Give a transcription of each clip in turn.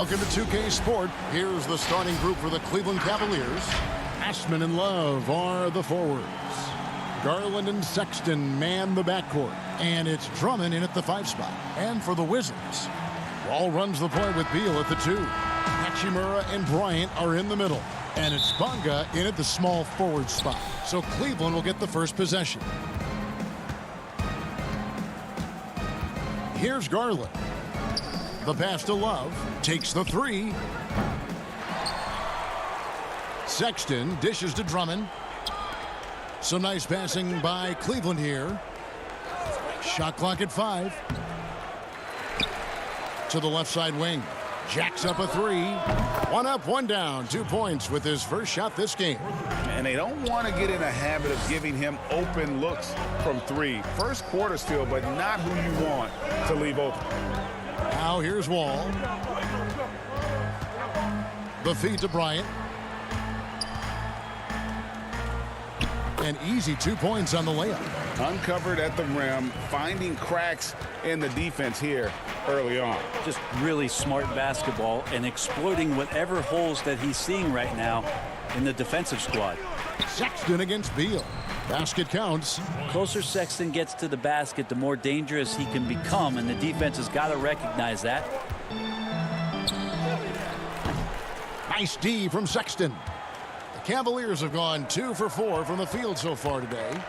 Welcome to 2K Sport. Here's the starting group for the Cleveland Cavaliers. Ashman and Love are the forwards. Garland and Sexton man the backcourt. And it's Drummond in at the 5 spot. And for the Wizards, Wall runs the point with Beal at the 2. Hachimura and Bryant are in the middle. And it's Bonga in at the small forward spot. So Cleveland will get the first possession. Here's Garland. The pass to Love. Takes the 3. Sexton dishes to Drummond. Some nice passing by Cleveland here. Shot clock at 5. To the left side wing. Jacks up a 3. 1 up, 1 down. 2 points with his first shot this game. And they don't want to get in a habit of giving him open looks from 3. First quarter still, but not who you want to leave open. Now here's Wall. The feed to Bryant. An easy 2 points on the layup. Uncovered at the rim, finding cracks in the defense here early on. Just really smart basketball and exploiting whatever holes that he's seeing right now in the defensive squad. Sexton against Beal. Basket counts. The closer Sexton gets to the basket, the more dangerous he can become, and the defense has got to recognize that. Nice D from Sexton. The Cavaliers have gone 2 for 4 from the field so far today.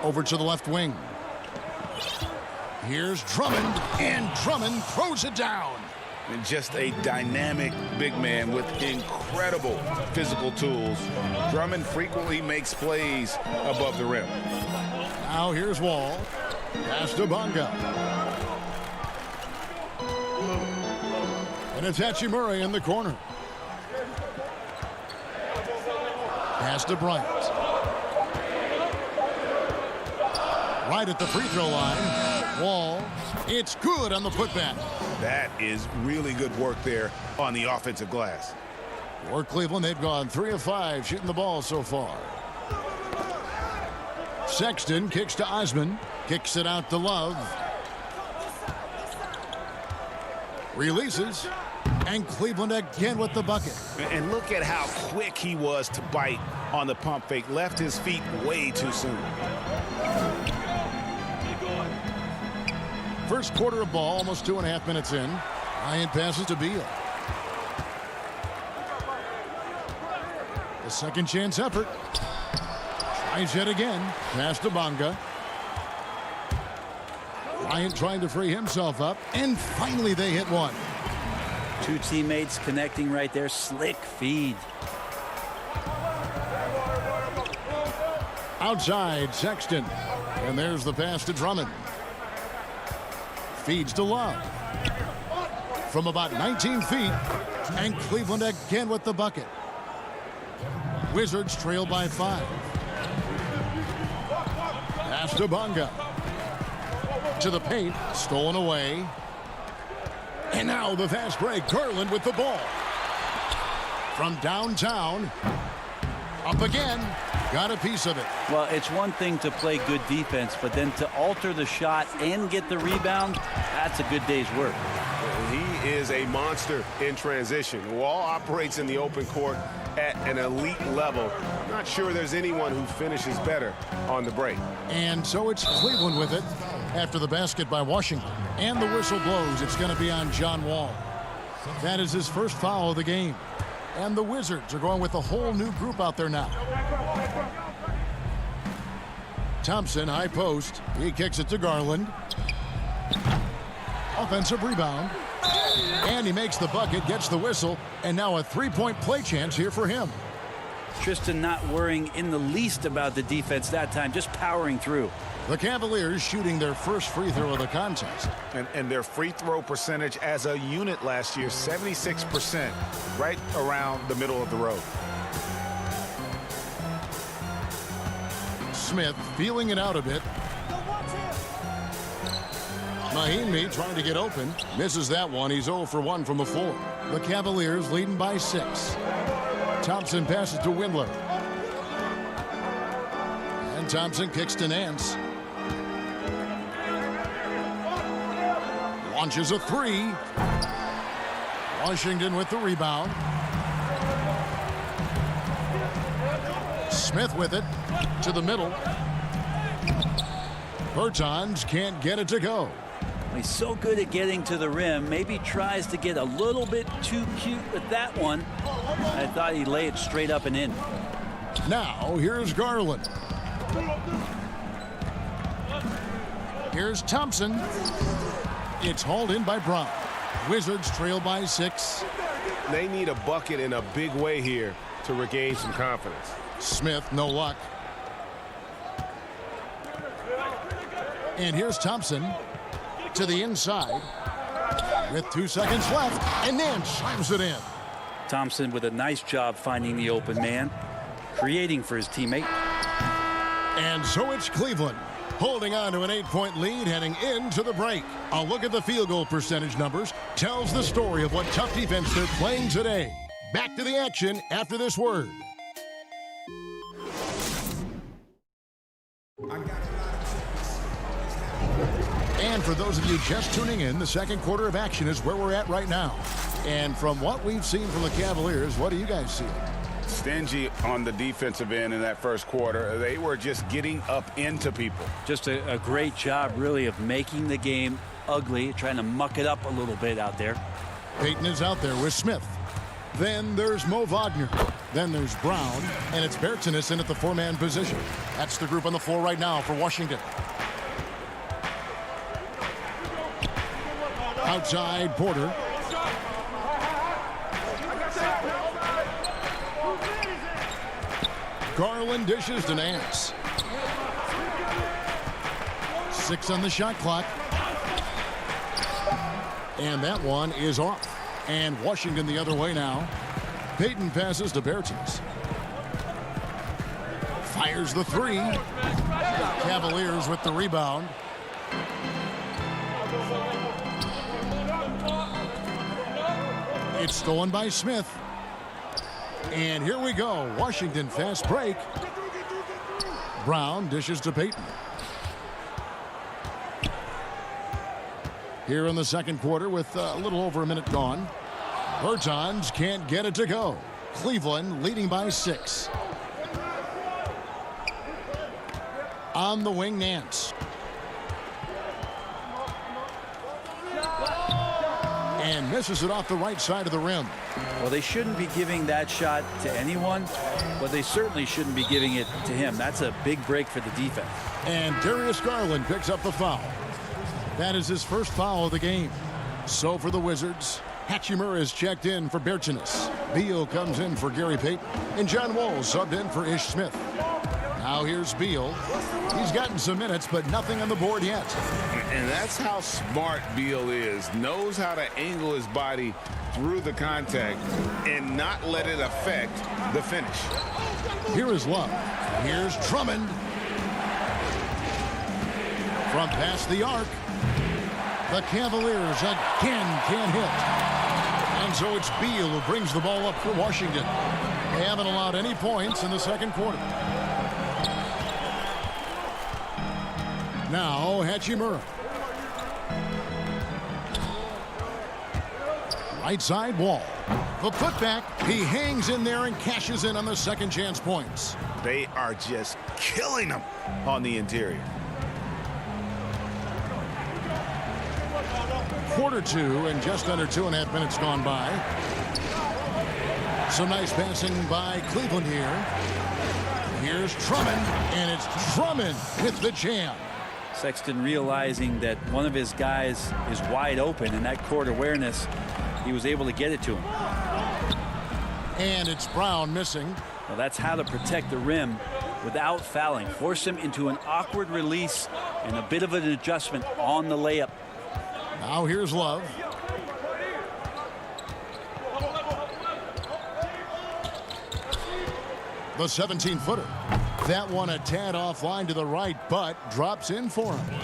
Over to the left wing. Here's Drummond, and Drummond throws it down. And just a dynamic big man with incredible physical tools. Drummond frequently makes plays above the rim. Now here's Wall. Pass to Bonga. And it's Hachimura in the corner. Pass to Bryant. Right at the free throw line. Wall. It's good on the putback. That is really good work there on the offensive glass. For Cleveland, they've gone 3 of 5 shooting the ball so far. Sexton kicks to Osman. Kicks it out to Love. Releases. And Cleveland again with the bucket. And look at how quick he was to bite on the pump fake. Left his feet way too soon. First quarter of ball, almost 2.5 minutes in. Bryant passes to Beal. The second chance effort. Tries yet again. Pass to Bonga. Bryant trying to free himself up. And finally they hit one. 2 teammates connecting right there. Slick feed. Outside, Sexton. And there's the pass to Drummond. Feeds to Love. From about 19 feet. And Cleveland again with the bucket. Wizards trail by 5. Pass to Bonga. To the paint. Stolen away. And now the fast break. Garland with the ball. From downtown. Up again. Got a piece of it. Well, it's one thing to play good defense, but then to alter the shot and get the rebound, that's a good day's work. He is a monster in transition. Wall operates in the open court at an elite level. Not sure there's anyone who finishes better on the break. And so it's Cleveland with it after the basket by Washington. And the whistle blows. It's going to be on John Wall. That is his first foul of the game. And the Wizards are going with a whole new group out there now. Thompson, high post. He kicks it to Garland. Offensive rebound. And he makes the bucket, gets the whistle, and now a 3-point play chance here for him. Tristan not worrying in the least about the defense that time, just powering through. The Cavaliers shooting their first free throw of the contest. And their free throw percentage as a unit last year, 76%, right around the middle of the road. Smith feeling it out a bit. Mahimi trying to get open. Misses that one. He's 0 for 1 from the floor. The Cavaliers leading by 6. Thompson passes to Windler. And Thompson kicks to Nance. Launches a three. Washington with the rebound. Smith with it to the middle. Bertans can't get it to go. He's so good at getting to the rim. Maybe tries to get a little bit too cute with that one. I thought he'd lay it straight up and in. Now here's Garland. Here's Thompson. It's hauled in by Brown. Wizards trail by 6. They need a bucket in a big way here to regain some confidence. Smith, no luck. And here's Thompson to the inside with 2 seconds left, and then slams it in. Thompson with a nice job finding the open man, creating for his teammate. And so it's Cleveland holding on to an 8-point lead heading into the break. A look at the field goal percentage numbers tells the story of what tough defense they're playing today. Back to the action after this word. And for those of you just tuning in, the second quarter of action is where we're at right now. And from what we've seen from the Cavaliers, what do you guys see? Stingy on the defensive end in that first quarter. They were just getting up into people. Just a great job, really, of making the game ugly, trying to muck it up a little bit out there. Payton is out there with Smith. Then there's Mo Wagner. Then there's Brown. And it's Bertans in at the 4-man position. That's the group on the floor right now for Washington. Outside, Porter. Garland dishes to Nance. 6 on the shot clock. And that one is off. And Washington the other way now. Payton passes to Bertans. Fires the 3. Cavaliers with the rebound. It's stolen by Smith. And here we go. Washington fast break. Brown dishes to Payton. Here in the second quarter with a little over a minute gone. Bertans can't get it to go. Cleveland leading by 6. On the wing, Nance. And misses it off the right side of the rim. Well, they shouldn't be giving that shot to anyone, but they certainly shouldn't be giving it to him. That's a big break for the defense. And Darius Garland picks up the foul. That is his first foul of the game. So for the Wizards, Hachimura is checked in for Bertans. Beal comes in for Gary Payton. And John Wall subbed in for Ish Smith. Now here's Beal. He's gotten some minutes, but nothing on the board yet. And that's how smart Beal is. Knows how to angle his body through the contact and not let it affect the finish. Here is Love. Here's Drummond. From past the arc. The Cavaliers again can't hit. And so it's Beal who brings the ball up for Washington. They haven't allowed any points in the second quarter. Now Hachimura. Right side, Wall. The putback. He hangs in there and cashes in on the second chance points. They are just killing them on the interior. Quarter 2 and just under 2.5 minutes gone by. Some nice passing by Cleveland here. Here's Drummond, and it's Drummond with the jam. Sexton realizing that one of his guys is wide open, and that court awareness, he was able to get it to him. And it's Brown missing. Well, that's how to protect the rim without fouling. Force him into an awkward release and a bit of an adjustment on the layup. Now here's Love. The 17-footer. That one a tad offline to the right, but drops in for him.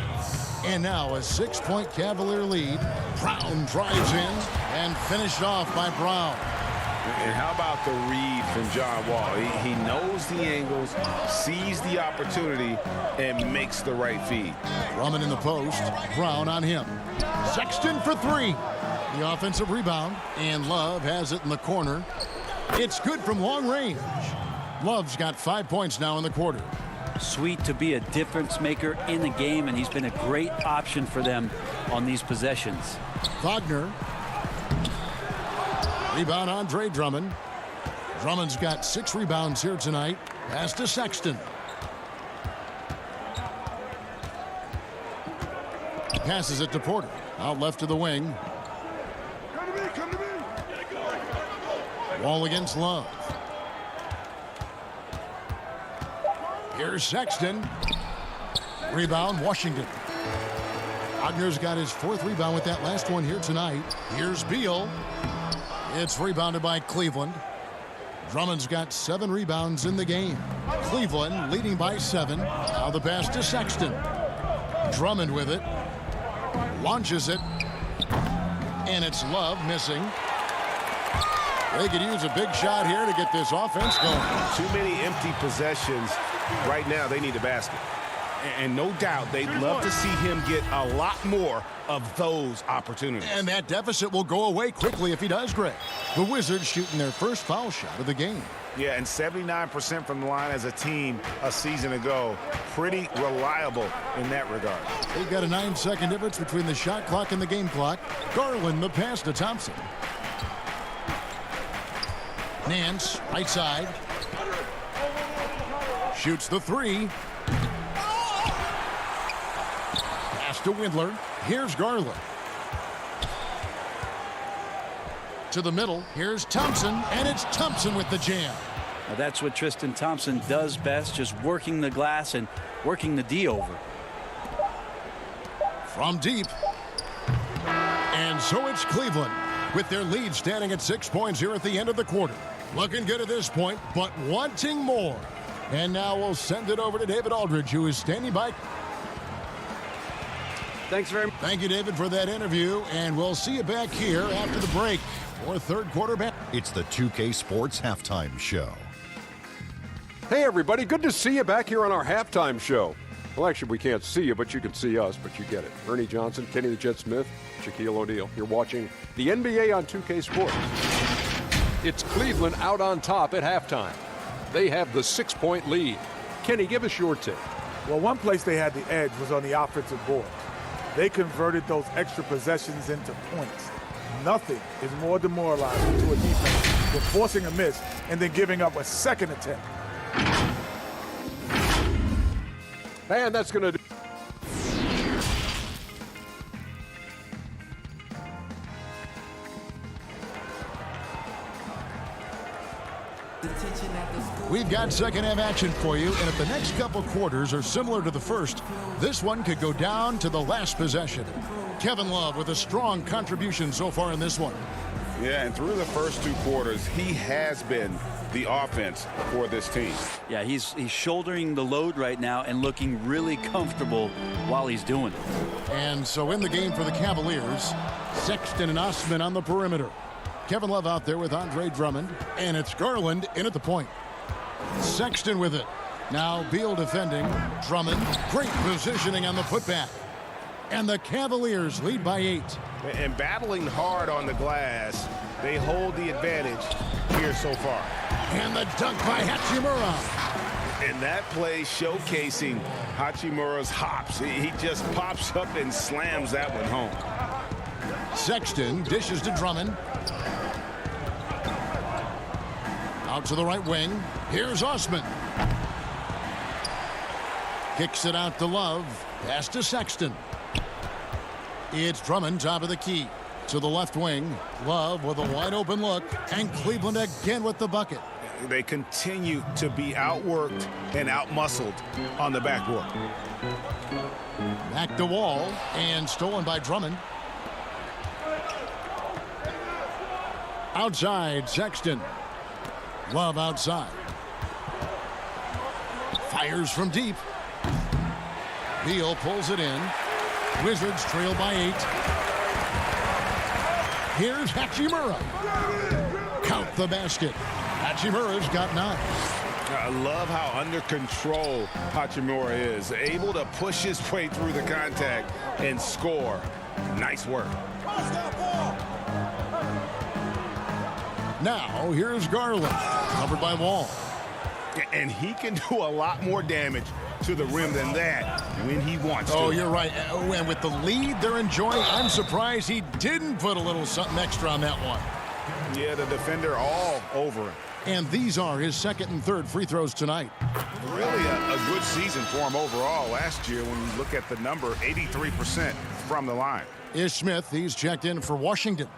And now a 6-point Cavalier lead. Brown drives in and finished off by Brown. And how about the read from John Wall? He knows the angles, sees the opportunity, and makes the right feed. Drummond in the post. Brown on him. Sexton for three. The offensive rebound. And Love has it in the corner. It's good from long range. Love's got 5 points now in the quarter. Sweet to be a difference maker in the game, and he's been a great option for them on these possessions. Wagner. Rebound Andre Drummond. Drummond's got 6 rebounds here tonight. Pass to Sexton. Passes it to Porter. Out left to the wing. Wall against Love. Here's Sexton. Rebound, Washington. Wagner's got his 4th rebound with that last one here tonight. Here's Beal. It's rebounded by Cleveland. Drummond's got 7 rebounds in the game. Cleveland leading by 7. Now the pass to Sexton. Drummond with it. Launches it. And it's Love missing. They could use a big shot here to get this offense going. Too many empty possessions. Right now, they need a basket. And no doubt they'd love to see him get a lot more of those opportunities. And that deficit will go away quickly if he does, Greg. The Wizards shooting their first foul shot of the game. Yeah, and 79% from the line as a team a season ago. Pretty reliable in that regard. They've got a 9-second difference between the shot clock and the game clock. Garland the pass to Thompson. Nance, right side. Shoots the 3. Pass to Windler. Here's Garland. To the middle. Here's Thompson, and it's Thompson with the jam. Now that's what Tristan Thompson does best, just working the glass and working the D over. From deep. And so it's Cleveland with their lead standing at 6 points here at the end of the quarter. Looking good at this point, but wanting more. And now we'll send it over to David Aldridge, who is standing by. Thanks very much. Thank you, David, for that interview. And we'll see you back here after the break for third quarter back. It's the 2K Sports Halftime Show. Hey, everybody. Good to see you back here on our halftime show. Well, actually, we can't see you, but you can see us, but you get it. Ernie Johnson, Kenny the Jet Smith, Shaquille O'Neal. You're watching the NBA on 2K Sports. It's Cleveland out on top at halftime. They have the 6-point lead. Kenny, give us your take. Well, one place they had the edge was on the offensive board. They converted those extra possessions into points. Nothing is more demoralizing to a defense than forcing a miss and then giving up a second attempt. Man, that's going to do. We've got second half action for you, and if the next couple quarters are similar to the first, this one could go down to the last possession. Kevin Love with a strong contribution so far in this one. Yeah, and through the first 2 quarters, he has been the offense for this team. Yeah, he's shouldering the load right now and looking really comfortable while he's doing it. And so in the game for the Cavaliers, Sexton and Osman on the perimeter. Kevin Love out there with Andre Drummond, and it's Garland in at the point. Sexton with it. Now Beal defending. Drummond, great positioning on the putback. And the Cavaliers lead by 8. And battling hard on the glass, they hold the advantage here so far. And the dunk by Hachimura. And that play showcasing Hachimura's hops. He just pops up and slams that one home. Sexton dishes to Drummond. Out to the right wing. Here's Osman. Kicks it out to Love. Pass to Sexton. It's Drummond top of the key. To the left wing. Love with a wide open look. And Cleveland again with the bucket. They continue to be outworked and outmuscled on the backboard. Back to Wall. And stolen by Drummond. Outside, Sexton. Love outside. Fires from deep. Beal pulls it in. Wizards trail by 8. Here's Hachimura. count the basket. Hachimura's got 9. I love how under control Hachimura is. Able to push his way through the contact and score. Nice work. Now, here's Garland, covered by Wall. And he can do a lot more damage to the rim than that when he wants to. Oh, you're right. And with the lead they're enjoying, I'm surprised he didn't put a little something extra on that one. Yeah, the defender all over him. And these are his second and third free throws tonight. Really a good season for him overall. Last year, when you look at the number, 83% from the line. Ish Smith, he's checked in for Washington.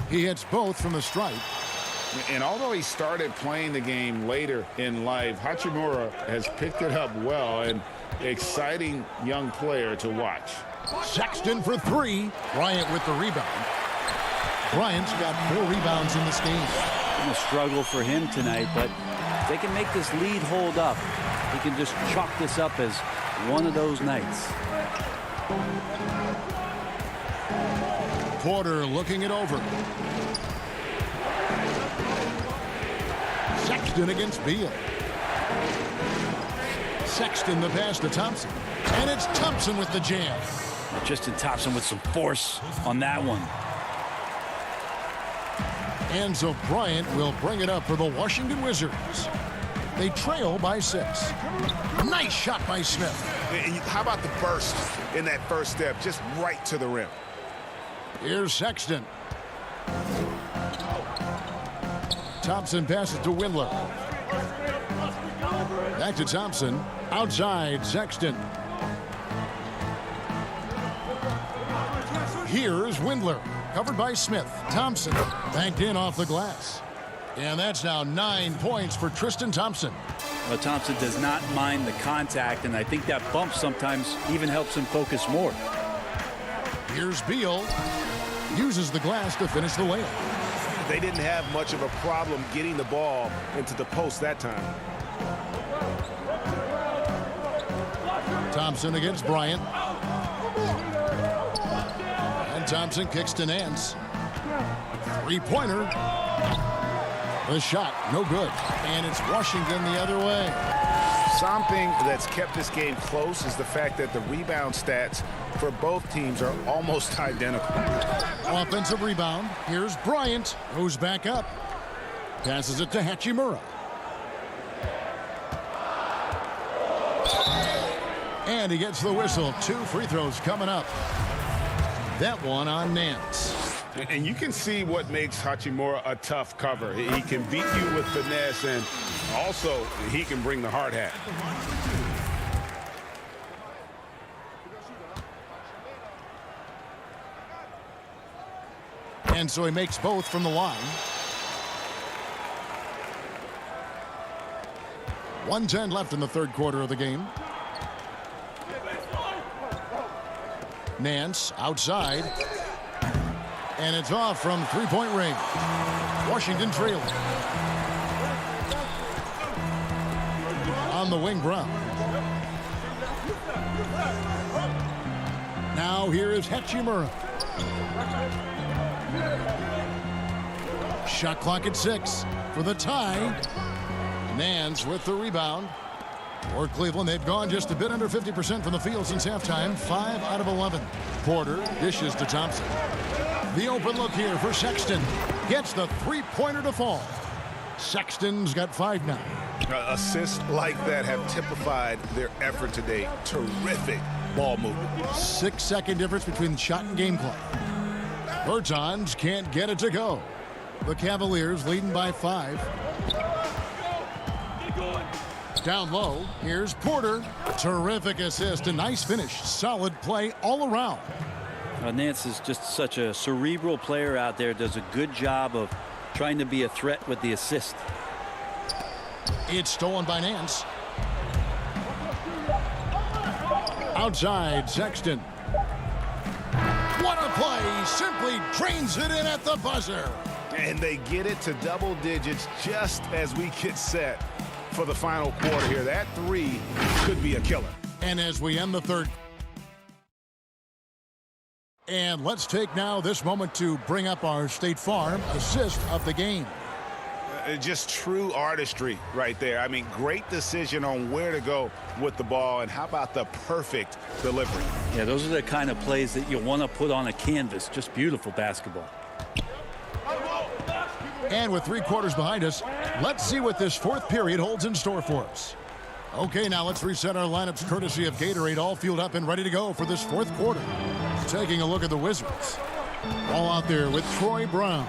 He hits both from the stripe. And although he started playing the game later in life, Hachimura has picked it up well, and exciting young player to watch. Sexton for 3. Bryant with the rebound. Bryant's got 4 rebounds in this game. Been a struggle for him tonight, but if they can make this lead hold up, he can just chalk this up as one of those nights. Porter looking it over. Sexton against Beal. Sexton the pass to Thompson. And it's Thompson with the jam. Justin Thompson with some force on that one. And so Bryant will bring it up for the Washington Wizards. They trail by 6. Nice shot by Smith. And how about the burst in that first step, just right to the rim? Here's Sexton. Thompson passes to Windler. Back to Thompson. Outside, Sexton. Here's Windler. Covered by Smith. Thompson banked in off the glass. And that's now 9 points for Tristan Thompson. Well, Thompson does not mind the contact, and I think that bump sometimes even helps him focus more. Here's Beal. Uses the glass to finish the layup. They didn't have much of a problem getting the ball into the post that time. Thompson against Bryant. And Thompson kicks to Nance. 3-pointer. The shot, no good. And it's Washington the other way. Something that's kept this game close is the fact that the rebound stats for both teams are almost identical. Offensive rebound. Here's Bryant. Goes back up. Passes it to Hachimura. And he gets the whistle. 2 free throws coming up. That one on Nance. And you can see what makes Hachimura a tough cover. He can beat you with finesse, and also he can bring the hard hat. And so he makes both from the line. 1:10 left in the third quarter of the game. Nance outside. And it's off from 3-point range. Washington trailing. On the wing, Brown. Now here is Hachimura. Shot clock at 6 for the tie. Nance with the rebound. For Cleveland, they've gone just a bit under 50% from the field since halftime. 5 out of 11. Porter dishes to Thompson. The open look here for Sexton. Gets the 3-pointer to fall. Sexton's got 5 now. Assists like that have typified their effort today. Terrific ball movement. 6-second difference between shot and game clock. Bertans can't get it to go. The Cavaliers leading by 5. Down low, here's Porter. Terrific assist, a nice finish. Solid play all around. Nance is just such a cerebral player out there. Does a good job of trying to be a threat with the assist. It's stolen by Nance. Outside, Sexton. What a play! Simply drains it in at the buzzer. And they get it to double digits just as we get set for the final quarter here. That 3 could be a killer. And as we end the third And let's take now this moment to bring up our State Farm assist of the game. Just true artistry right there. I mean, great decision on where to go with the ball, and how about the perfect delivery? Yeah, those are the kind of plays that you want to put on a canvas. Just beautiful basketball. And with 3 quarters behind us, let's see what this 4th period holds in store for us. Okay, now let's reset our lineups courtesy of Gatorade, all fueled up and ready to go for this 4th quarter. Taking a look at the Wizards. All out there with Troy Brown.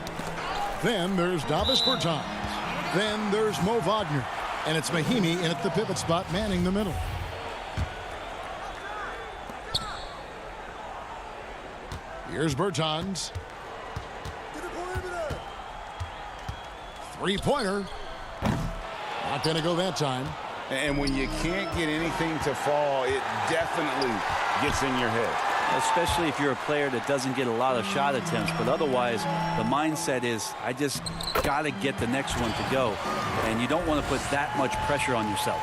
Then there's Davis Bertans. Then there's Mo Wagner. And it's Mahimi in at the pivot spot, manning the middle. Here's Bertans. Three-pointer. Not going to go that time. And when you can't get anything to fall, it definitely gets in your head. Especially if you're a player that doesn't get a lot of shot attempts. But otherwise, the mindset is, I just got to get the next one to go. And you don't want to put that much pressure on yourself.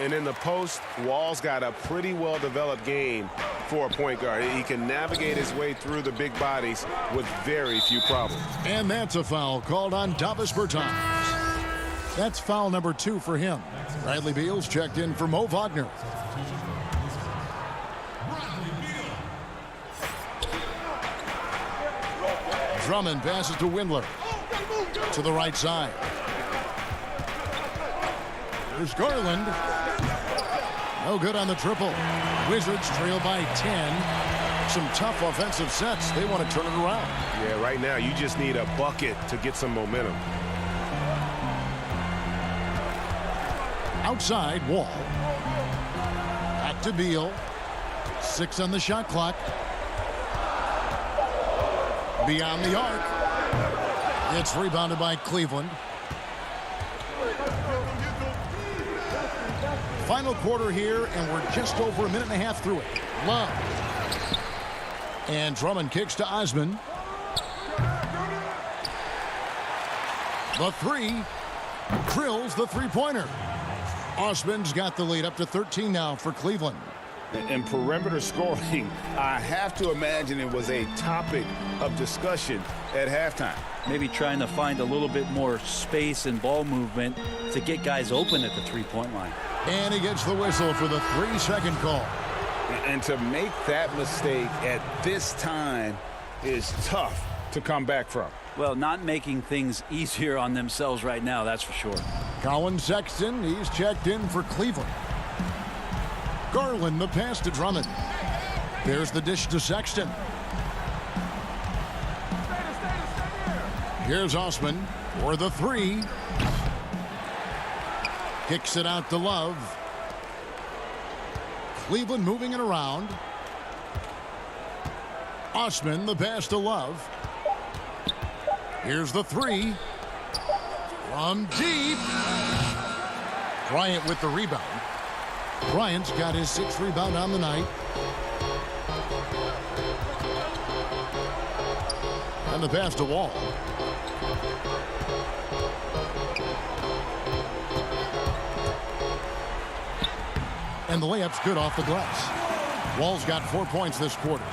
And in the post, Wall's got a pretty well-developed game for a point guard. He can navigate his way through the big bodies with very few problems. And that's a foul called on Davis Bertans. That's foul number 2 for him. Bradley Beal's checked in for Mo Wagner. Drummond passes to Windler. To the right side. There's Garland. No good on the triple. Wizards trail by 10. Some tough offensive sets. They want to turn it around. Yeah, right now you just need a bucket to get some momentum. Outside, Wall. Back to Beal. 6 on the shot clock. Beyond the arc. It's rebounded by Cleveland. Final quarter here, and we're just over a minute and a half through it. Love. And Drummond kicks to Osman. The 3. Drills the three-pointer. Osman's got the lead up to 13 now for Cleveland. And perimeter scoring, I have to imagine it was a topic of discussion at halftime. Maybe trying to find a little bit more space and ball movement to get guys open at the three-point line. And he gets the whistle for the 3-second call. And to make that mistake at this time is tough to come back from. Well, not making things easier on themselves right now, that's for sure. Colin Sexton, he's checked in for Cleveland. Garland, the pass to Drummond. There's the dish to Sexton. Here's Osman for the 3. Kicks it out to Love. Cleveland moving it around. Osman, the pass to Love. Here's the 3. From deep. Bryant with the rebound. Bryant's got his 6th rebound on the night. And the pass to Wall. And the layup's good off the glass. Wall's got 4 points this quarter.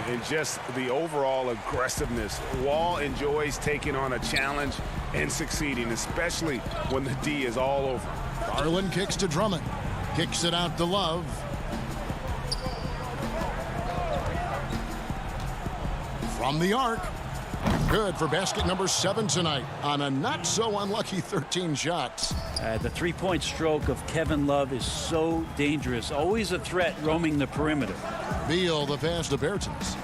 And just the overall aggressiveness. Wall enjoys taking on a challenge and succeeding, especially when the D is all over. Garland kicks to Drummond. Kicks it out to Love. From the arc. Good for basket number 7 tonight on a not so unlucky 13 shots. The three-point stroke of Kevin Love is so dangerous. Always a threat roaming the perimeter. Beal, the pass to Bertans.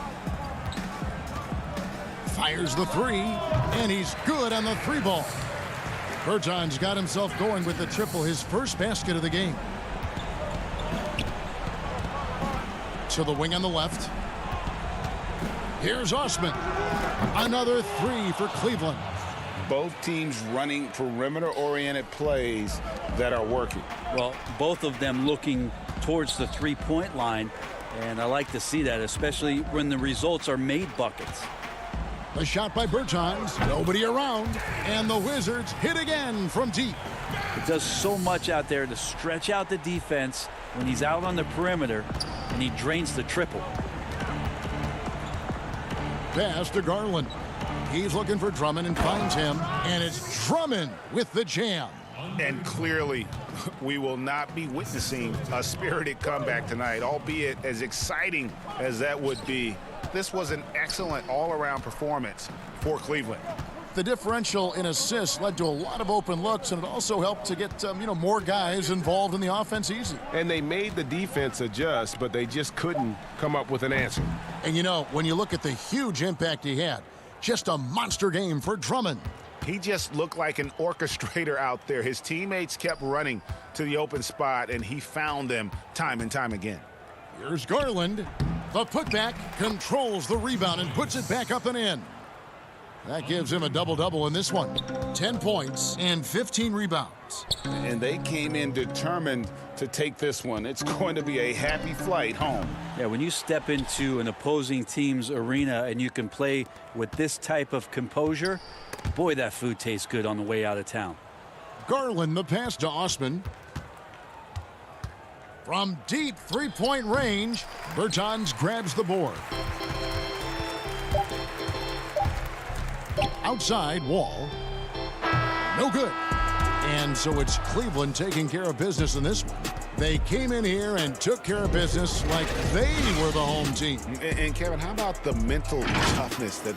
Fires the 3, and he's good on the 3-ball. Bertans got himself going with the triple, his first basket of the game. To the wing on the left. Here's Osman. Another 3 for Cleveland. Both teams running perimeter-oriented plays that are working. Well, both of them looking towards the three-point line, and I like to see that, especially when the results are made buckets. A shot by Bertans, nobody around, and the Wizards hit again from deep. It does so much out there to stretch out the defense when he's out on the perimeter, and he drains the triple. pass to Garland. He's looking for Drummond and finds him, and it's Drummond with the jam. And clearly, we will not be witnessing a spirited comeback tonight, albeit as exciting as that would be. This was an excellent all-around performance for Cleveland. The differential in assists led to a lot of open looks, and it also helped to get more guys involved in the offense easy. And they made the defense adjust, but they just couldn't come up with an answer. And when you look at the huge impact he had, just a monster game for Drummond. He just looked like an orchestrator out there. His teammates kept running to the open spot, and he found them time and time again. Here's Garland. The putback controls the rebound and puts it back up and in. That gives him a double-double in this one. 10 points and 15 rebounds. And they came in determined to take this one. It's going to be a happy flight home. Yeah, when you step into an opposing team's arena and you can play with this type of composure, boy, that food tastes good on the way out of town. Garland, the pass to Osman. From deep three-point range, Bertans grabs the board. Outside, Wall. No good. And so it's Cleveland taking care of business in this one. They came in here and took care of business like they were the home team. And Kevin, how about the mental toughness that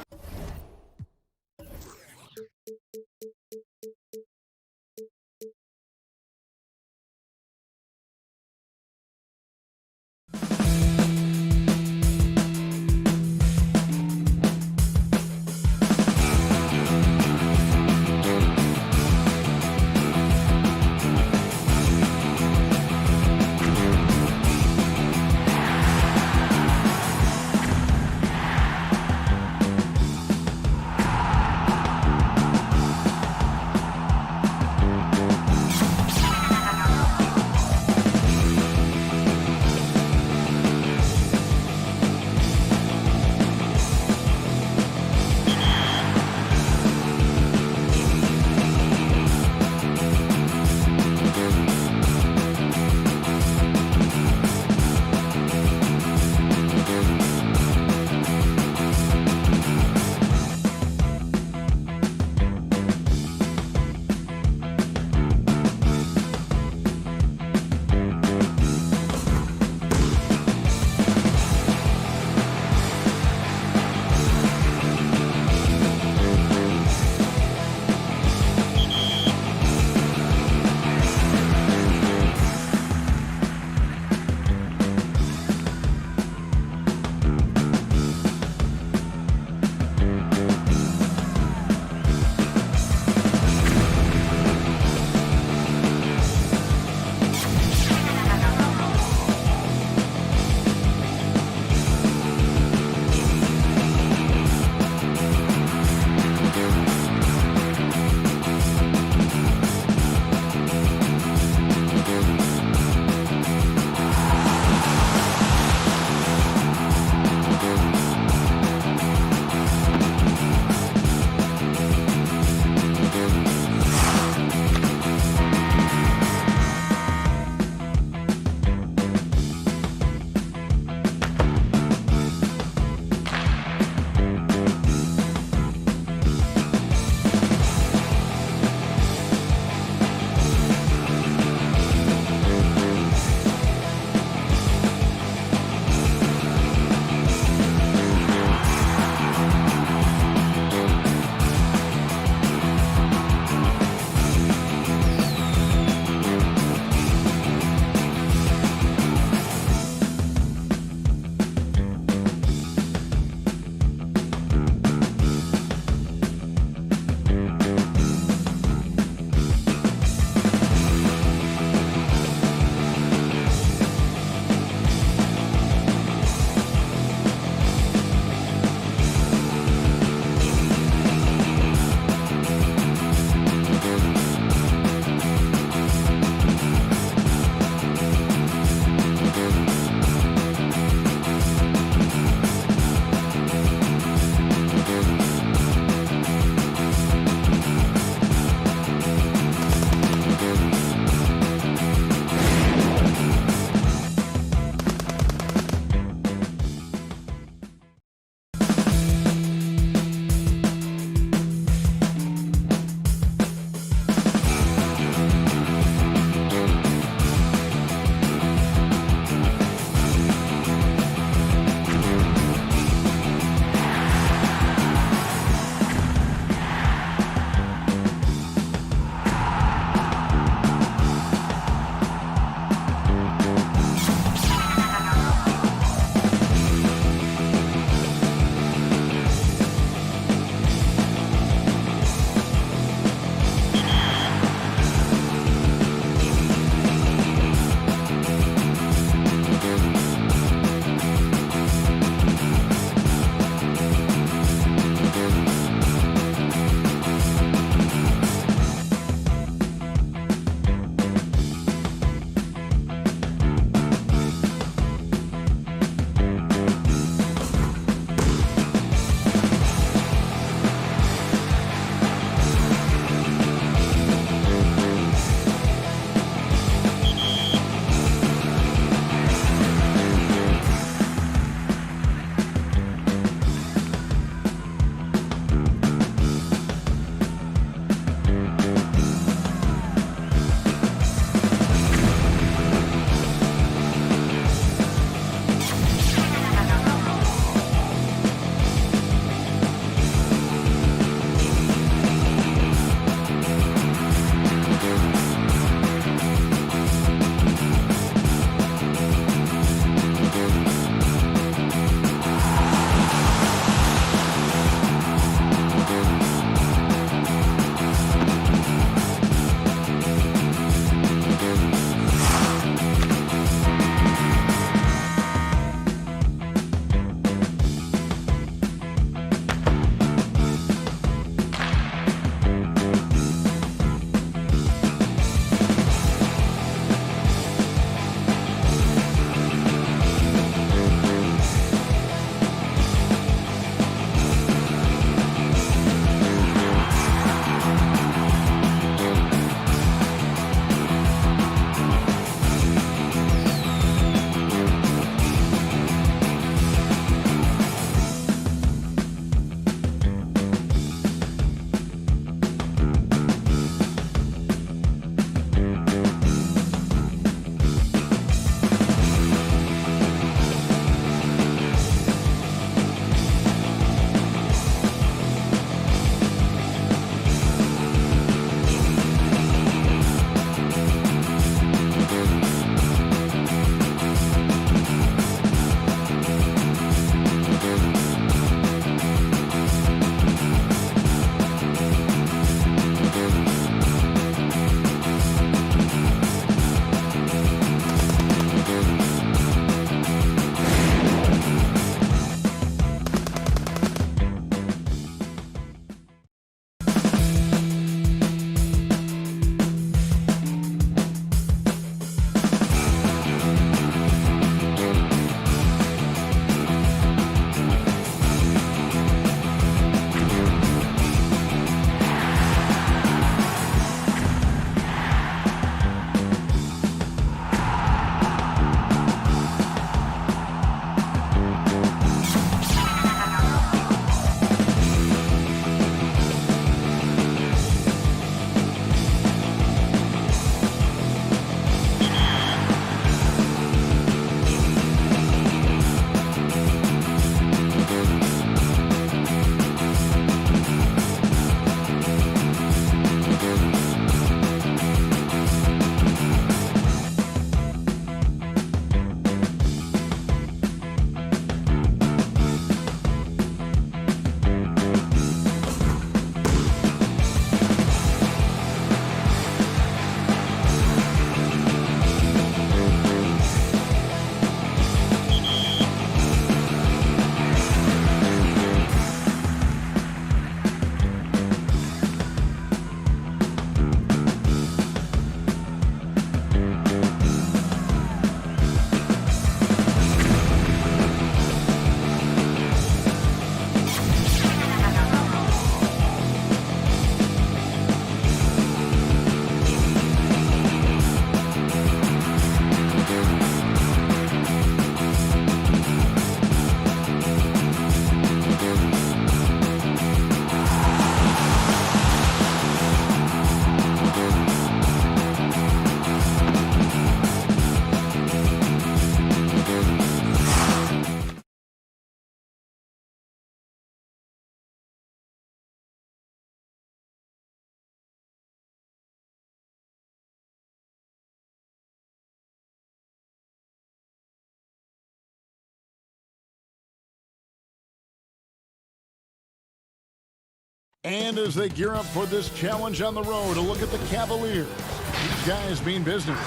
And as they gear up for this challenge on the road, a look at the Cavaliers. These guys mean business.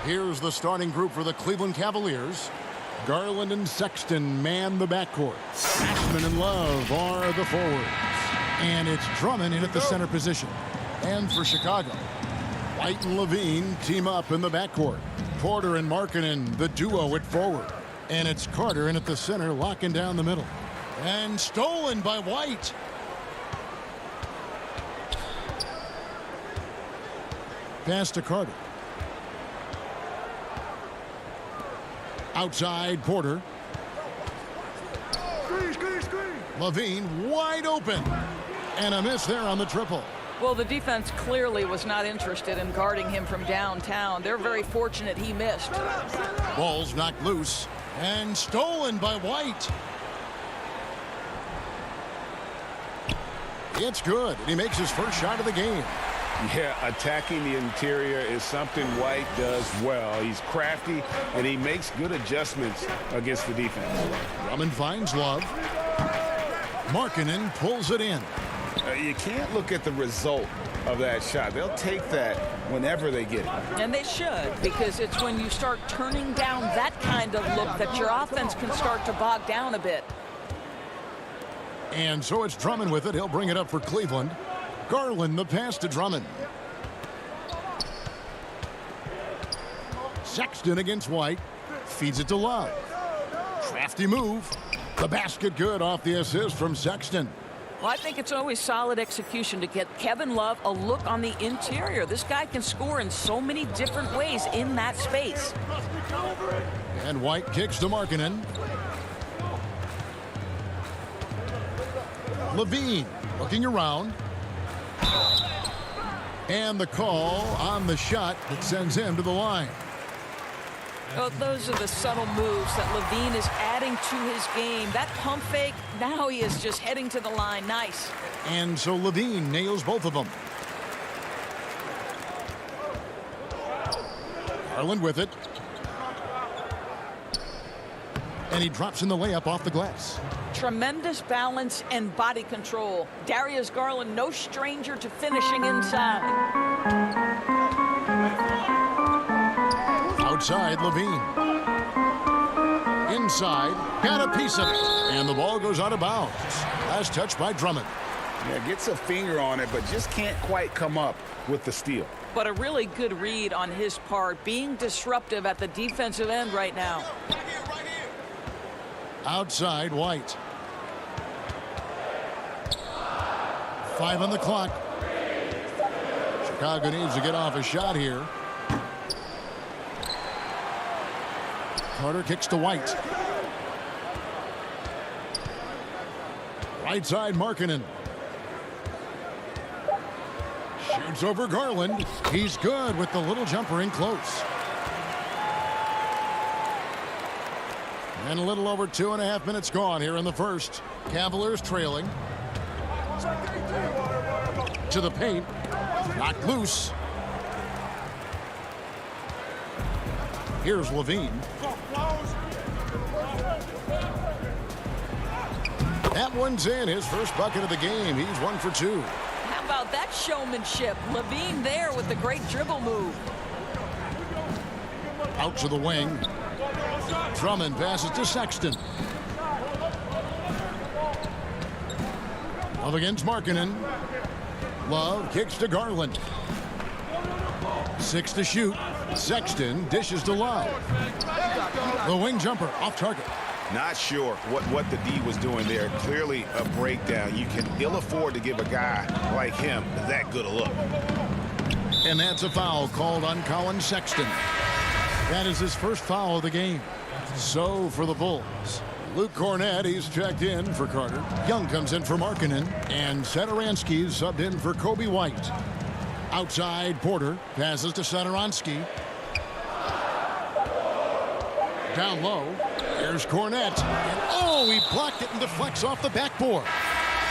Here's the starting group for the Cleveland Cavaliers. Garland and Sexton man the backcourt. Ashman and Love are the forwards. And it's Drummond in at the center position. And for Chicago, White and Levine team up in the backcourt. Porter and Markkanen, the duo at forward. And it's Carter in at the center, locking down the middle. And stolen by White. Pass to Carter. Outside, Porter. Levine wide open. And a miss there on the triple. Well, the defense clearly was not interested in guarding him from downtown. They're very fortunate he missed. Ball's knocked loose. And stolen by White. It's good. And he makes his first shot of the game. Yeah, attacking the interior is something White does well. He's crafty, and he makes good adjustments against the defense. Drummond finds Love. Markkanen pulls it in. You can't look at the result of that shot. They'll take that whenever they get it. And they should, because it's when you start turning down that kind of look that your offense can start to bog down a bit. And so it's Drummond with it. He'll bring it up for Cleveland. Garland, the pass to Drummond. Sexton against White. Feeds it to Love. Crafty move. The basket good off the assist from Sexton. Well, I think it's always solid execution to get Kevin Love a look on the interior. This guy can score in so many different ways in that space. And White kicks to Markkanen. Levine looking around. And the call on the shot that sends him to the line. Oh, those are the subtle moves that Levine is adding to his game. That pump fake, now he is just heading to the line. Nice. And so Levine nails both of them. Garland with it. And he drops in the layup off the glass. Tremendous balance and body control. Darius Garland, no stranger to finishing inside. Outside, Levine. Inside, got a piece of it. And the ball goes out of bounds. Last touch by Drummond. Yeah, gets a finger on it, but just can't quite come up with the steal. But a really good read on his part, being disruptive at the defensive end right now. Outside, White. 5 on the clock. Chicago needs to get off a shot here. Carter kicks to White. Right side, Markkanen. Shoots over Garland. He's good with the little jumper in close. And a little over 2.5 minutes gone here in the first. Cavaliers trailing. To the paint. Knocked loose. Here's Levine. That one's in. His first bucket of the game. He's 1 for 2. How about that showmanship? Levine there with the great dribble move. Out to the wing. Drummond passes to Sexton. Love against Markkanen. Love kicks to Garland. 6 to shoot. Sexton dishes to Love. The wing jumper off target. Not sure what the D was doing there. Clearly a breakdown. You can ill afford to give a guy like him that good a look. And that's a foul called on Colin Sexton. That is his first foul of the game. So for the Bulls, Luke Cornett, he's checked in for Carter. Young comes in for Markkanen. And Satoransky's subbed in for Kobe White. Outside, Porter passes to Satoransky. Down low, there's Cornett. And oh, he blocked it and deflects off the backboard.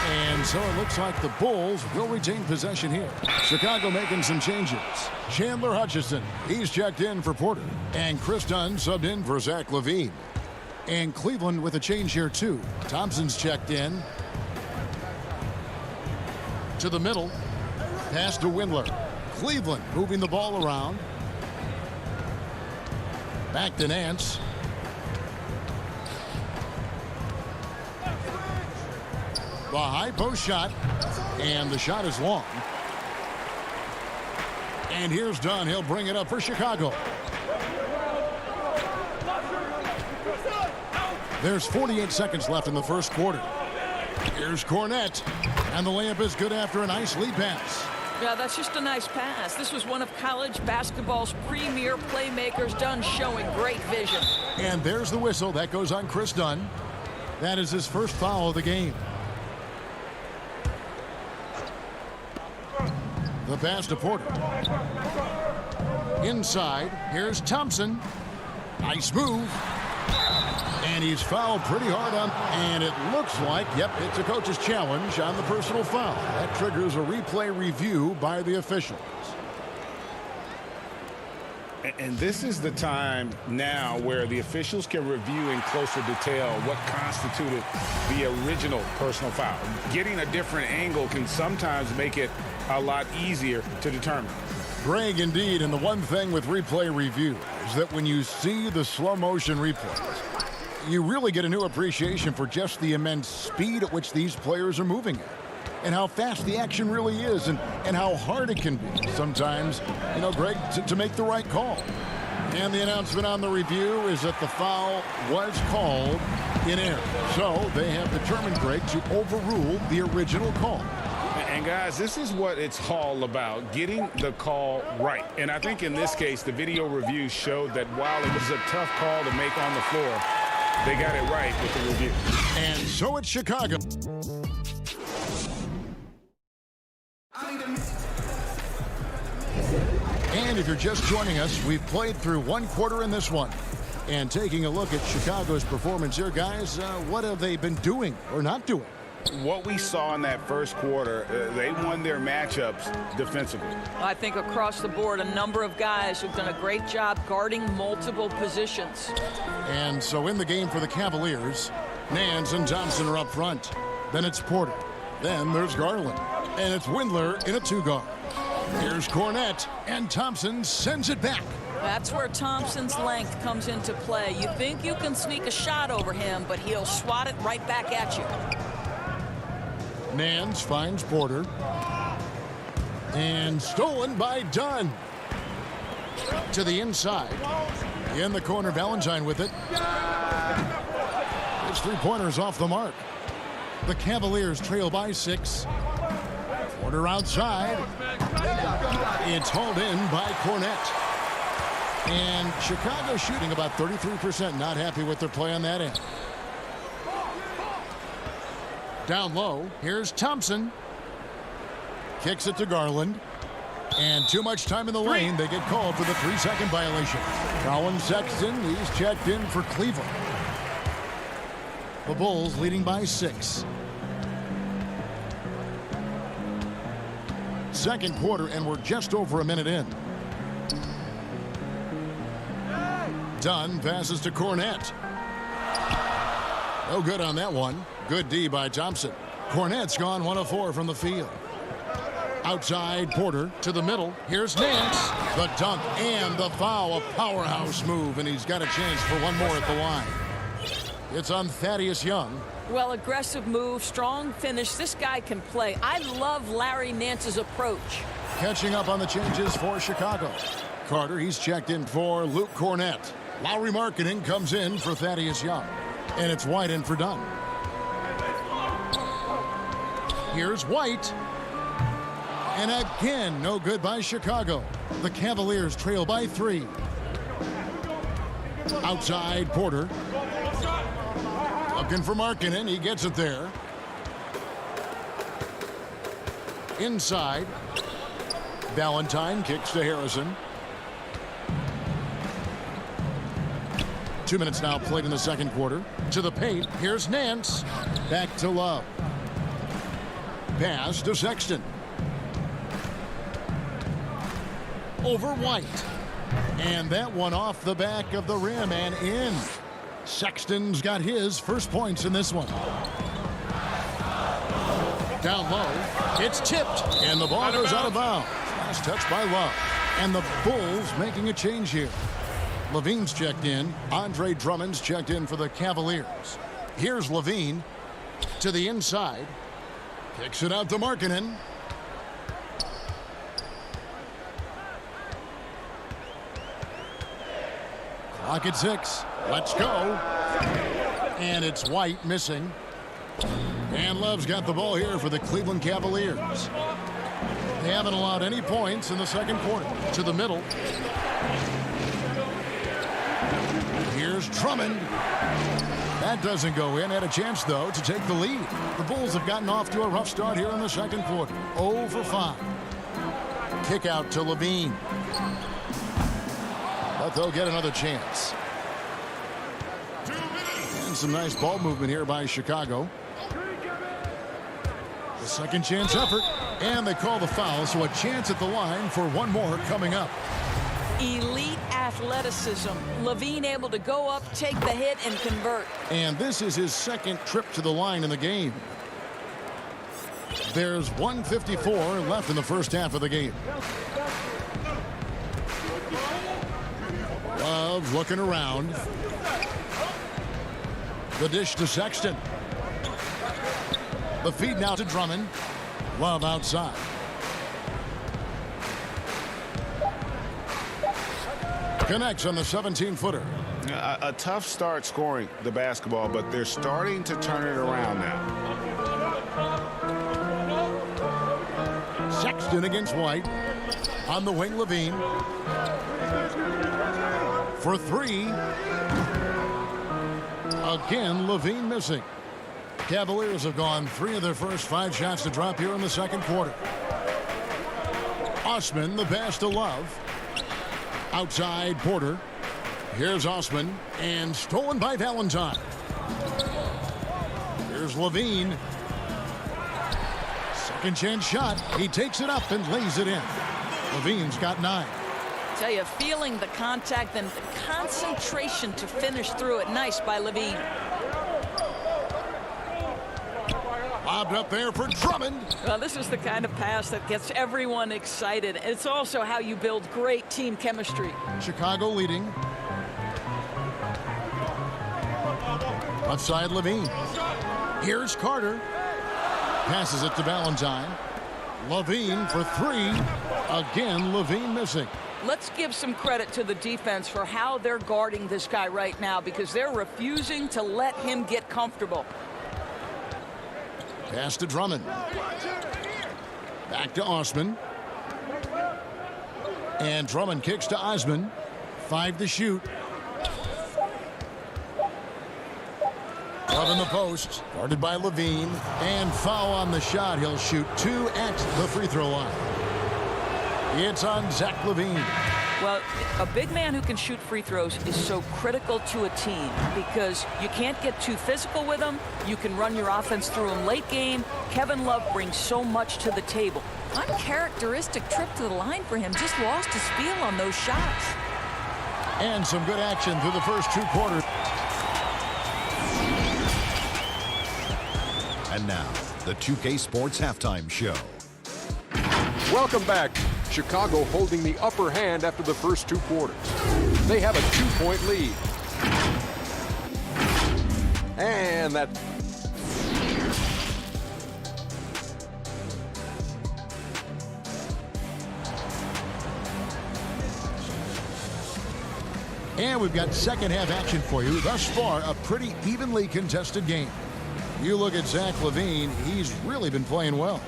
And so it looks like the Bulls will retain possession here. Chicago making some changes. Chandler Hutchison, he's checked in for Porter. And Chris Dunn subbed in for Zach LaVine. And Cleveland with a change here too. Thompson's checked in. to the middle. Pass to Windler. Cleveland moving the ball around. Back to Nance. The high post shot. And the shot is long. And here's Dunn. He'll bring it up for Chicago. There's 48 seconds left in the first quarter. Here's Cornette. And the layup is good after a nice lead pass. Yeah, that's just a nice pass. This was one of college basketball's premier playmakers. Dunn showing great vision. And there's the whistle. That goes on Chris Dunn. That is his first foul of the game. The pass to Porter. Inside. Here's Thompson. Nice move. And he's fouled pretty hard on, and it looks like, yep, it's a coach's challenge on the personal foul. That triggers a replay review by the officials. And this is the time now where the officials can review in closer detail what constituted the original personal foul. Getting a different angle can sometimes make it a lot easier to determine. Greg, indeed, and the one thing with replay review is that when you see the slow motion replays, you really get a new appreciation for just the immense speed at which these players are moving at, and how fast the action really is, and how hard it can be sometimes, you know, Greg, to make the right call. And the announcement on the review is that the foul was called in error. So they have determined, Greg, to overrule the original call. And guys, this is what it's all about, getting the call right. And I think in this case, the video review showed that while it was a tough call to make on the floor, they got it right with the review. And so it's Chicago. And if you're just joining us, we've played through one quarter in this one. And taking a look at Chicago's performance here, guys, what have they been doing or not doing? What we saw in that first quarter, they won their matchups defensively. I think across the board, a number of guys who've done a great job guarding multiple positions. And so in the game for the Cavaliers, Nance and Thompson are up front. Then it's Porter. Then there's Garland. And it's Windler in a two-guard. Here's Cornette, and Thompson sends it back. That's where Thompson's length comes into play. You think you can sneak a shot over him, but he'll swat it right back at you. Nance finds Porter. And stolen by Dunn. To the inside. In the corner, Valentine with it. His three-pointer's off the mark. The Cavaliers trail by 6. Porter outside. It's hauled in by Cornette. And Chicago shooting about 33%. Not happy with their play on that end. Down low, here's Thompson. Kicks it to Garland. And too much time in the lane. They get called for the 3-second violation. Colin Sexton, he's checked in for Cleveland. The Bulls leading by 6. Second quarter, and we're just over a minute in. Dunn passes to Cornette. No good on that one. Good D by Thompson. Cornette's gone 1 of 4 from the field. Outside, Porter to the middle. Here's Nance. The dunk and the foul. A powerhouse move, and he's got a chance for one more at the line. It's on Thaddeus Young. Well, aggressive move, strong finish. This guy can play. I love Larry Nance's approach. Catching up on the changes for Chicago. Carter, he's checked in for Luke Cornette. Lowry Marketing comes in for Thaddeus Young. And it's White in for Dunn. Here's White. And again, no good by Chicago. The Cavaliers trail by 3. Outside, Porter. Looking for Markkanen. He gets it there. Inside. Valentine kicks to Harrison. 2 minutes now played in the second quarter. To the paint. Here's Nance. Back to Love. Pass to Sexton. Over White. And that one off the back of the rim and in. Sexton's got his first points in this one. Down low. It's tipped. And the ball goes out of bounds. Last touch by Love. And the Bulls making a change here. Levine's checked in. Andre Drummond's checked in for the Cavaliers. Here's Levine to the inside. Kicks it out to Markkanen. Clock at 6. Let's go. And it's White missing. And Love's got the ball here for the Cleveland Cavaliers. They haven't allowed any points in the second quarter. To the middle. Here's Drummond. That doesn't go in. Had a chance, though, to take the lead. The Bulls have gotten off to a rough start here in the second quarter. 0 for 5. Kick out to Levine. But they'll get another chance. And some nice ball movement here by Chicago. The second chance effort. And they call the foul, so a chance at the line for one more coming up. Elite athleticism. Levine able to go up, take the hit, and convert. And this is his second trip to the line in the game. There's 1:54 left in the first half of the game. Love looking around. The dish to Sexton. The feed now to Drummond. Love outside. Connects on the 17-footer. A tough start scoring the basketball, but they're starting to turn it around now. Sexton against White. On the wing, Levine. For 3. Again, Levine missing. Cavaliers have gone 3 of their first 5 shots to drop here in the second quarter. Osman, the pass to Love. Outside Porter. Here's Osman. And stolen by Valentine. Here's Levine. Second chance shot. He takes it up and lays it in. Levine's got 9. Tell you, feeling the contact and the concentration to finish through it. Nice by Levine. Lobbed up there for Drummond. Well, this is the kind of pass that gets everyone excited. It's also how you build great team chemistry. Chicago leading. Left side, Levine. Here's Carter. Passes it to Valentine. Levine for 3. Again, Levine missing. Let's give some credit to the defense for how they're guarding this guy right now, because they're refusing to let him get comfortable. Pass to Drummond. Back to Osman. And Drummond kicks to Osman. 5 to shoot. Love in the post. Guarded by Levine. And foul on the shot. He'll shoot 2 at the free throw line. It's on Zach Levine. Well, a big man who can shoot free throws is so critical to a team, because you can't get too physical with them. You can run your offense through him late game. Kevin Love brings so much to the table. Uncharacteristic trip to the line for him. Just lost his feel on those shots. And some good action through the first 2 quarters. And now, the 2K Sports Halftime Show. Welcome back. Chicago holding the upper hand after the first 2 quarters. They have a 2-point lead. And that... And we've got second half action for you. Thus far, a pretty evenly contested game. You look at Zach Levine, he's really been playing well.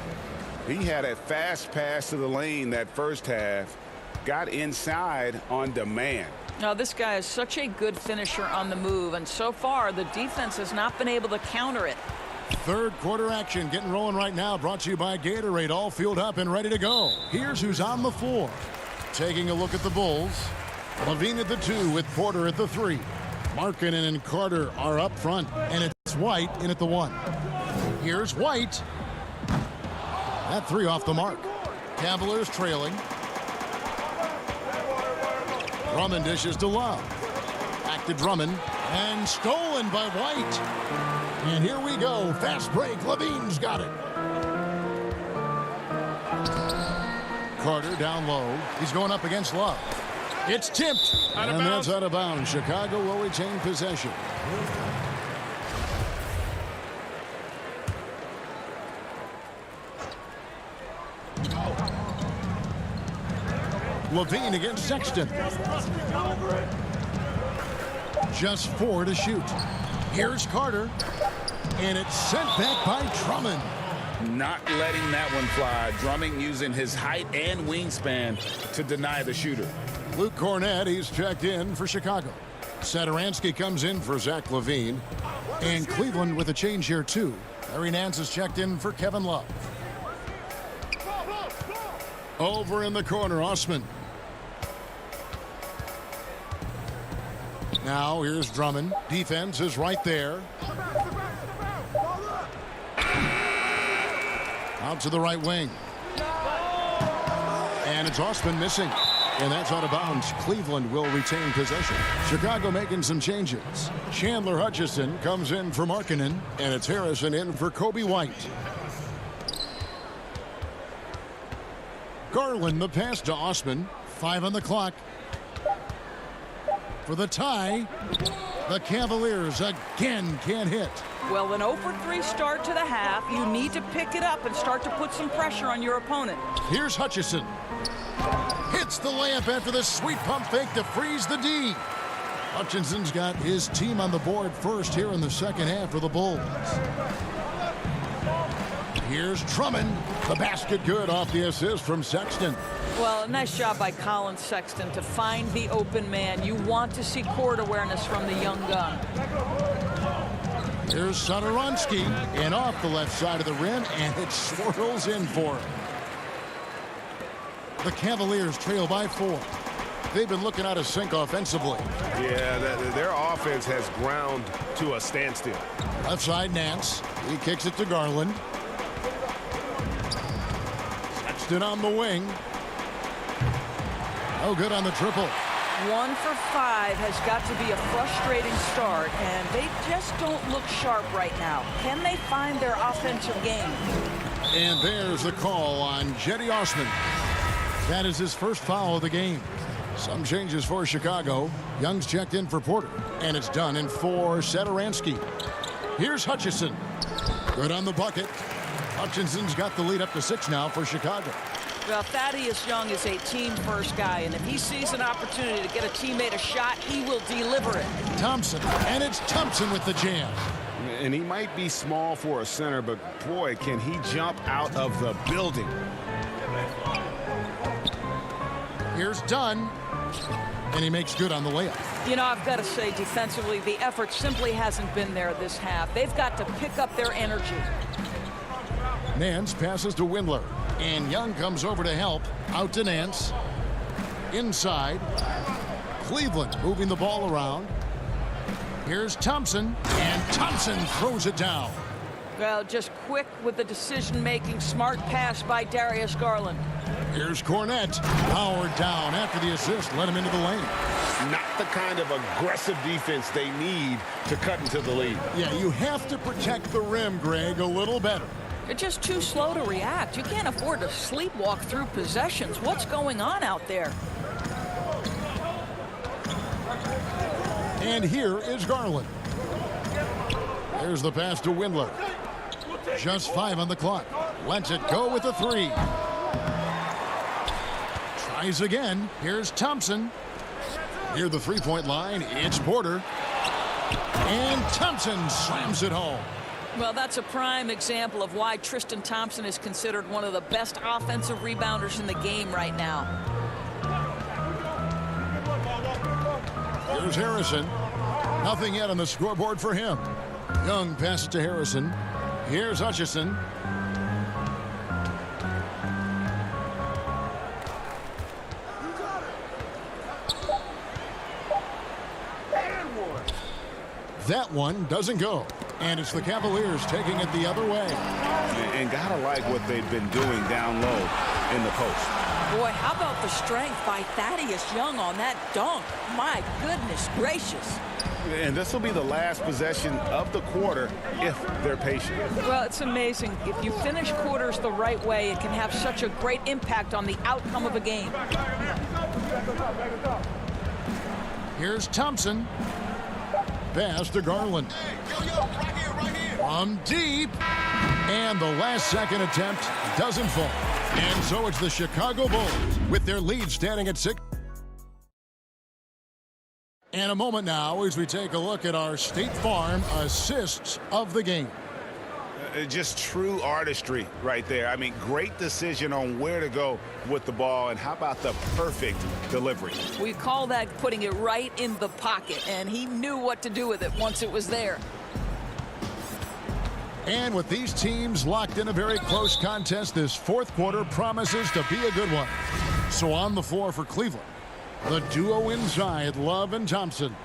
He had a fast pass to the lane that first half. Got inside on demand. Now, this guy is such a good finisher on the move, and so far the defense has not been able to counter it. Third quarter action getting rolling right now, brought to you by Gatorade, all fueled up and ready to go. Here's who's on the floor. Taking a look at the Bulls. Levine at the 2 with Porter at the 3. Markkanen and Carter are up front, and it's White in at the 1. Here's White. That 3 off the mark. Cavaliers trailing. Drummond dishes to Love. Back to Drummond. And stolen by White. And here we go. Fast break. Levine's got it. Carter down low. He's going up against Love. It's tipped. And that's out of bounds. Chicago will retain possession. Levine against Sexton. Just 4 to shoot. Here's Carter. And it's sent back by Drummond. Not letting that one fly. Drummond using his height and wingspan to deny the shooter. Luke Cornett, he's checked in for Chicago. Satoransky comes in for Zach LaVine. And Cleveland with a change here, too. Larry Nance is checked in for Kevin Love. Over in the corner, Osman. Now here's Drummond. Defense is right there. Out to the right wing. And it's Osman missing. And that's out of bounds. Cleveland will retain possession. Chicago making some changes. Chandler Hutchison comes in for Markkanen. And it's Harrison in for Kobe White. Garland the pass to Osman. 5 on the clock. For the tie, the Cavaliers again can't hit. Well, an 0 for 3 start to the half. You need to pick it up and start to put some pressure on your opponent. Here's Hutchison. Hits the layup after the sweet pump fake to freeze the D. Hutchinson's got his team on the board first here in the second half for the Bulls. Here's Drummond. The basket good off the assist from Sexton. Well, nice job by Colin Sexton to find the open man. You want to see court awareness from the young gun. Here's Satoransky, and off the left side of the rim, and it swirls in for him. The Cavaliers trail by 4. They've been looking out of sync offensively. Yeah, their offense has ground to a standstill. Left side, Nance. He kicks it to Garland. Sexton on the wing. Oh, good on the triple. 1 for 5 has got to be a frustrating start, and they just don't look sharp right now. Can they find their offensive game? And there's the call on Jetty Osman. That is his first foul of the game. Some changes for Chicago. Young's checked in for Porter, and it's done in for Satoransky. Here's Hutchison. Good on the bucket. Hutchinson's got the lead up to 6 now for Chicago. Well, Thaddeus Young is a team-first guy, and if he sees an opportunity to get a teammate a shot, he will deliver it. Thompson, and it's Thompson with the jam. And he might be small for a center, but boy, can he jump out of the building. Here's Dunn, and he makes good on the layup. You know, I've got to say, defensively, the effort simply hasn't been there this half. They've got to pick up their energy. Nance passes to Windler. And Young comes over to help. Out to Nance. Inside. Cleveland moving the ball around. Here's Thompson. And Thompson throws it down. Well, just quick with the decision-making. Smart pass by Darius Garland. Here's Cornett. Powered down after the assist. Let him into the lane. Not the kind of aggressive defense they need to cut into the lead. Yeah, you have to protect the rim, Greg, a little better. They're just too slow to react. You can't afford to sleepwalk through possessions. What's going on out there? And here is Garland. There's the pass to Windler. Just 5 on the clock. Lets it go with a 3. Tries again. Here's Thompson. Near the three-point line, it's Porter. And Thompson slams it home. Well, that's a prime example of why Tristan Thompson is considered one of the best offensive rebounders in the game right now. Here's Harrison. Nothing yet on the scoreboard for him. Young passes to Harrison. Here's Hutchison. That one doesn't go. And it's the Cavaliers taking it the other way. And gotta like what they've been doing down low in the post. Boy, how about the strength by Thaddeus Young on that dunk? My goodness gracious. And this will be the last possession of the quarter if they're patient. Well, it's amazing. If you finish quarters the right way, it can have such a great impact on the outcome of a game. Here's Thompson. Pass to Garland. From deep. And the last second attempt doesn't fall. And so it's the Chicago Bulls with their lead standing at 6. And a moment now as we take a look at our State Farm assists of the game. Just true artistry right there. I mean, great decision on where to go with the ball, and how about the perfect delivery? We call that putting it right in the pocket, and he knew what to do with it once it was there. And with these teams locked in a very close contest, this fourth quarter promises to be a good one. So on the floor for Cleveland, the duo inside, Love and Thompson.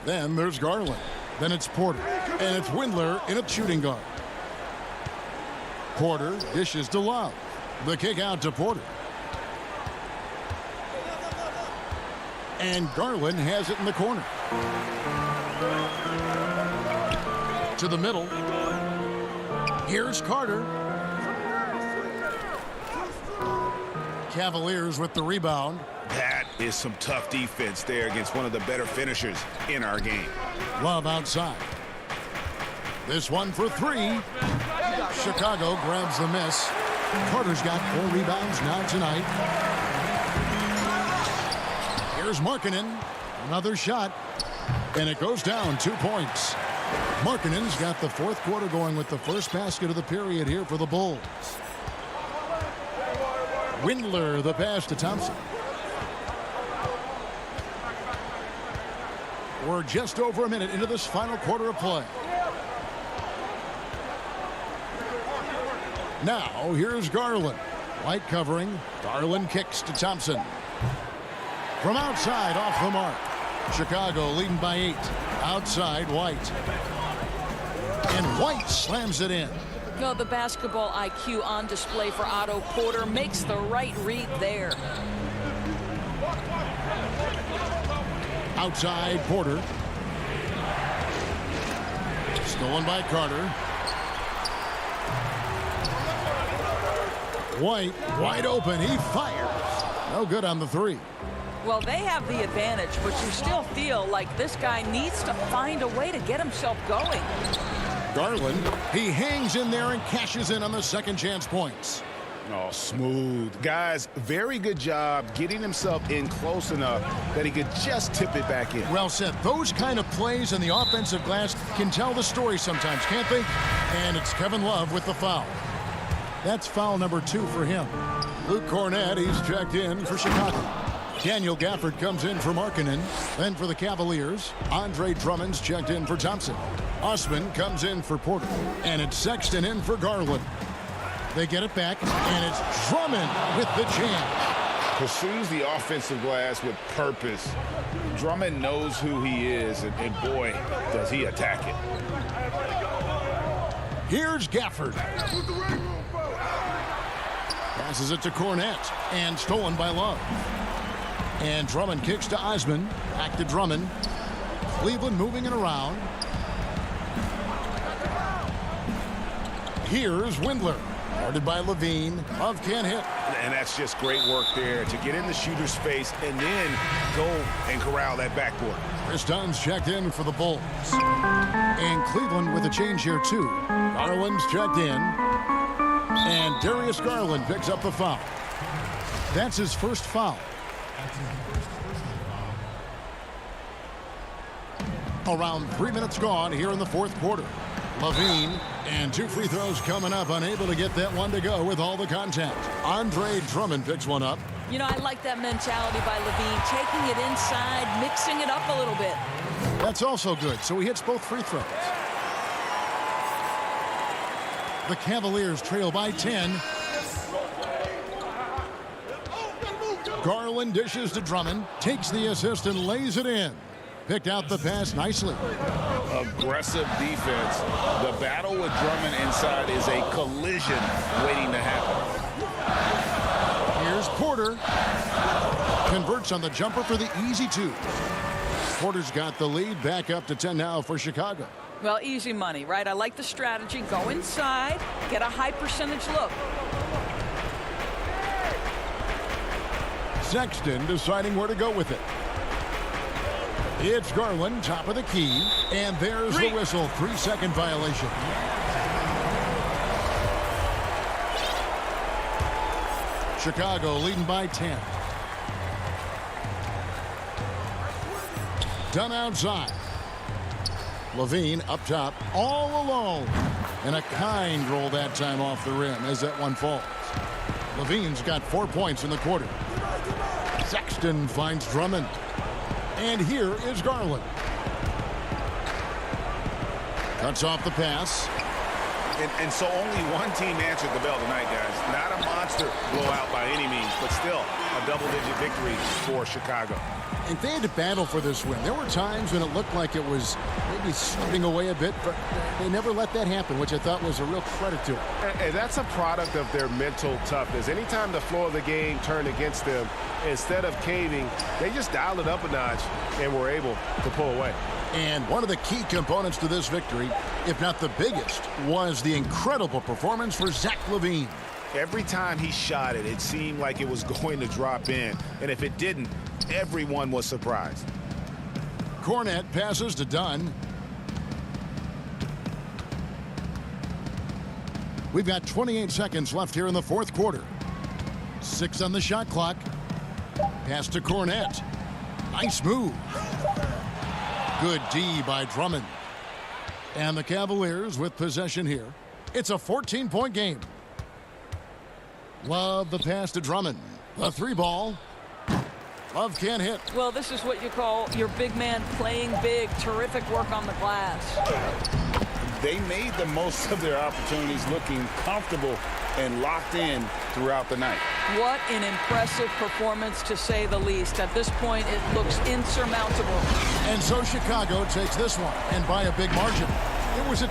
Then there's Garland. Then it's Porter. And it's Windler in a shooting guard. Porter dishes to Love. The kick out to Porter. And Garland has it in the corner. To the middle. Here's Carter. Cavaliers with the rebound. That is some tough defense there against one of the better finishers in our game. Love outside. This one for three. Chicago grabs the miss. Carter's got 4 rebounds now tonight. Here's Markkanen. Another shot. And it goes down 2 points. Markkanen's got the fourth quarter going with the first basket of the period here for the Bulls. Windler the pass to Thompson. We're just over a minute into this final quarter of play. Now here's Garland. White covering. Garland kicks to Thompson. From outside off the mark. Chicago leading by 8. Outside White. And White slams it in. No, the basketball IQ on display for Otto Porter makes the right read there. Outside Porter. Stolen by Carter. White wide open. He fires. No good on the 3. Well, they have the advantage, but you still feel like this guy needs to find a way to get himself going. Garland, he hangs in there and cashes in on the second chance points. Oh, smooth. Guys, very good job getting himself in close enough that he could just tip it back in. Well said. Those kind of plays in the offensive glass can tell the story sometimes, can't they? And it's Kevin Love with the foul. That's foul number 2 for him. Luke Cornett, he's checked in for Chicago. Daniel Gafford comes in for Markkanen. Then for the Cavaliers, Andre Drummond's checked in for Thompson. Osman comes in for Porter. And it's Sexton in for Garland. They get it back, and it's Drummond with the jam. Pursues the offensive glass with purpose. Drummond knows who he is, and boy, does he attack it. Here's Gafford. Passes it to Cornett, and stolen by Love. And Drummond kicks to Osman. Back to Drummond. Cleveland moving it around. Here's Windler. Guarded by Levine. Love can't hit. And that's just great work there to get in the shooter's face and then go and corral that backboard. Chris Dunn's checked in for the Bulls. And Cleveland with a change here too. Garland's checked in. And Darius Garland picks up the foul. That's his first foul. Around 3 minutes gone here in the fourth quarter. Levine and 2 free throws coming up, unable to get that one to go with all the contact. Andre Drummond picks one up. You know, I like that mentality by Levine, taking it inside, mixing it up a little bit. That's also good, so he hits both free throws. The Cavaliers trail by 10. Garland dishes to Drummond, takes the assist and lays it in. Picked out the pass nicely. Aggressive defense. The battle with Drummond inside is a collision waiting to happen. Here's Porter. Converts on the jumper for the easy 2. Porter's got the lead, back up to 10 now for Chicago. Well, easy money, right? I like the strategy. Go inside, get a high percentage look. Sexton deciding where to go with it. It's Garland, top of the key, and there's the whistle. 3-second violation. Chicago leading by 10. Done outside. Levine up top, all alone. And a kind roll that time off the rim as that one falls. Levine's got 4 points in the quarter. Sexton finds Drummond. And here is Garland. Cuts off the pass. And so only one team answered the bell tonight, guys. Not a monster blowout by any means, but still a double-digit victory for Chicago. And they had to battle for this win. There were times when it looked like it was maybe slipping away a bit, but they never let that happen, which I thought was a real credit to them. And that's a product of their mental toughness. Anytime the flow of the game turned against them, instead of caving, they just dialed it up a notch and were able to pull away. And one of the key components to this victory, if not the biggest, was the incredible performance for Zach LaVine. Every time he shot it, it seemed like it was going to drop in. And if it didn't, everyone was surprised. Cornette passes to Dunn. We've got 28 seconds left here in the fourth quarter. 6 on the shot clock. Pass to Cornette. Nice move. Good D by Drummond. And the Cavaliers with possession here. It's a 14-point game. Love the pass to Drummond. The 3-ball. Love can't hit. Well, this is what you call your big man playing big. Terrific work on the glass. They made the most of their opportunities, looking comfortable and locked in throughout the night. What an impressive performance, to say the least. At this point, it looks insurmountable. And so Chicago takes this one, and by a big margin. It was a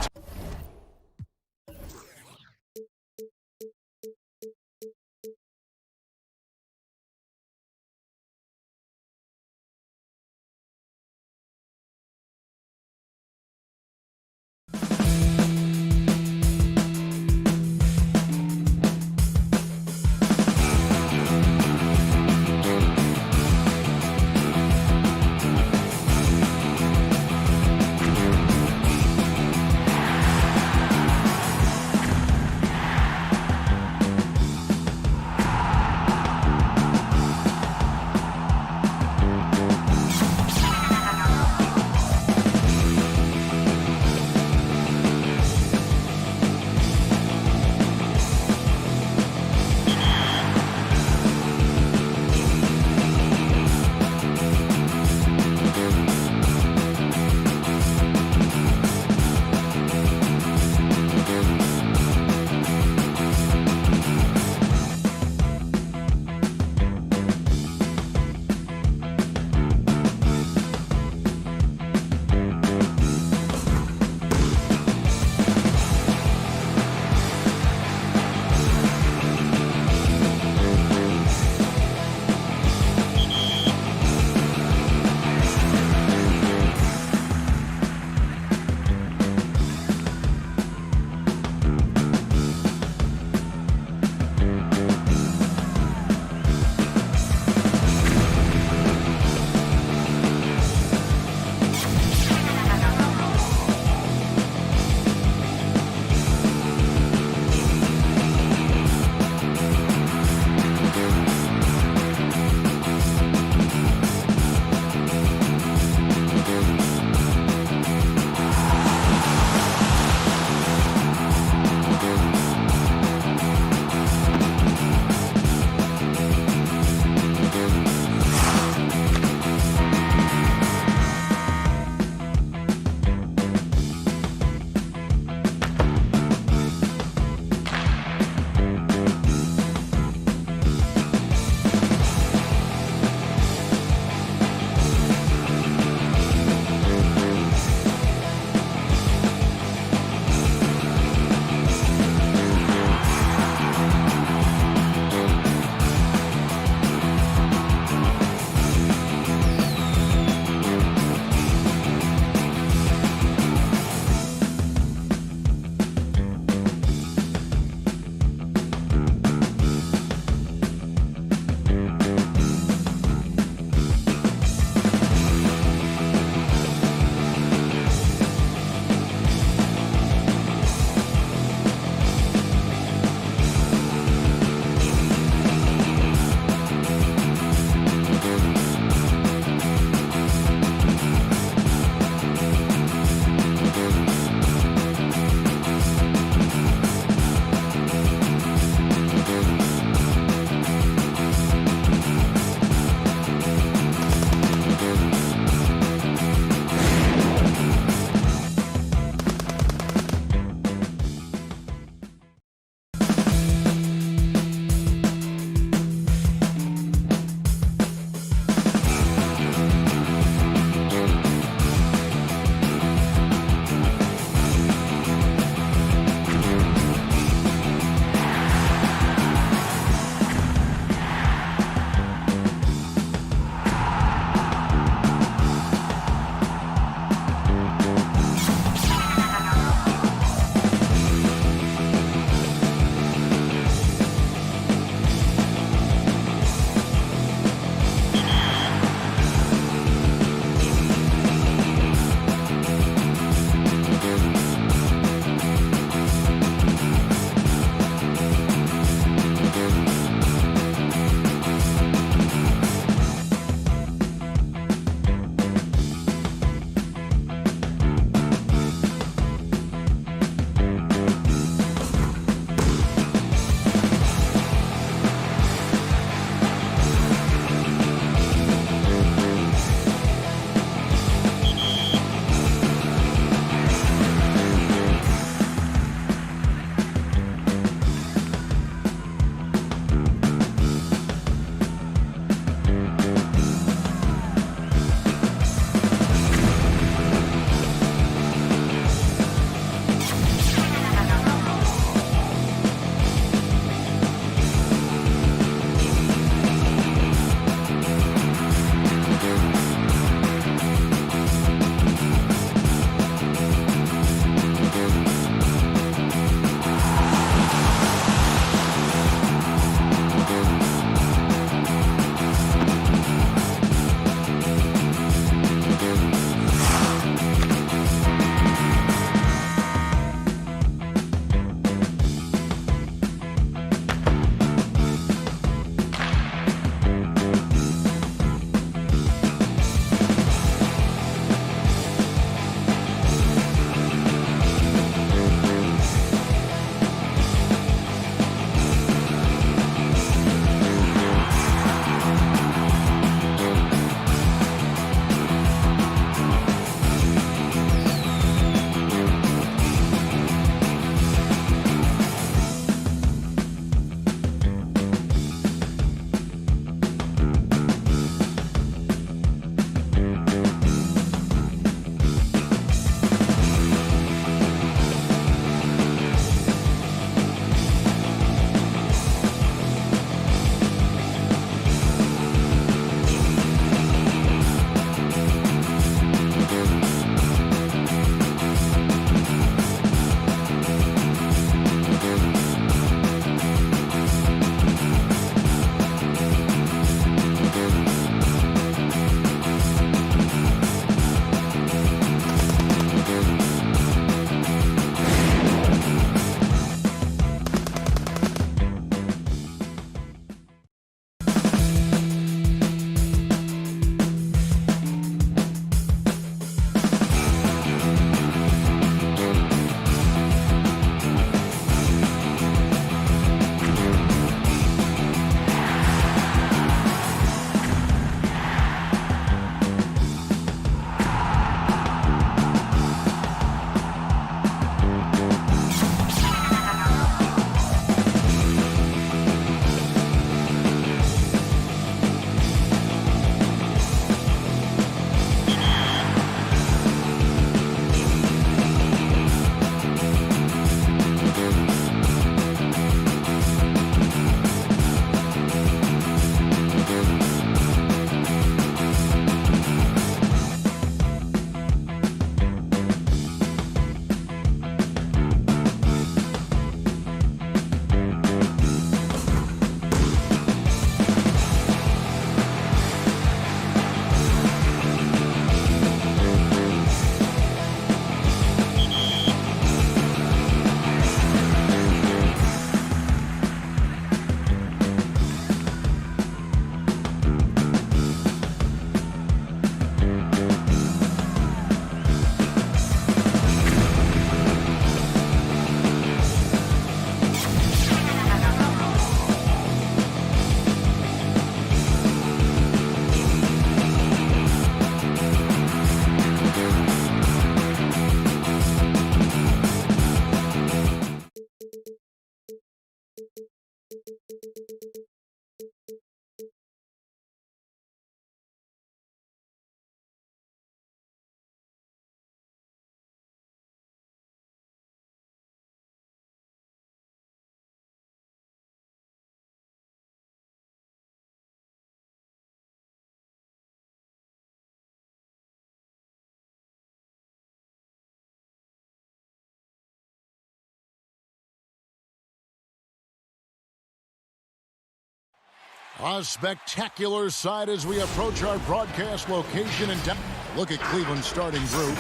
A spectacular sight as we approach our broadcast location in Denver. Look at Cleveland's starting group.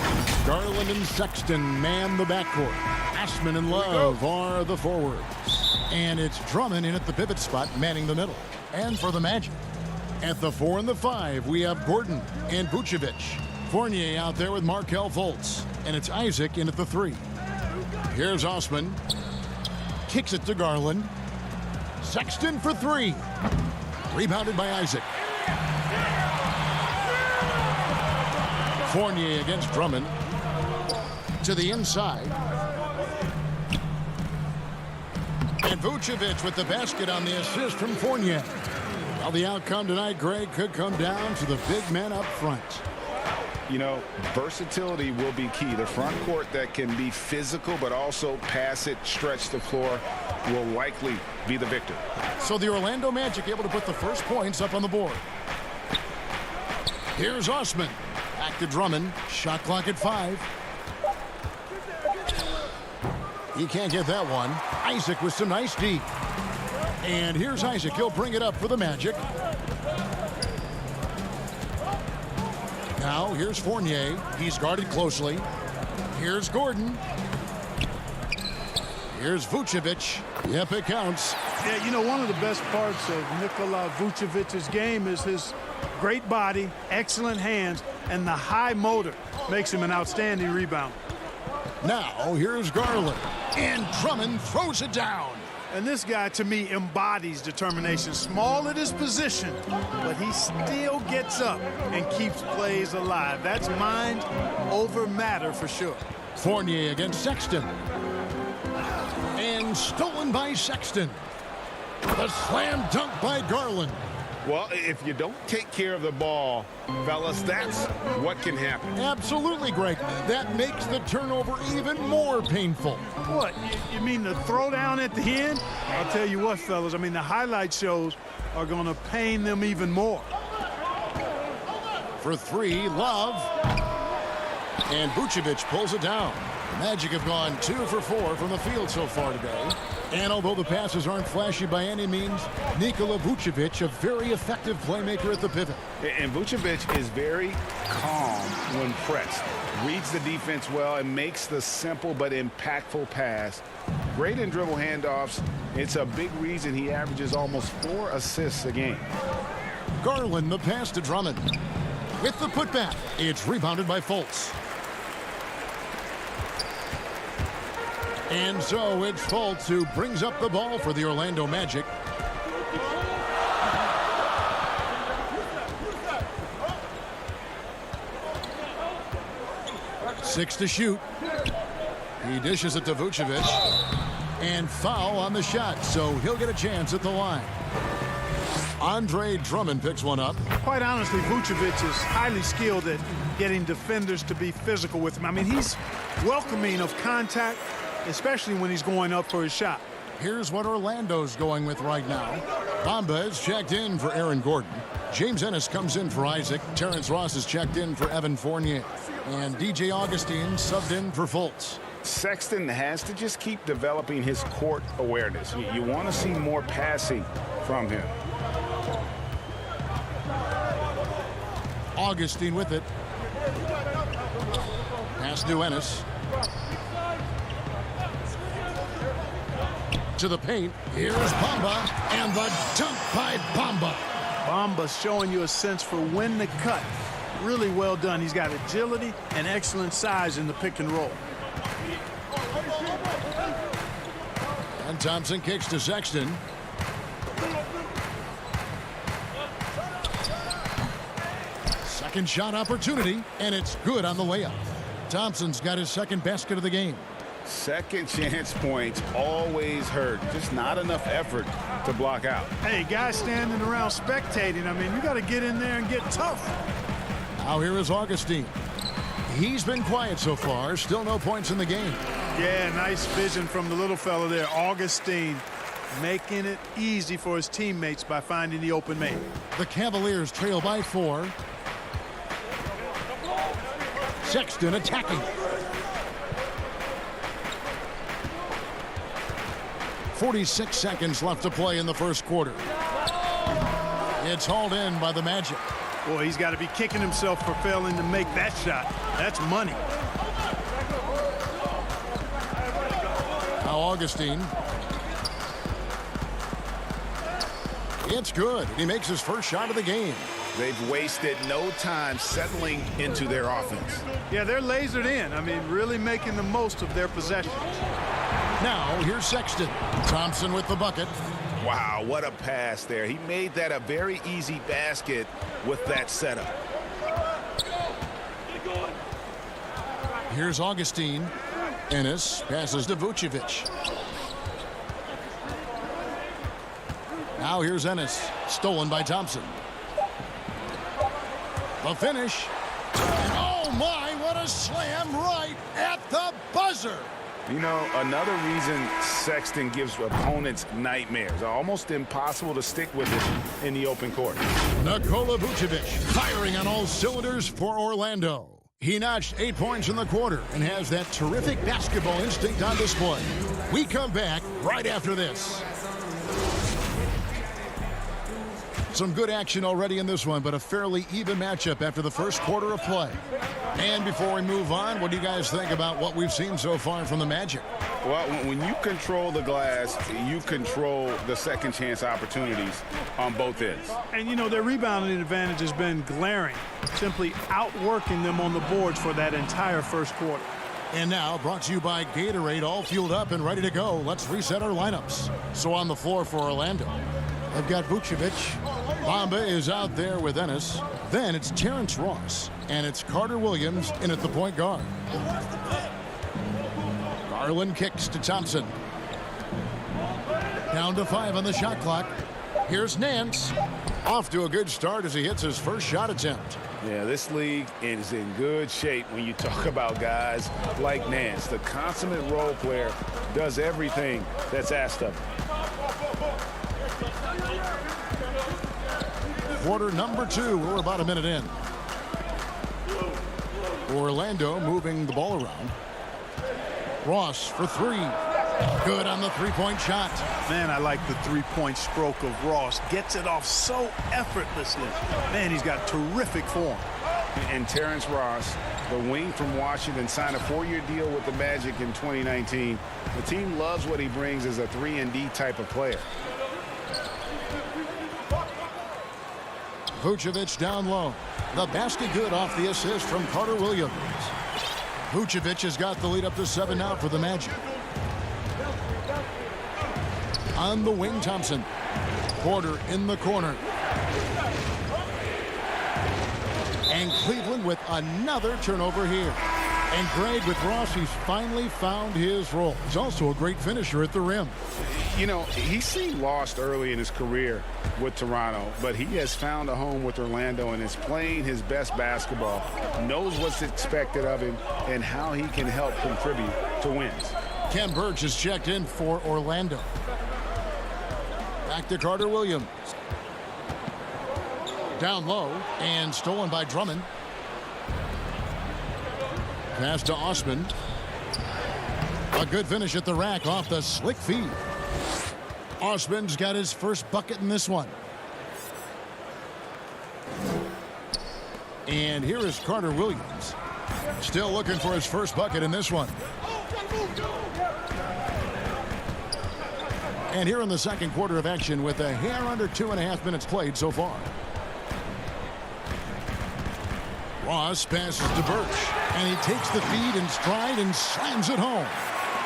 Garland and Sexton man the backcourt. Ashman and Love are the forwards. And it's Drummond in at the pivot spot, manning the middle. And for the Magic, at the 4 and the 5, we have Gordon and Vucevic. Fournier out there with Markelle Fultz. And it's Isaac in at the 3. Here's Osman. Kicks it to Garland. Sexton for 3. Rebounded by Isaac. Fournier against Drummond. To the inside. And Vucevic with the basket on the assist from Fournier. Well, the outcome tonight, Greg, could come down to the big men up front. You know, versatility will be key. The front court that can be physical but also pass it, stretch the floor will likely be the victor. So the Orlando Magic able to put the first points up on the board. Here's Osman. Back to Drummond. Shot clock at 5. He can't get that one. Isaac with some nice D. And here's Isaac. He'll bring it up for the Magic. Now here's Fournier. He's guarded closely. Here's Gordon. Here's Vucevic. Yep, it counts. Yeah, you know, one of the best parts of Nikola Vucevic's game is his great body, excellent hands, and the high motor makes him an outstanding rebounder. Now here's Garland. And Drummond throws it down. And this guy, to me, embodies determination. Small at his position, but he still gets up and keeps plays alive. That's mind over matter for sure. Fournier against Sexton. And stolen by Sexton. The slam dunk by Garland. Well, if you don't take care of the ball, fellas, that's what can happen. Absolutely, Greg. That makes the turnover even more painful. What, you mean the throwdown at the end? I'll tell you what, fellas, I mean, the highlight shows are going to pain them even more. For 3, Love. And Vucevic pulls it down. The Magic have gone 2 for 4 from the field so far today. And although the passes aren't flashy by any means, Nikola Vucevic, a very effective playmaker at the pivot. And Vucevic is very calm when pressed. Reads the defense well and makes the simple but impactful pass. Great in dribble handoffs. It's a big reason he averages almost 4 assists a game. Garland, the pass to Drummond. With the putback, it's rebounded by Fultz. And so it's Fultz who brings up the ball for the Orlando Magic. Six to shoot. He dishes it to Vucevic. And foul on the shot, so he'll get a chance at the line. Andre Drummond picks one up. Quite honestly, Vucevic is highly skilled at getting defenders to be physical with him. I mean, he's welcoming of contact, especially when he's going up for his shot. Here's what Orlando's going with right now. Bamba is checked in for Aaron Gordon. James Ennis comes in for Isaac. Terrence Ross is checked in for Evan Fournier. And DJ Augustine subbed in for Fultz. Sexton has to just keep developing his court awareness. You want to see more passing from him. Augustine with it. Pass to Ennis. To the paint. Here's Bamba. And the dunk by Bamba. Bamba's showing you a sense for when to cut. Really well done. He's got agility and excellent size in the pick and roll. And Thompson kicks to Sexton. Second shot opportunity, and it's good on the layup. Thompson's got his second basket of the game. Second chance points always hurt. Just not enough effort to block out. Hey, guys standing around spectating, I mean, you got to get in there and get tough. Now here is Augustine. He's been quiet so far. Still no points in the game. Yeah, nice vision from the little fella there, Augustine, making it easy for his teammates by finding the open man. The Cavaliers trail by 4. Sexton attacking. 46 seconds left to play in the first quarter. it's hauled in by the Magic. Boy, he's got to be kicking himself for failing to make that shot. That's money. Now Augustine. It's good. He makes his first shot of the game. They've wasted no time settling into their offense. Yeah, they're lasered in. I mean, really making the most of their possessions. Now, here's Sexton. Thompson with the bucket. Wow, what a pass there. He made that a very easy basket with that setup. Here's Augustine. Ennis passes to Vucevic. Now here's Ennis. Stolen by Thompson. The finish. Oh, my, what a slam right at the buzzer. You know, another reason Sexton gives opponents nightmares. Almost impossible to stick with it in the open court. Nikola Vucevic firing on all cylinders for Orlando. He notched 8 points in the quarter and has that terrific basketball instinct on display. We come back right after this. Some good action already in this one, but a fairly even matchup after the first quarter of play. And before we move on, what do you guys think about what we've seen so far from the Magic? Well, when you control the glass, you control the second chance opportunities on both ends. And, you know, their rebounding advantage has been glaring, simply outworking them on the boards for that entire first quarter. And now, brought to you by Gatorade, all fueled up and ready to go. Let's reset our lineups. So on the floor for Orlando, they've got Vucevic. Bamba is out there with Ennis. Then it's Terrence Ross. And it's Carter Williams in at the point guard. Garland kicks to Thompson. Down to 5 on the shot clock. Here's Nance. Off to a good start as he hits his first shot attempt. Yeah, this league is in good shape when you talk about guys like Nance. The consummate role player does everything that's asked of him. Quarter number 2. We're about a minute in. Orlando moving the ball around. Ross for 3. Good on the three-point shot. Man, I like the three-point stroke of Ross. Gets it off so effortlessly. Man, he's got terrific form. And Terrence Ross, the wing from Washington, signed a 4-year deal with the Magic in 2019. The team loves what he brings as a 3-and-D type of player. Vucevic down low. The basket good off the assist from Carter Williams. Vucevic has got the lead up to 7 now for the Magic. On the wing, Thompson. Porter in the corner. And Cleveland with another turnover here. And Greg, with Ross, he's finally found his role. He's also a great finisher at the rim. You know, he seemed lost early in his career with Toronto, but he has found a home with Orlando and is playing his best basketball, knows what's expected of him, and how he can help contribute to wins. Ken Burge is checked in for Orlando. Back to Carter Williams. Down low and stolen by Drummond. Pass to Osman. A good finish at the rack off the slick feed. Osman's got his first bucket in this one. And here is Carter Williams. Still looking for his first bucket in this one. And here in the second quarter of action with a hair under 2.5 minutes played so far. Ross passes to Birch, and he takes the feed in stride and slams it home.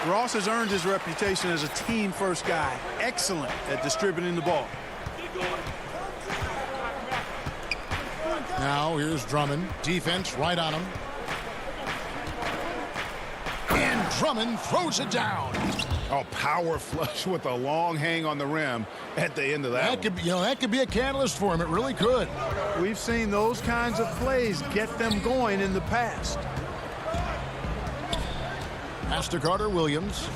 Ross has earned his reputation as a team-first guy. Excellent at distributing the ball. Now here's Drummond. Defense right on him. And Drummond throws it down. Oh, power flush with a long hang on the rim at the end of that. That could be a catalyst for him. It really could. We've seen those kinds of plays get them going in the past. Pass to Carter Williams.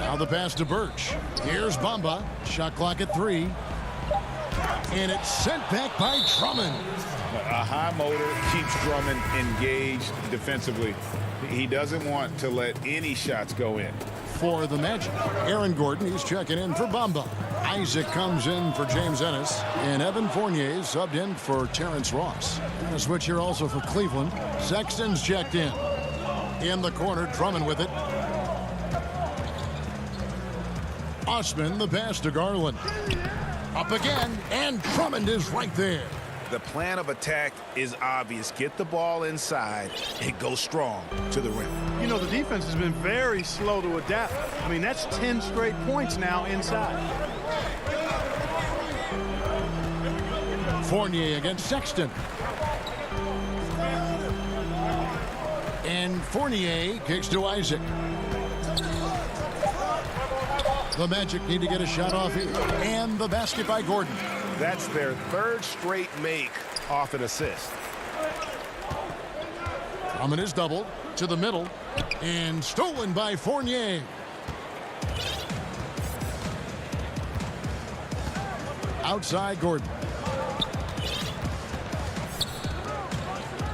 Now the pass to Birch. Here's Bamba. Shot clock at 3. And it's sent back by Drummond. A high motor keeps Drummond engaged defensively. He doesn't want to let any shots go in. For the Magic, Aaron Gordon, he's checking in for Bamba. Isaac comes in for James Ennis. And Evan Fournier subbed in for Terrence Ross. And a switch here also for Cleveland. Sexton's checked in. In the corner, Drummond with it. Osman, the pass to Garland. Up again, and Drummond is right there. The plan of attack is obvious. Get the ball inside and go strong to the rim. You know, the defense has been very slow to adapt. I mean, that's 10 straight points now inside. Fournier against Sexton. And Fournier kicks to Isaac. The Magic need to get a shot off here. And the basket by Gordon. That's their third straight make off an assist. Drummond is doubled to the middle. And stolen by Fournier. Outside Gordon.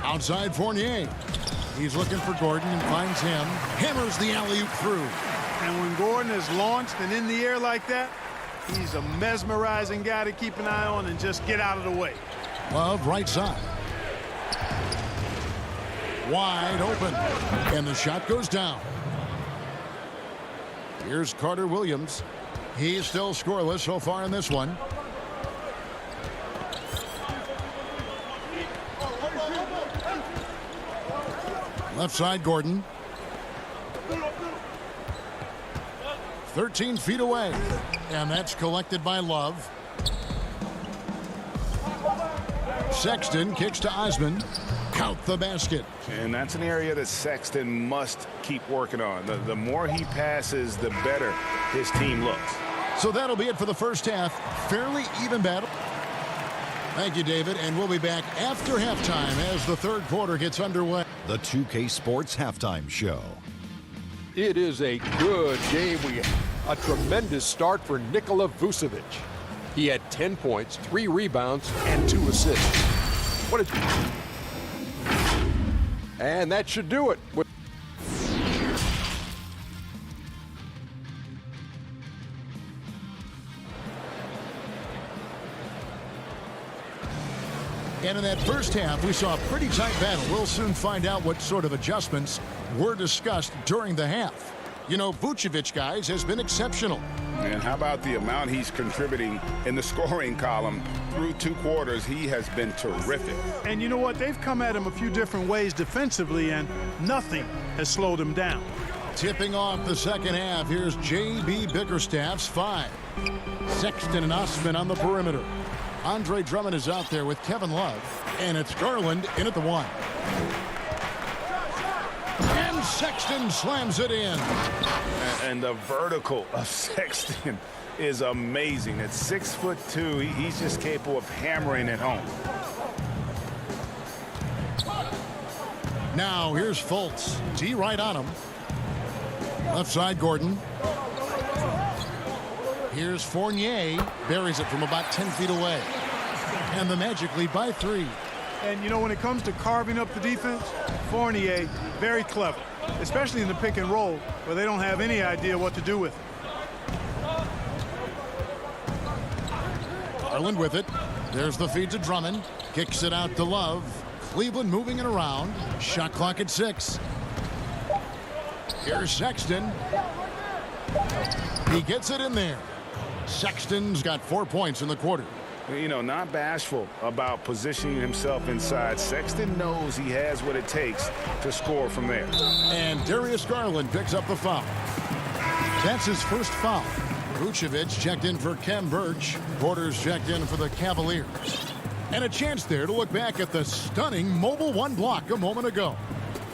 Outside Fournier. He's looking for Gordon and finds him. Hammers the alley-oop through. And when Gordon is launched and in the air like that, he's a mesmerizing guy to keep an eye on and just get out of the way. Love right side. Wide open. And the shot goes down. Here's Carter Williams. He's still scoreless so far in this one. Left side, Gordon. 13 feet away. And that's collected by Love. Sexton kicks to Osman. Count the basket. And that's an area that Sexton must keep working on. The more he passes, the better his team looks. So that'll be it for the first half. Fairly even battle. Thank you, David. And we'll be back after halftime as the third quarter gets underway. The 2K Sports Halftime Show. It is a good game. A tremendous start for Nikola Vucevic. He had 10 points, 3 rebounds, and 2 assists. And that should do it. And in that first half, we saw a pretty tight battle. We'll soon find out what sort of adjustments were discussed during the half. You know, Vucevic, guys, has been exceptional. And how about the amount he's contributing in the scoring column? Through 2 quarters, he has been terrific. And you know what? They've come at him a few different ways defensively, and nothing has slowed him down. Tipping off the second half, here's J.B. Bickerstaff's 5. Sexton and Osman on the perimeter. Andre Drummond is out there with Kevin Love. And it's Garland in at the 1. And Sexton slams it in. And the vertical of Sexton is amazing. At 6'2", he's just capable of hammering it home. Now here's Fultz. T right on him. Left side, Gordon. Here's Fournier. Buries it from about 10 feet away. And the Magic lead by 3. And, you know, when it comes to carving up the defense, Fournier, very clever, especially in the pick and roll, where they don't have any idea what to do with it. Garland with it. There's the feed to Drummond. Kicks it out to Love. Cleveland moving it around. Shot clock at 6. Here's Sexton. He gets it in there. Sexton's got 4 points in the quarter. You know, not bashful about positioning himself inside. Sexton knows he has what it takes to score from there. And Darius Garland picks up the foul. That's his first foul. Vucevic checked in for Kem Birch. Porter's checked in for the Cavaliers. And a chance there to look back at the stunning Mobile 1 block a moment ago.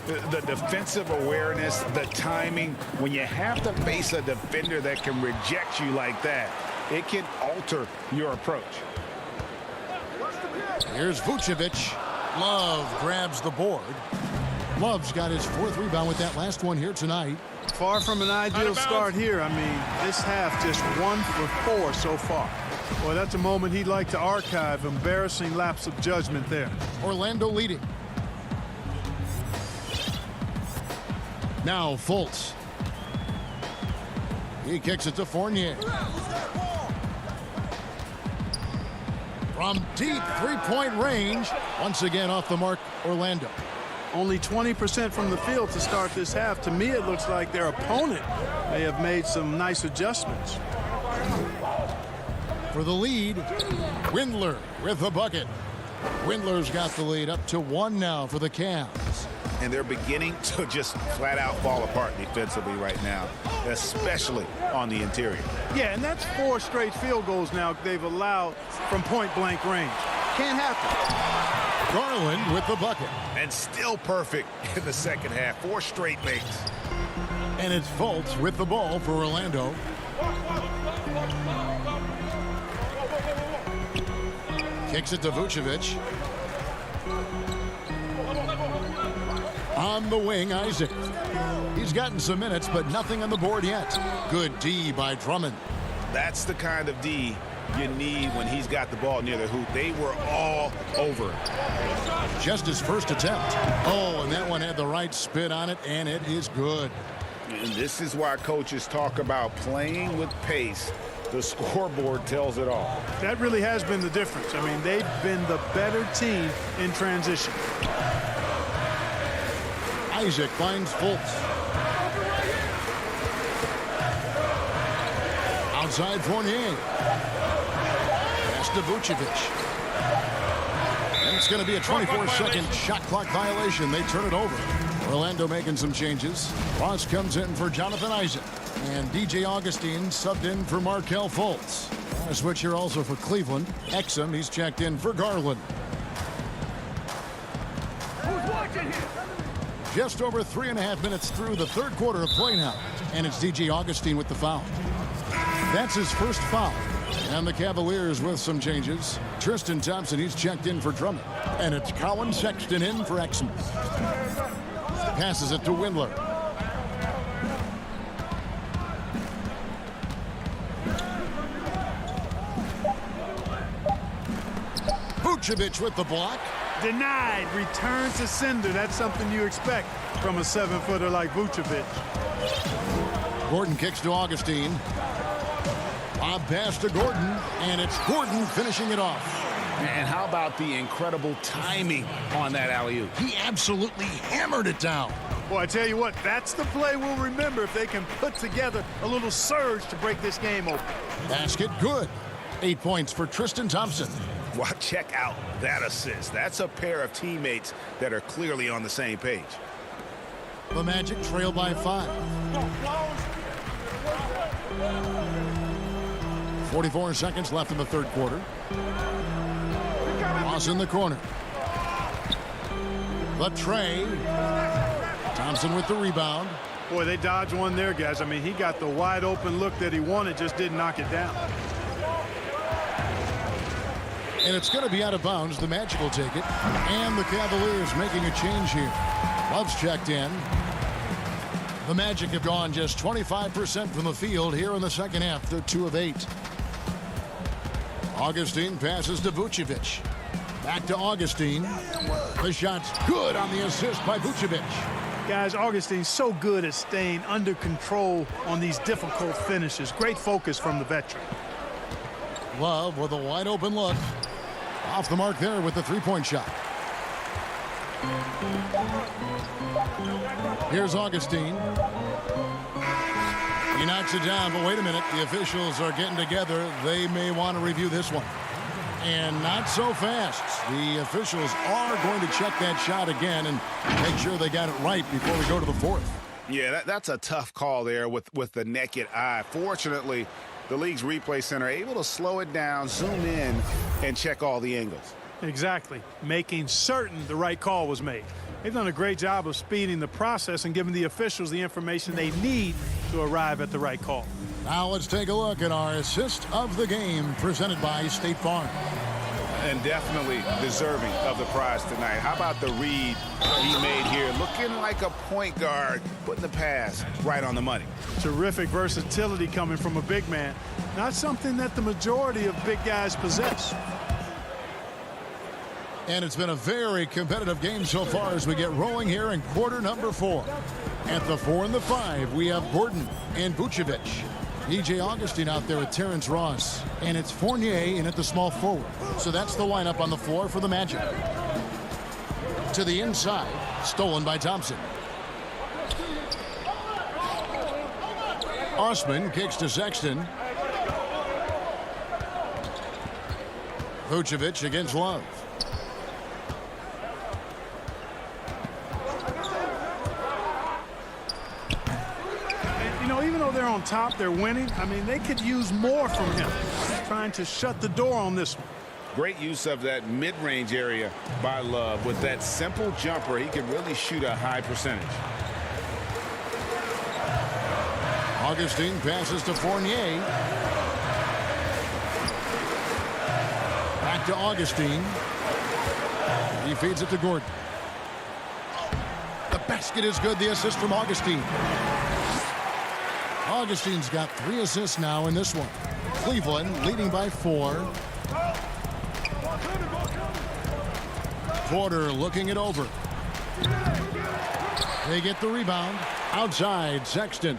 The defensive awareness, the timing. When you have to face a defender that can reject you like that, it can alter your approach. Here's Vucevic. Love grabs the board. Love's got his 4th rebound with that last one here tonight. Far from an ideal start here. I mean, this half just 1 for 4 so far. Well, that's a moment he'd like to archive. Embarrassing lapse of judgment there. Orlando leading. Now Fultz. He kicks it to Fournier. From deep three-point range. Once again off the mark, Orlando. Only 20% from the field to start this half. To me, it looks like their opponent may have made some nice adjustments. For the lead, Windler with the bucket. Windler's got the lead up to 1 now for the Cavs. And they're beginning to just flat out fall apart defensively right now, especially on the interior. Yeah, and that's 4 straight field goals now they've allowed from point-blank range. Can't happen. Garland with the bucket. And still perfect in the second half. 4 straight makes. And it's Fultz with the ball for Orlando. Kicks it to Vucevic. On the wing, Isaac. He's gotten some minutes, but nothing on the board yet. Good D by Drummond. That's the kind of D you need when he's got the ball near the hoop. They were all over it. Just his first attempt. Oh, and that one had the right spin on it, and it is good. And this is why coaches talk about playing with pace. The scoreboard tells it all. That really has been the difference. I mean, they've been the better team in transition. Isaac finds Fultz. Outside Fournier. Pass to Vucevic. And it's going to be a 24-second shot clock violation. They turn it over. Orlando making some changes. Ross comes in for Jonathan Isaac. And DJ Augustine subbed in for Markelle Fultz. A switch here also for Cleveland. Exum, he's checked in for Garland. Just over 3.5 minutes through the third quarter of play now. And it's DJ Augustine with the foul. That's his first foul. And the Cavaliers with some changes. Tristan Thompson, he's checked in for Drummond. And it's Colin Sexton in for Exum. Passes it to Windler. Vucevic with the block. Denied. Return to sender. That's something you expect from a 7-footer like Vucevic. Gordon kicks to Augustine. Lob pass to Gordon, and it's Gordon finishing it off. And how about the incredible timing on that alley-oop? He absolutely hammered it down. Boy, I tell you what, that's the play we'll remember if they can put together a little surge to break this game open. Basket good. 8 points for Tristan Thompson. Well, check out that assist. That's a pair of teammates that are clearly on the same page. The Magic trail by 5. 44 seconds left in the third quarter. Ross in the corner. The tray. Thompson with the rebound. Boy, they dodged one there, guys. I mean, he got the wide open look that he wanted, just didn't knock it down. And it's going to be out of bounds. The Magic will take it. And the Cavaliers making a change here. Love's checked in. The Magic have gone just 25% from the field here in the second half. They're 2 of 8. Augustine passes to Vucevic. Back to Augustine. The shot's good on the assist by Vucevic. Guys, Augustine's so good at staying under control on these difficult finishes. Great focus from the veteran. Love with a wide open look. Off the mark there with the three-point shot. Here's Augustine. He knocks it down, but wait a minute. The officials are getting together. They may want to review this one. And not so fast. The officials are going to check that shot again and make sure they got it right before we go to the fourth. Yeah, that's a tough call there with the naked eye. Fortunately, the league's replay center able to slow it down, zoom in, and check all the angles. Exactly. Making certain the right call was made. They've done a great job of speeding the process and giving the officials the information they need to arrive at the right call. Now let's take a look at our assist of the game presented by State Farm. And definitely deserving of the prize tonight. How about the read he made here? Looking like a point guard, putting the pass right on the money. Terrific versatility coming from a big man. Not something that the majority of big guys possess. And it's been a very competitive game so far as we get rolling here in quarter number 4. At the 4 and the 5, we have Gordon and Vucevic. E.J. Augustine out there with Terrence Ross. And it's Fournier in at the small forward. So that's the lineup on the floor for the Magic. To the inside, stolen by Thompson. Osman kicks to Sexton. Vucevic against Love. Even though they're on top, they're winning. I mean, they could use more from him. Trying to shut the door on this one. Great use of that mid-range area by Love. With that simple jumper, he can really shoot a high percentage. Augustine passes to Fournier. Back to Augustine. He feeds it to Gordon. The basket is good. The assist from Augustine. Augustine's got 3 assists now in this one. Cleveland leading by 4. Porter looking it over. They get the rebound. Outside, Sexton.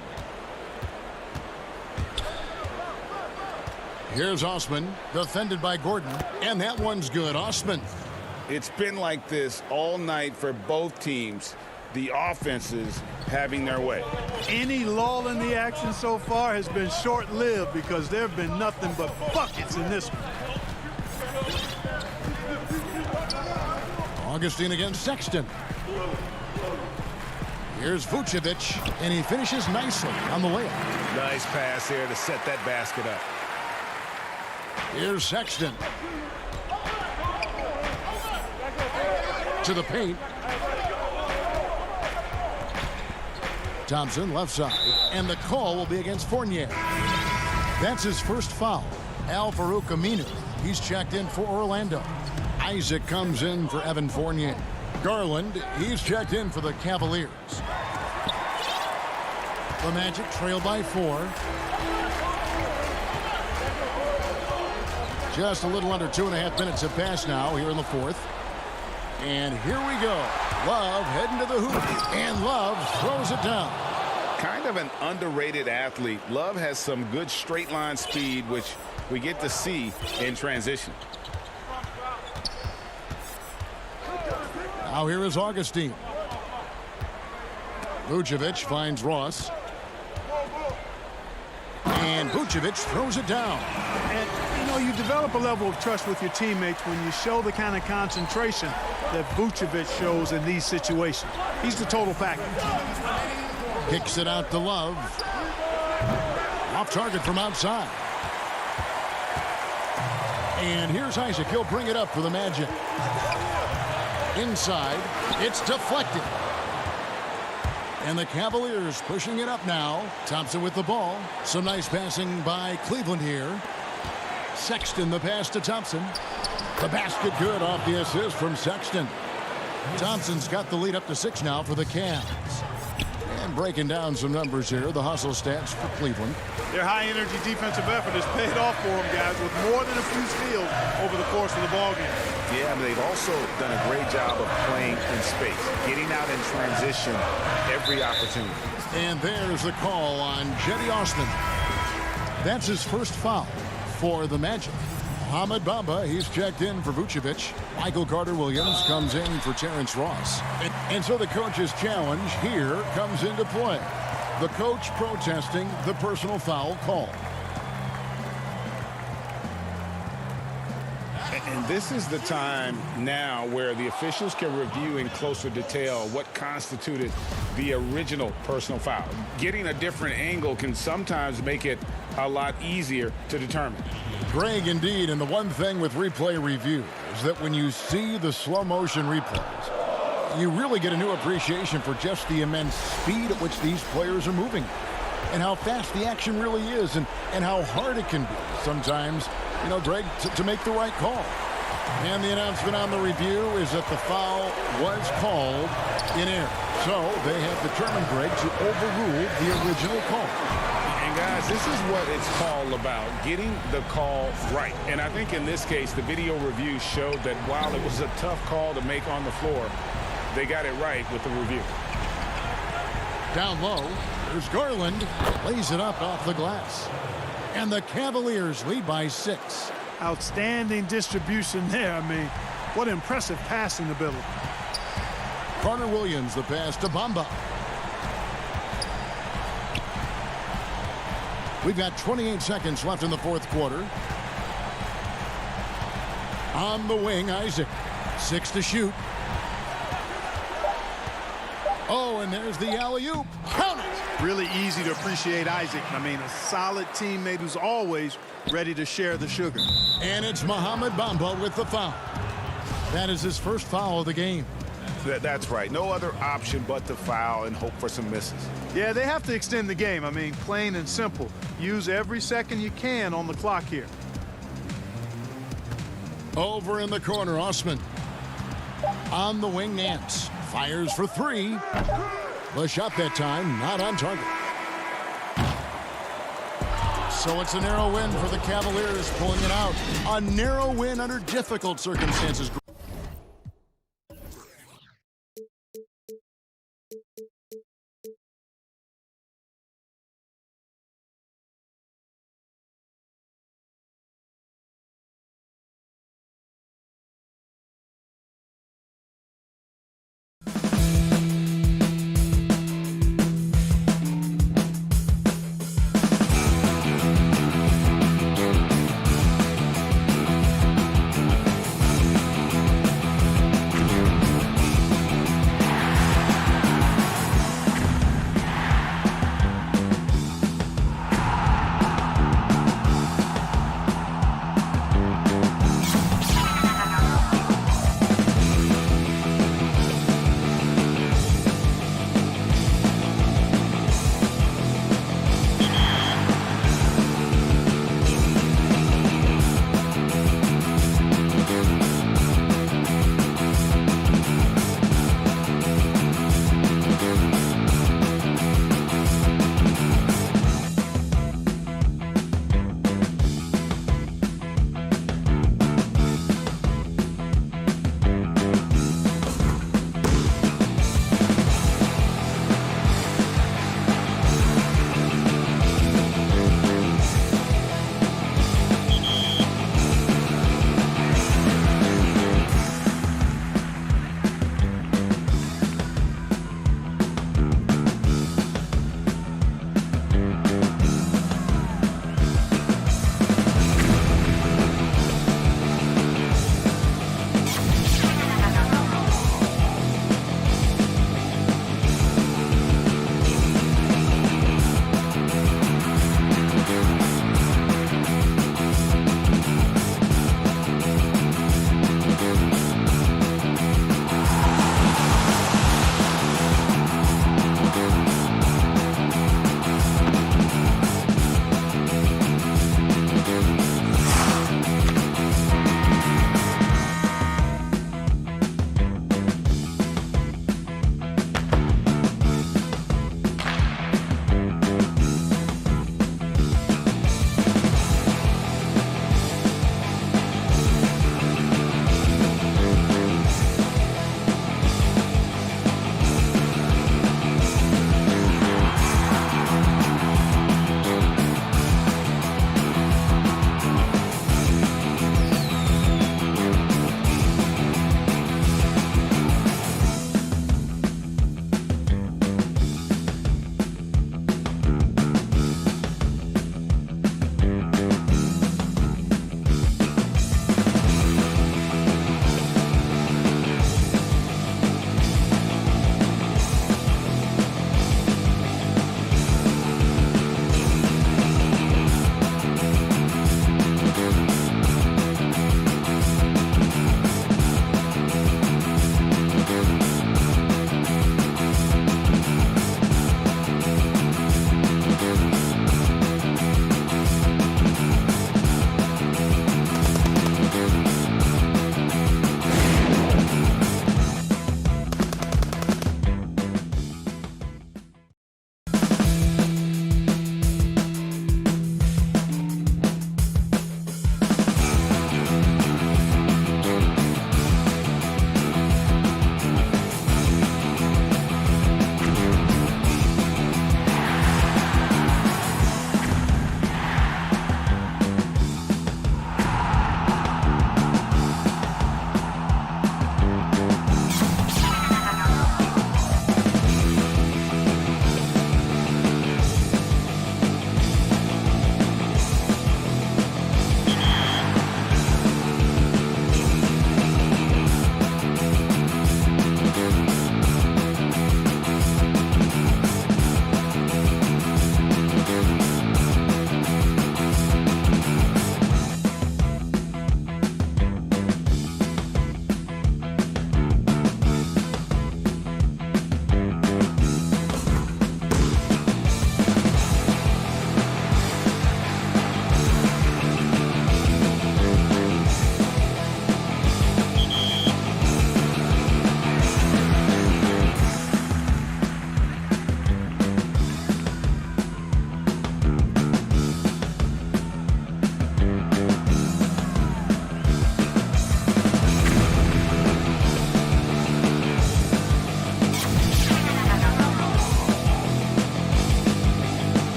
Here's Osman, defended by Gordon, and that one's good. Osman. It's been like this all night for both teams. The offenses having their way. Any lull in the action so far has been short-lived because there have been nothing but buckets in this one. Augustine against Sexton. Here's Vucevic, and he finishes nicely on the layup. Nice pass here to set that basket up. Here's Sexton. To the paint. Thompson left side, and the call will be against Fournier. That's his first foul. Al-Farouq Aminu, he's checked in for Orlando. Isaac comes in for Evan Fournier. Garland, he's checked in for the Cavaliers. The Magic trail by 4. Just a little under 2.5 minutes have passed now here in the 4th. And here we go. Love heading to the hoop, and Love throws it down. Kind of an underrated athlete. Love has some good straight line speed, which we get to see in transition. Now here is Augustine. Vucevic finds Ross. And Vucevic throws it down. And, you develop a level of trust with your teammates when you show the kind of concentration that Vucevic shows in these situations. He's the total package. Kicks it out to Love. Off target from outside. And here's Isaac. He'll bring it up for the Magic. Inside. It's deflected. And the Cavaliers pushing it up now. Thompson with the ball. Some nice passing by Cleveland here. Sexton the pass to Thompson. The basket good off the assist from Sexton. Thompson's got the lead up to 6 now for the Cavs. And breaking down some numbers here, the hustle stats for Cleveland. Their high-energy defensive effort has paid off for them, guys, with more than a few steals over the course of the ballgame. Yeah, but they've also done a great job of playing in space, getting out in transition every opportunity. And there's the call on Cedi Osman. That's his first foul for the Magic. Mohamed Bamba, he's checked in for Vucevic. Michael Carter-Williams comes in for Terrence Ross. And so the coach's challenge here comes into play. The coach protesting the personal foul call. And this is the time now where the officials can review in closer detail what constituted the original personal foul. Getting a different angle can sometimes make it a lot easier to determine. Greg, indeed, and the one thing with replay review is that when you see the slow motion replays, you really get a new appreciation for just the immense speed at which these players are moving and how fast the action really is and how hard it can be sometimes, Greg, to make the right call. And the announcement on the review is that the foul was called in air. So they have determined, Greg, to overrule the original call. And guys, this is what it's all about, getting the call right. And I think in this case, the video review showed that while it was a tough call to make on the floor, they got it right with the review. Down low, there's Garland, lays it up off the glass. And the Cavaliers lead by 6. Outstanding distribution there. I mean, what impressive passing ability. Carter Williams, the pass to Bamba. We've got 28 seconds left in the fourth quarter. On the wing, Isaac. 6 to shoot. Oh, and there's the alley-oop. Count it! Really easy to appreciate Isaac. I mean, a solid teammate who's always ready to share the sugar. And it's Mohamed Bamba with the foul. That is his first foul of the game. That's right. No other option but to foul and hope for some misses. Yeah, they have to extend the game. I mean, plain and simple. Use every second you can on the clock here. Over in the corner, Osman. On the wing, Nance. Fires for 3. The shot that time, not on target. So it's a narrow win for the Cavaliers, pulling it out. A narrow win under difficult circumstances.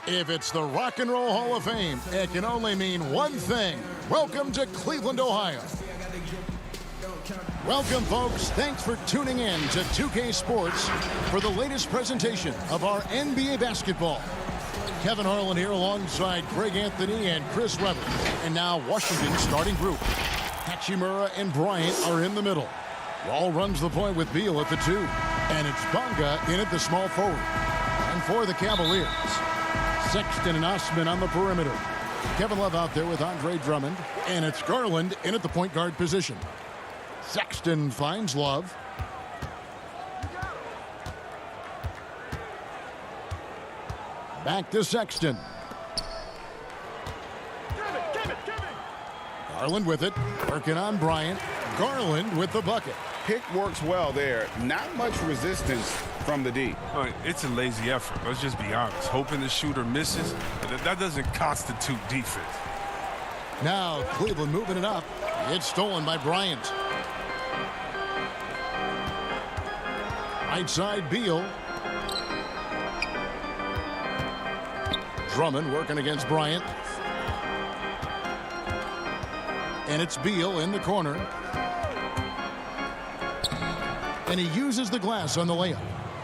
If it's the Rock and Roll Hall of Fame, it can only mean one thing. Welcome to Cleveland, Ohio. Welcome, folks. Thanks for tuning in to 2K Sports for the latest presentation of our NBA basketball. Kevin Harlan here alongside Greg Anthony and Chris Webber. And now Washington's starting group. Hachimura and Bryant are in the middle. Wall runs the point with Beal at the 2. And it's Bonga in at the small forward. And for the Cavaliers, Sexton and Osman on the perimeter. Kevin Love out there with Andre Drummond. And it's Garland in at the point guard position. Sexton finds Love. Back to Sexton. Garland with it. Working on Bryant. Garland with the bucket. Pick works well there. Not much resistance from the D. It's a lazy effort. Let's just be honest. Hoping the shooter misses, that doesn't constitute defense. Now Cleveland moving it up. It's stolen by Bryant. Right side, Beal. Drummond working against Bryant. And it's Beal in the corner. And he uses the glass on the layup.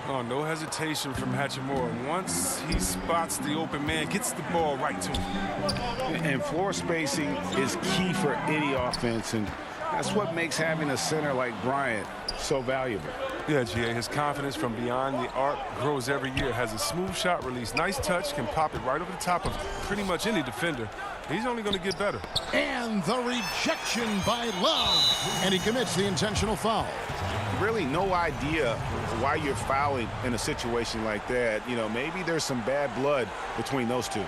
Oh, no hesitation from Hachimura. Once he spots the open man, gets the ball right to him. And floor spacing is key for any offense, and that's what makes having a center like Bryant so valuable. Yeah, G.A., his confidence from beyond the arc grows every year. Has a smooth shot release, nice touch, can pop it right over the top of pretty much any defender. He's only going to get better. And the rejection by Love. And he commits the intentional foul. Really no idea why you're fouling in a situation like that. You know, maybe there's some bad blood between those two.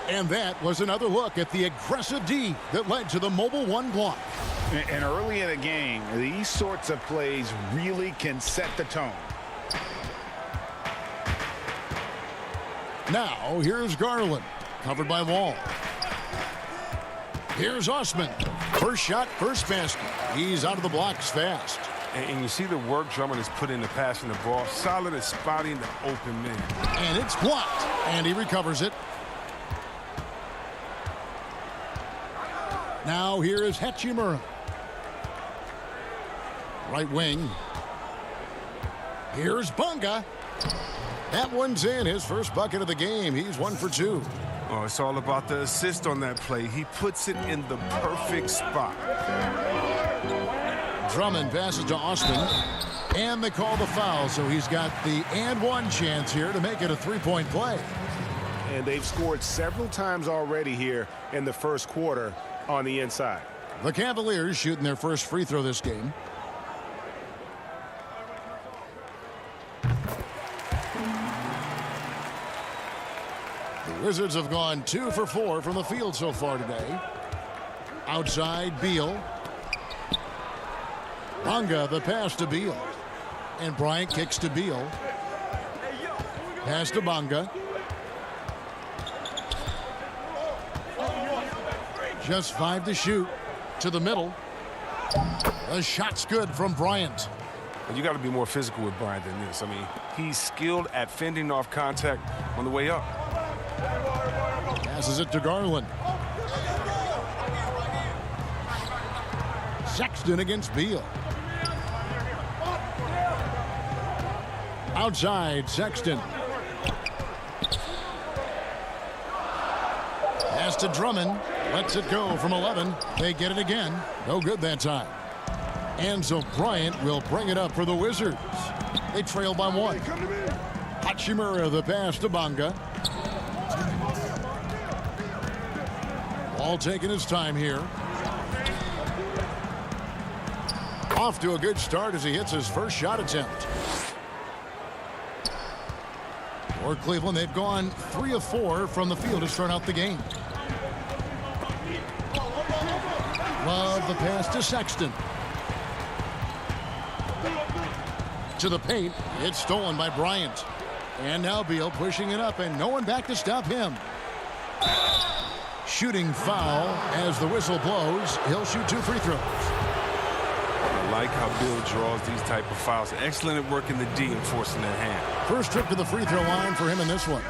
And that was another look at the aggressive D that led to the mobile 1 block. And early in a game, these sorts of plays really can set the tone. Now, here's Garland, covered by Wall. Here's Osman. First shot, first basket. He's out of the blocks fast. And you see the work Drummond has put into passing the ball. Solid at spotting the open man. And it's blocked. And he recovers it. Now here is Hachimura. Right wing. Here's Bonga. That one's in. His first bucket of the game. He's 1 for 2. Oh, it's all about the assist on that play. He puts it in the perfect spot. Drummond passes to Austin. And they call the foul, so he's got the and one chance here to make it a three-point play. And they've scored several times already here in the first quarter on the inside. The Cavaliers shooting their first free throw this game. The Wizards have gone 2 for 4 from the field so far today. Outside, Beal. Bonga, the pass to Beal. And Bryant kicks to Beal. Pass to Bonga. Just 5 to shoot. To the middle. The shot's good from Bryant. You got to be more physical with Bryant than this. I mean, he's skilled at fending off contact on the way up. Passes it to Garland. Sexton against Beal. Outside, Sexton. Pass to Drummond. Lets it go from 11. They get it again. No good that time. And so Bryant will bring it up for the Wizards. They trail by 1. Hachimura the pass to Bonga. All taking his time here. Off to a good start as he hits his first shot attempt. For Cleveland, they've gone 3 of 4 from the field to start out the game. Love the pass to Sexton. To the paint. It's stolen by Bryant. And now Beal pushing it up, and no one back to stop him. Shooting foul as the whistle blows. He'll shoot 2 free throws. I like how Beal draws these type of fouls. Excellent at working the D and forcing that hand. First trip to the free throw line for him in this one.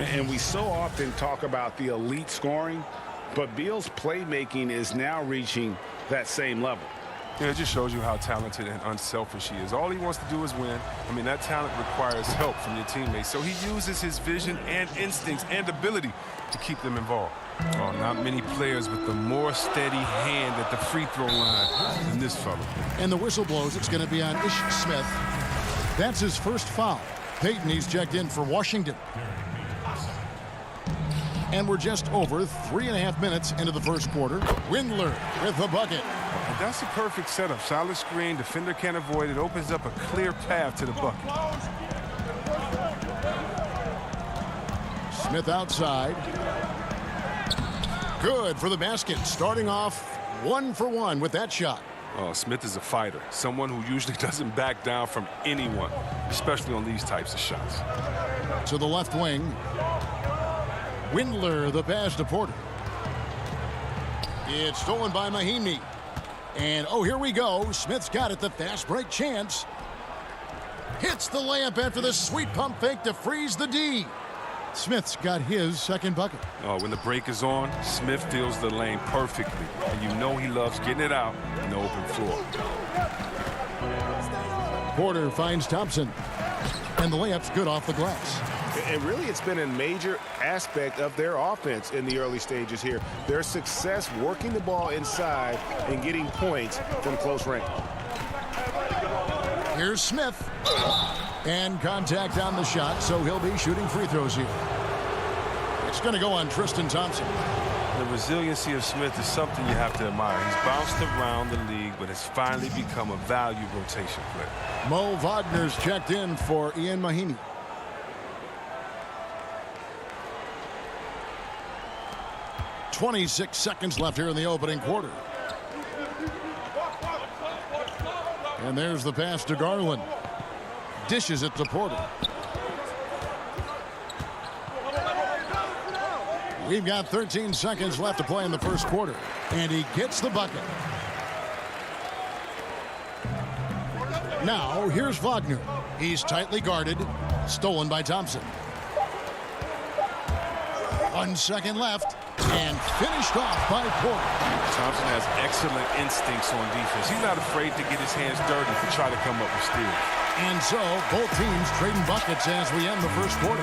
And we so often talk about the elite scoring, but Beal's playmaking is now reaching that same level. Yeah, it just shows you how talented and unselfish he is. All he wants to do is win. I mean, that talent requires help from your teammates. So he uses his vision and instincts and ability to keep them involved. Oh, not many players with the more steady hand at the free throw line than this fella. And the whistle blows. It's going to be on Ish Smith. That's his first foul. Payton, he's checked in for Washington. And we're just over 3.5 minutes into the first quarter. Windler with the bucket. And that's a perfect setup. Solid screen, defender can't avoid it. Opens up a clear path to the bucket. Smith outside. Good for the basket. Starting off 1 for 1 with that shot. Oh, Smith is a fighter. Someone who usually doesn't back down from anyone, especially on these types of shots. To the left wing. Windler, the pass to Porter. It's stolen by Mahinmi. And, oh, here we go. Smith's got it, the fast break chance. Hits the layup after the sweet pump fake to freeze the D. Smith's got his second bucket. Oh, when the break is on, Smith fills the lane perfectly. And you know he loves getting it out in the open floor. Porter finds Thompson. And the layup's good off the glass. And really, it's been a major aspect of their offense in the early stages here. Their success working the ball inside and getting points from close range. Here's Smith. And contact on the shot, so he'll be shooting free throws here. It's going to go on Tristan Thompson. The resiliency of Smith is something you have to admire. He's bounced around the league, but has finally become a value rotation player. Mo Wagner's checked in for Ian Mahinmi. .26 seconds left here in the opening quarter. And there's the pass to Garland. Dishes it to Porter. We've got 13 seconds left to play in the first quarter. And he gets the bucket. Now, here's Wagner. He's tightly guarded. Stolen by Thompson. 1 second left. And finished off by Porter. Thompson has excellent instincts on defense. He's not afraid to get his hands dirty to try to come up with steals. And so, both teams trading buckets as we end the first quarter.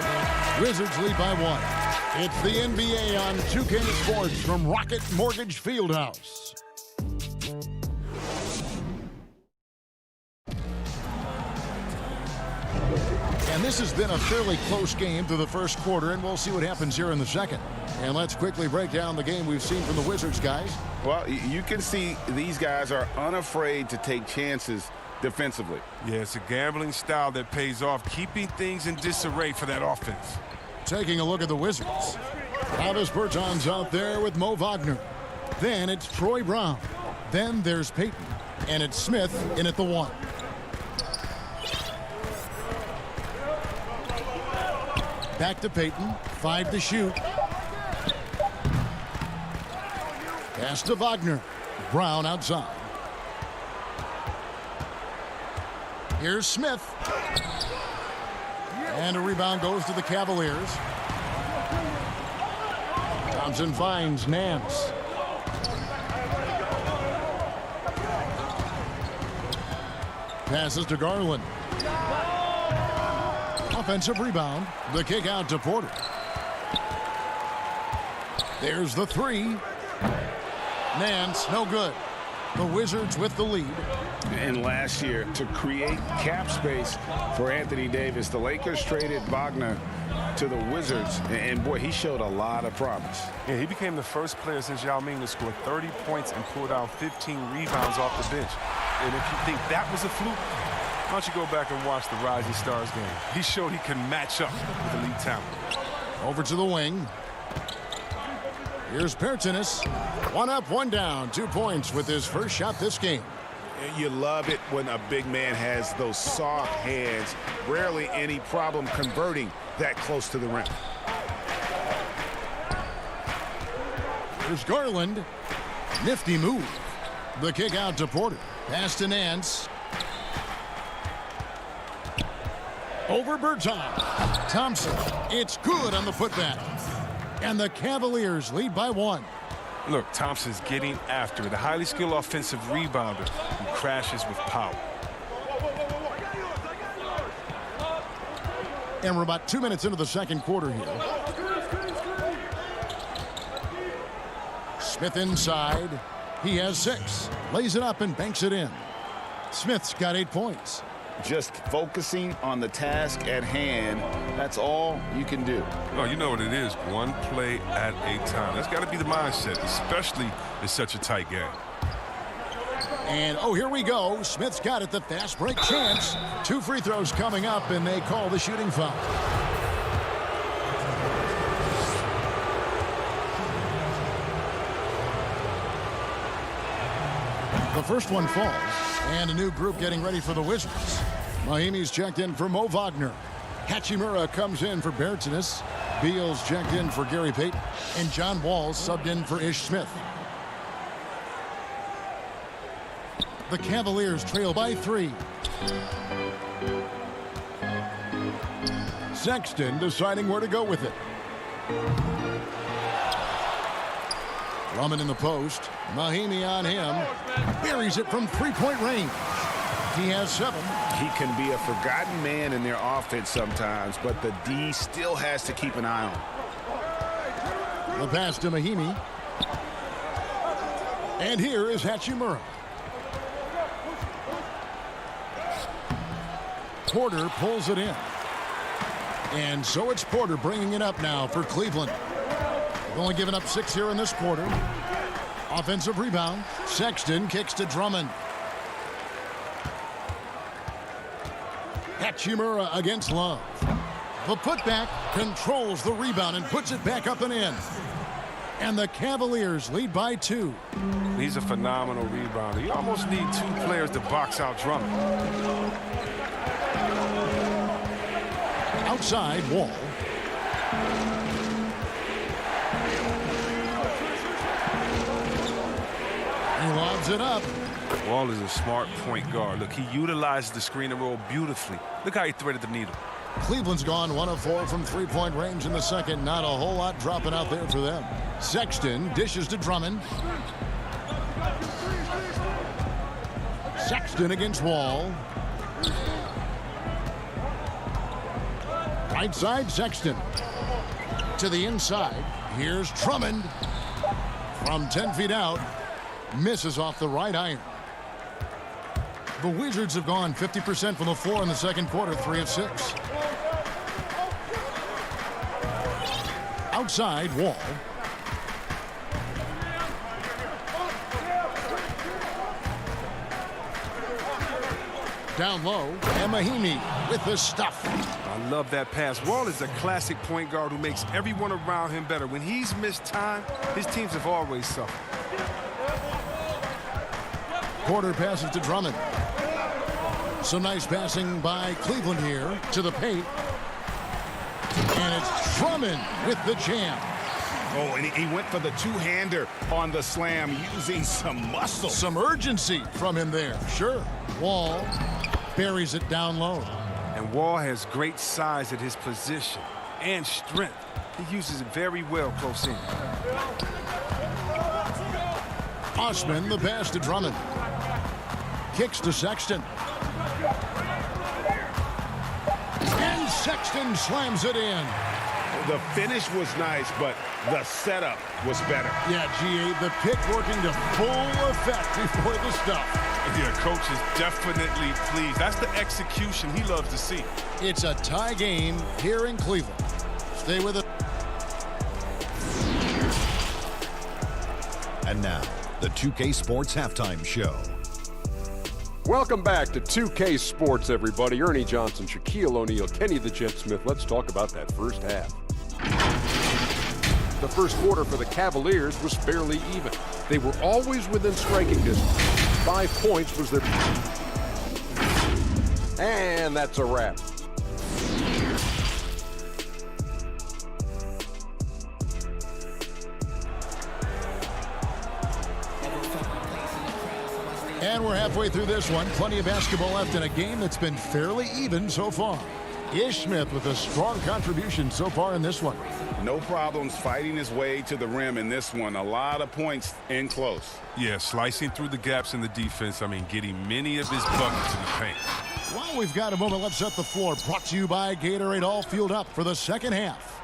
Wizards lead by 1. It's the NBA on 2K Sports from Rocket Mortgage Fieldhouse. And this has been a fairly close game through the first quarter, and we'll see what happens here in the second. And let's quickly break down the game we've seen from the Wizards, guys. Well, you can see these guys are unafraid to take chances defensively. Yeah, it's a gambling style that pays off, keeping things in disarray for that offense. Taking a look at the Wizards. Travis Berton's out there with Mo Wagner. Then it's Troy Brown. Then there's Payton. And it's Smith in at the 1. Back to Payton. 5 to shoot. Pass to Wagner. Brown outside. Here's Smith. And a rebound goes to the Cavaliers. Thompson finds Nance. Passes to Garland. Offensive rebound. The kick out to Porter. There's the 3. Nance, no good. The Wizards with the lead. And last year, to create cap space for Anthony Davis, the Lakers traded Wagner to the Wizards. And boy, he showed a lot of promise. Yeah, he became the first player since Yao Ming to score 30 points and pulled out 15 rebounds off the bench. And if you think that was a fluke, why don't you go back and watch the Rising Stars game? He showed he can match up with elite talent. Over to the wing. Here's Pertinis. 1 up, 1 down. 2 points with his first shot this game. You love it when a big man has those soft hands. Rarely any problem converting that close to the rim. Here's Garland. Nifty move. The kick out to Porter. Pass to Nance. Over Berton. Thompson. It's good on the putback. And the Cavaliers lead by 1. Look, Thompson's getting after it. A highly skilled offensive rebounder who crashes with power. And we're about 2 minutes into the second quarter here. Smith inside. He has 6. Lays it up and banks it in. Smith's got 8 points. Just focusing on the task at hand, that's all you can do. Oh, you know what it is. One play at a time. That's got to be the mindset, especially in such a tight game. And, oh, here we go. Smith's got it, the fast break chance. 2 free throws coming up, and they call the shooting foul. The first one falls, and a new group getting ready for the Wizards. Mahimi's checked in for Mo Wagner. Hachimura comes in for Bertsinus. Beals checked in for Gary Payton. And John Wall subbed in for Ish Smith. The Cavaliers trail by 3. Sexton deciding where to go with it. Drummond in the post. Mahimi on him. Buries it from 3-point range. He has 7. He can be a forgotten man in their offense sometimes, but the D still has to keep an eye on. The pass to Mahimi. And here is Hachimura. Porter pulls it in. And so it's Porter bringing it up now for Cleveland. They've only given up 6 here in this quarter. Offensive rebound. Sexton kicks to Drummond. Hachimura against Love. The putback controls the rebound and puts it back up and in. And the Cavaliers lead by 2. He's a phenomenal rebounder. You almost need 2 players to box out Drummond. Outside, Wall. He lobs it up. Wall is a smart point guard. Look, he utilizes the screen and roll beautifully. Look how he threaded the needle. Cleveland's gone 1 of 4 from 3-point range in the second. Not a whole lot dropping out there for them. Sexton dishes to Drummond. Sexton against Wall. Right side, Sexton. To the inside. Here's Drummond. From 10 feet out. Misses off the right iron. The Wizards have gone 50% from the floor in the second quarter, 3 of 6. Outside, Wall. Down low, and Mahimi with the stuff. I love that pass. Wall is a classic point guard who makes everyone around him better. When he's missed time, his teams have always suffered. Porter passes to Drummond. Some nice passing by Cleveland here to the paint. And it's Drummond with the jam. Oh, and he went for the two-hander on the slam using some muscle. Some urgency from him there. Sure. Wall buries it down low. And Wall has great size at his position and strength. He uses it very well close in. Osman, the pass to Drummond. Kicks to Sexton. And Sexton slams it in. The finish was nice, but the setup was better. Yeah, G.A., the pick working to full effect before the stuff. Yeah, coach is definitely pleased. That's the execution he loves to see. It's a tie game here in Cleveland. Stay with it. And now, the 2K Sports Halftime Show. Welcome back to 2K Sports, everybody. Ernie Johnson, Shaquille O'Neal, Kenny the Jet Smith. Let's talk about that first half. The first quarter for the Cavaliers was fairly even. They were always within striking distance. 5 points was their... And that's a wrap. And we're halfway through this one. Plenty of basketball left in a game that's been fairly even so far. Ish Smith with a strong contribution so far in this one. No problems fighting his way to the rim in this one. A lot of points in close. Yeah, slicing through the gaps in the defense. I mean, getting many of his buckets in the paint. While we've got a moment, let's set the floor. Brought to you by Gatorade, all fueled up for the second half.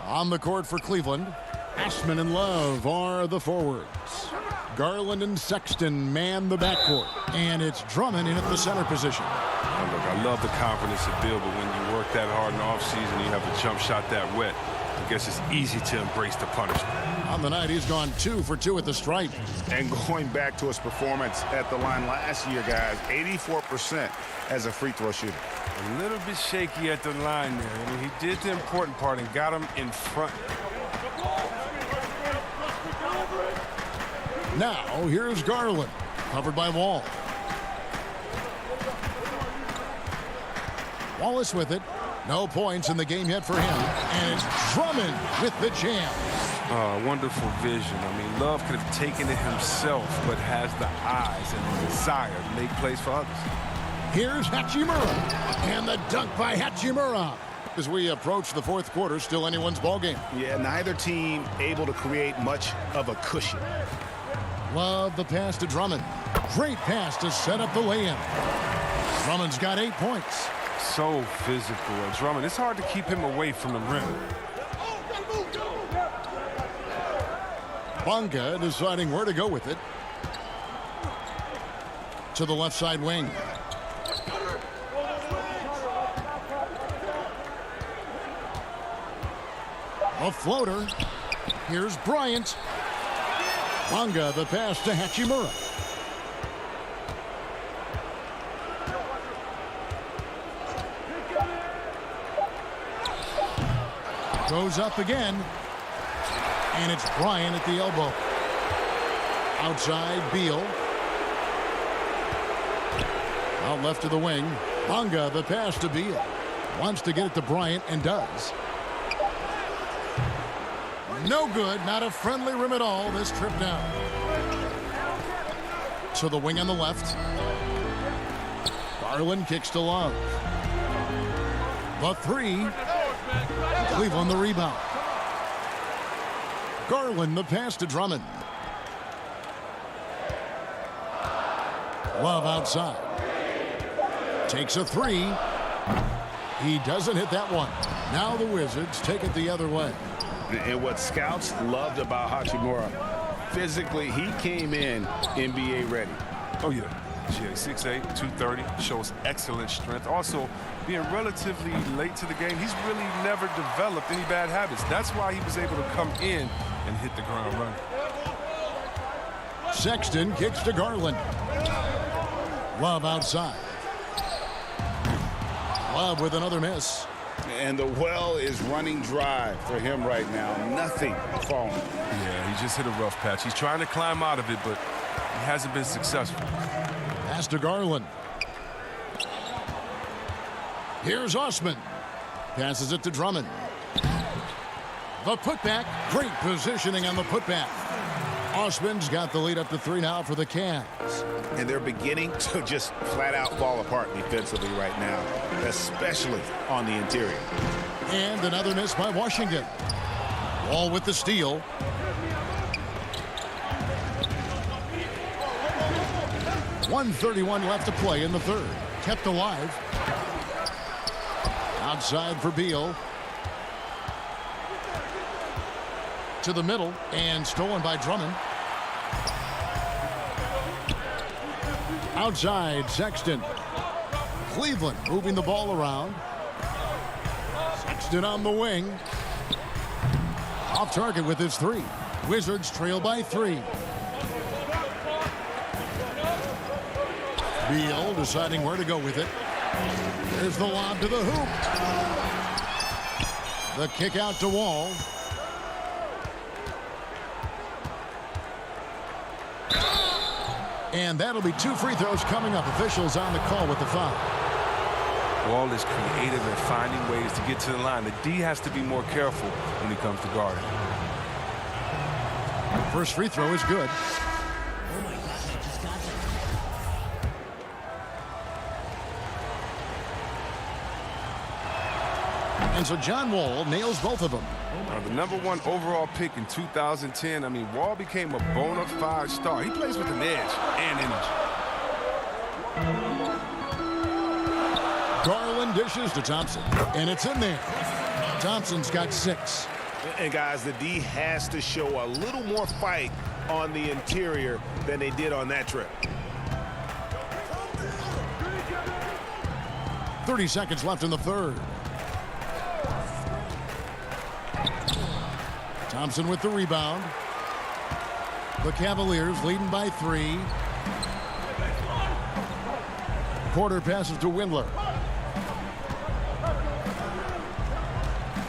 On the court for Cleveland, Ashman and Love are the forwards. Garland and Sexton man the backcourt. And it's Drummond in at the center position. Oh, look, I love the confidence of Bill, but when you work that hard in the offseason, you have a jump shot that wet. I guess it's easy to embrace the punishment. On the night, he's gone 2 for 2 at the stripe. And going back to his performance at the line last year, guys, 84% as a free throw shooter. A little bit shaky at the line there. I mean, he did the important part and got him in front. Now, here's Garland, covered by Wall. Wallace with it. No points in the game yet for him. And it's Drummond with the jam. Wonderful vision. I mean, Love could have taken it himself, but has the eyes and the desire to make plays for others. Here's Hachimura. And the dunk by Hachimura. As we approach the fourth quarter, still anyone's ballgame. Yeah, neither team able to create much of a cushion. Love the pass to Drummond. Great pass to set up the lay-in. Drummond's got 8 points. So physical. And Drummond, it's hard to keep him away from the rim. Bonga deciding where to go with it. To the left side wing. A floater. Here's Bryant. Bonga the pass to Hachimura. Goes up again. And it's Bryant at the elbow. Outside, Beal. Out left to the wing. Bonga the pass to Beal. Wants to get it to Bryant and does. No good. Not a friendly rim at all this trip down. To the wing on the left. Garland kicks to Love. The 3. Cleveland the rebound. Garland the pass to Drummond. Love outside. Takes a 3. He doesn't hit that one. Now the Wizards take it the other way. And what scouts loved about Hachimura, physically, he came in NBA ready. Oh, yeah. 6'8", 230, shows excellent strength. Also, being relatively late to the game, he's really never developed any bad habits. That's why he was able to come in and hit the ground running. Sexton kicks to Garland. Love outside. Love with another miss. And the well is running dry for him right now. Nothing falling. Yeah, he just hit a rough patch. He's trying to climb out of it, but he hasn't been successful. Pass to Garland. Here's Osman. Passes it to Drummond. The putback. Great positioning on the putback. Osman's got the lead up to 3 now for the Cavs. And they're beginning to just flat out fall apart defensively right now, especially on the interior. And another miss by Washington. Wall with the steal. .131 left to play in the third. Kept alive. Outside for Beal. To the middle and stolen by Drummond. Outside, Sexton. Cleveland moving the ball around. Sexton on the wing. Off target with his 3. Wizards trail by 3. Beal deciding where to go with it. There's the lob to the hoop. The kick out to Wall. And that'll be 2 free throws coming up. Officials on the call with the foul. Wall is creative at finding ways to get to the line. The D has to be more careful when it comes to guarding. First free throw is good. And so John Wall nails both of them. The #1 overall pick in 2010. I mean, Wall became a bona fide star. He plays with an edge and energy. Garland dishes to Thompson, and it's in there. Thompson's got 6. And guys, the D has to show a little more fight on the interior than they did on that trip. 30 seconds left in the third. Thompson with the rebound. The Cavaliers leading by 3. Porter passes to Windler.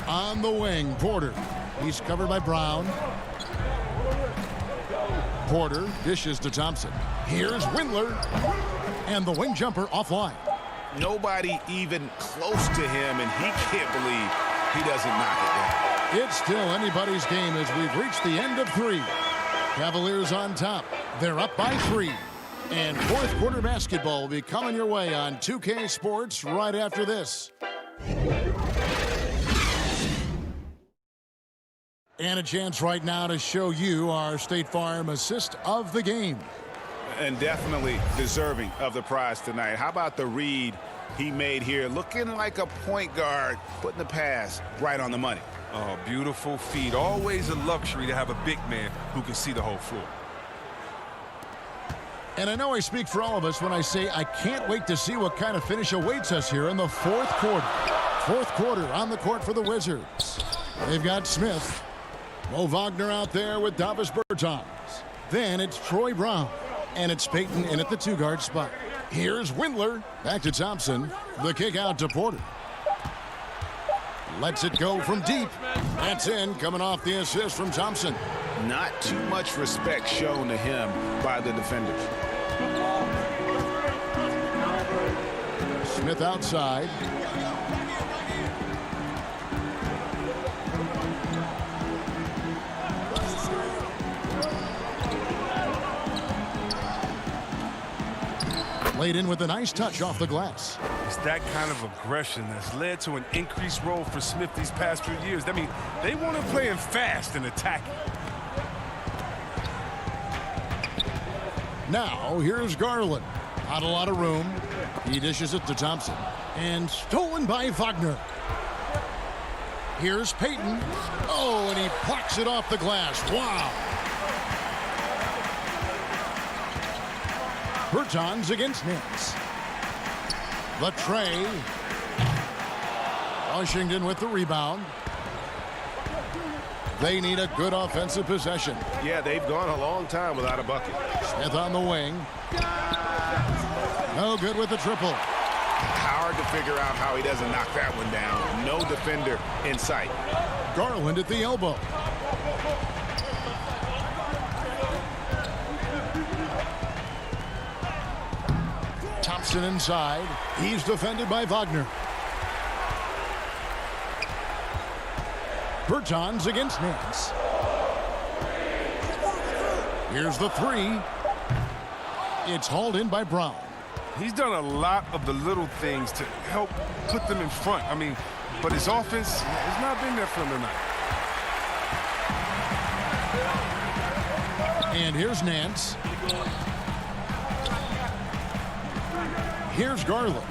On the wing, Porter. He's covered by Brown. Porter dishes to Thompson. Here's Windler. And the wing jumper offline. Nobody even close to him, and he can't believe he doesn't knock it down. It's still anybody's game as we've reached the end of 3. Cavaliers on top. They're up by 3. And fourth quarter basketball will be coming your way on 2K Sports right after this. And a chance right now to show you our State Farm assist of the game. And definitely deserving of the prize tonight. How about the read he made here? Looking like a point guard, putting the pass right on the money. Oh, beautiful feed. Always a luxury to have a big man who can see the whole floor. And I know I speak for all of us when I say I can't wait to see what kind of finish awaits us here in the fourth quarter. Fourth quarter on the court for the Wizards. They've got Smith. Mo Wagner out there with Davis Bertans. Then it's Troy Brown. And it's Payton in at the 2-guard spot. Here's Windler. Back to Thompson. The kick out to Porter. Lets it go from deep. That's in, coming off the assist from Thompson. Not too much respect shown to him by the defenders. Smith outside. Laid in with a nice touch off the glass. It's that kind of aggression that's led to an increased role for Smith these past few years. I mean, they want to play him fast and attacking. Now, here's Garland. Not a lot of room. He dishes it to Thompson. And stolen by Wagner. Here's Payton. Oh, and he plucks it off the glass. Wow. Bertans against Nance. The tray. Washington with the rebound. They need a good offensive possession. Yeah, they've gone a long time without a bucket. Smith on the wing. No good with the triple. Hard to figure out how he doesn't knock that one down. No defender in sight. Garland at the elbow. Thompson inside. He's defended by Wagner. Bertans against Nance. Here's the 3. It's hauled in by Brown. He's done a lot of the little things to help put them in front. I mean, but his offense has not been there for him tonight. And here's Nance. Here's Garland.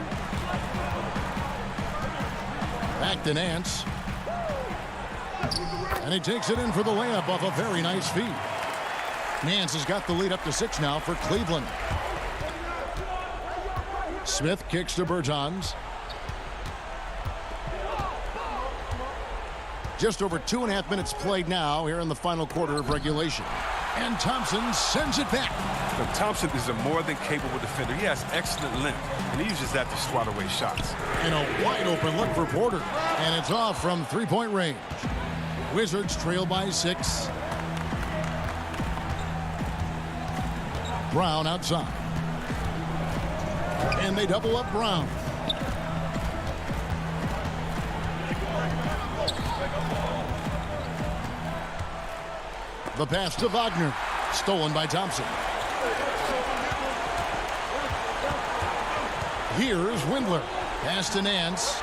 Back to Nance. And he takes it in for the layup off a very nice feed. Nance has got the lead up to 6 now for Cleveland. Smith kicks to Bertans. Just over 2.5 minutes played now here in the final quarter of regulation. And Thompson sends it back. But Thompson is a more than capable defender. He has excellent length, and he uses that to swat away shots. And a wide open look for Porter. And it's off from 3-point range. Wizards trail by 6. Brown outside. And they double up Brown. The pass to Wagner. Stolen by Thompson. Here's Windler. Pass to Nance.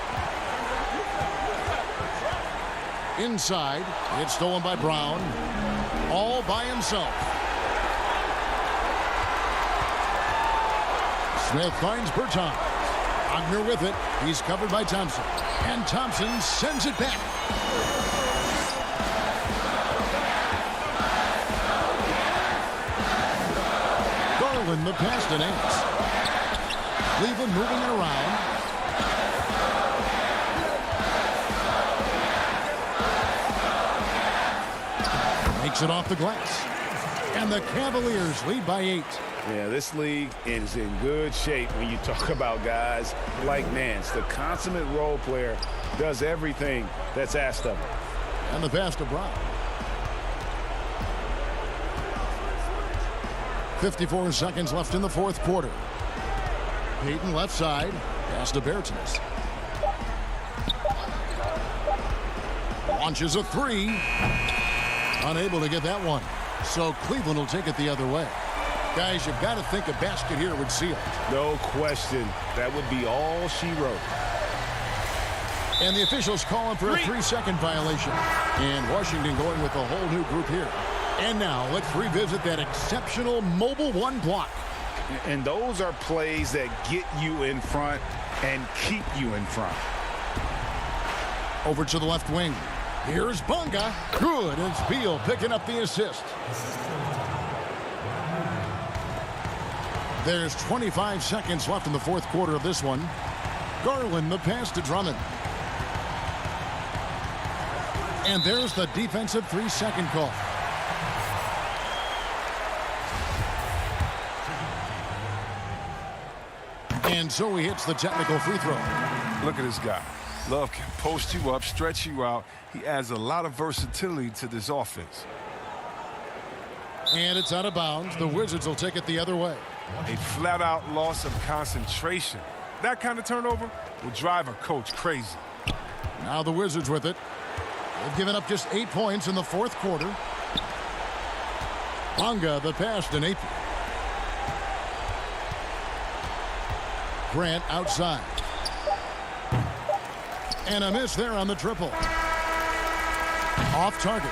Inside, it's stolen by Brown. All by himself. Smith finds Bertans. Wagner with it. He's covered by Thompson. And Thompson sends it back. Garland the pass to Nance. Cleveland moving it around. Makes it off the glass. And the Cavaliers lead by 8. Yeah, this league is in good shape when you talk about guys like Nance. The consummate role player does everything that's asked of him. And the pass to Brown. 54 seconds left in the fourth quarter. Payton left side. Pass to Bertans. Launches a 3. Unable to get that one. So Cleveland will take it the other way. Guys, you've got to think a basket here would seal it. No question. That would be all she wrote. And the officials calling for a 3-second violation. And Washington going with a whole new group here. And now let's revisit that exceptional mobile 1 block. And those are plays that get you in front and keep you in front. Over to the left wing. Here's Bunga. Good. And it's Beal picking up the assist. There's 25 seconds left in the fourth quarter of this one. Garland the pass to Drummond. And there's the defensive 3-second call. And so he hits the technical free throw. Look at this guy. Love can post you up, stretch you out. He adds a lot of versatility to this offense. And it's out of bounds. The Wizards will take it the other way. A flat-out loss of concentration. That kind of turnover will drive a coach crazy. Now the Wizards with it. They've given up just 8 points in the fourth quarter. Bunga the pass to Napier. Grant outside. And a miss there on the triple. Off target.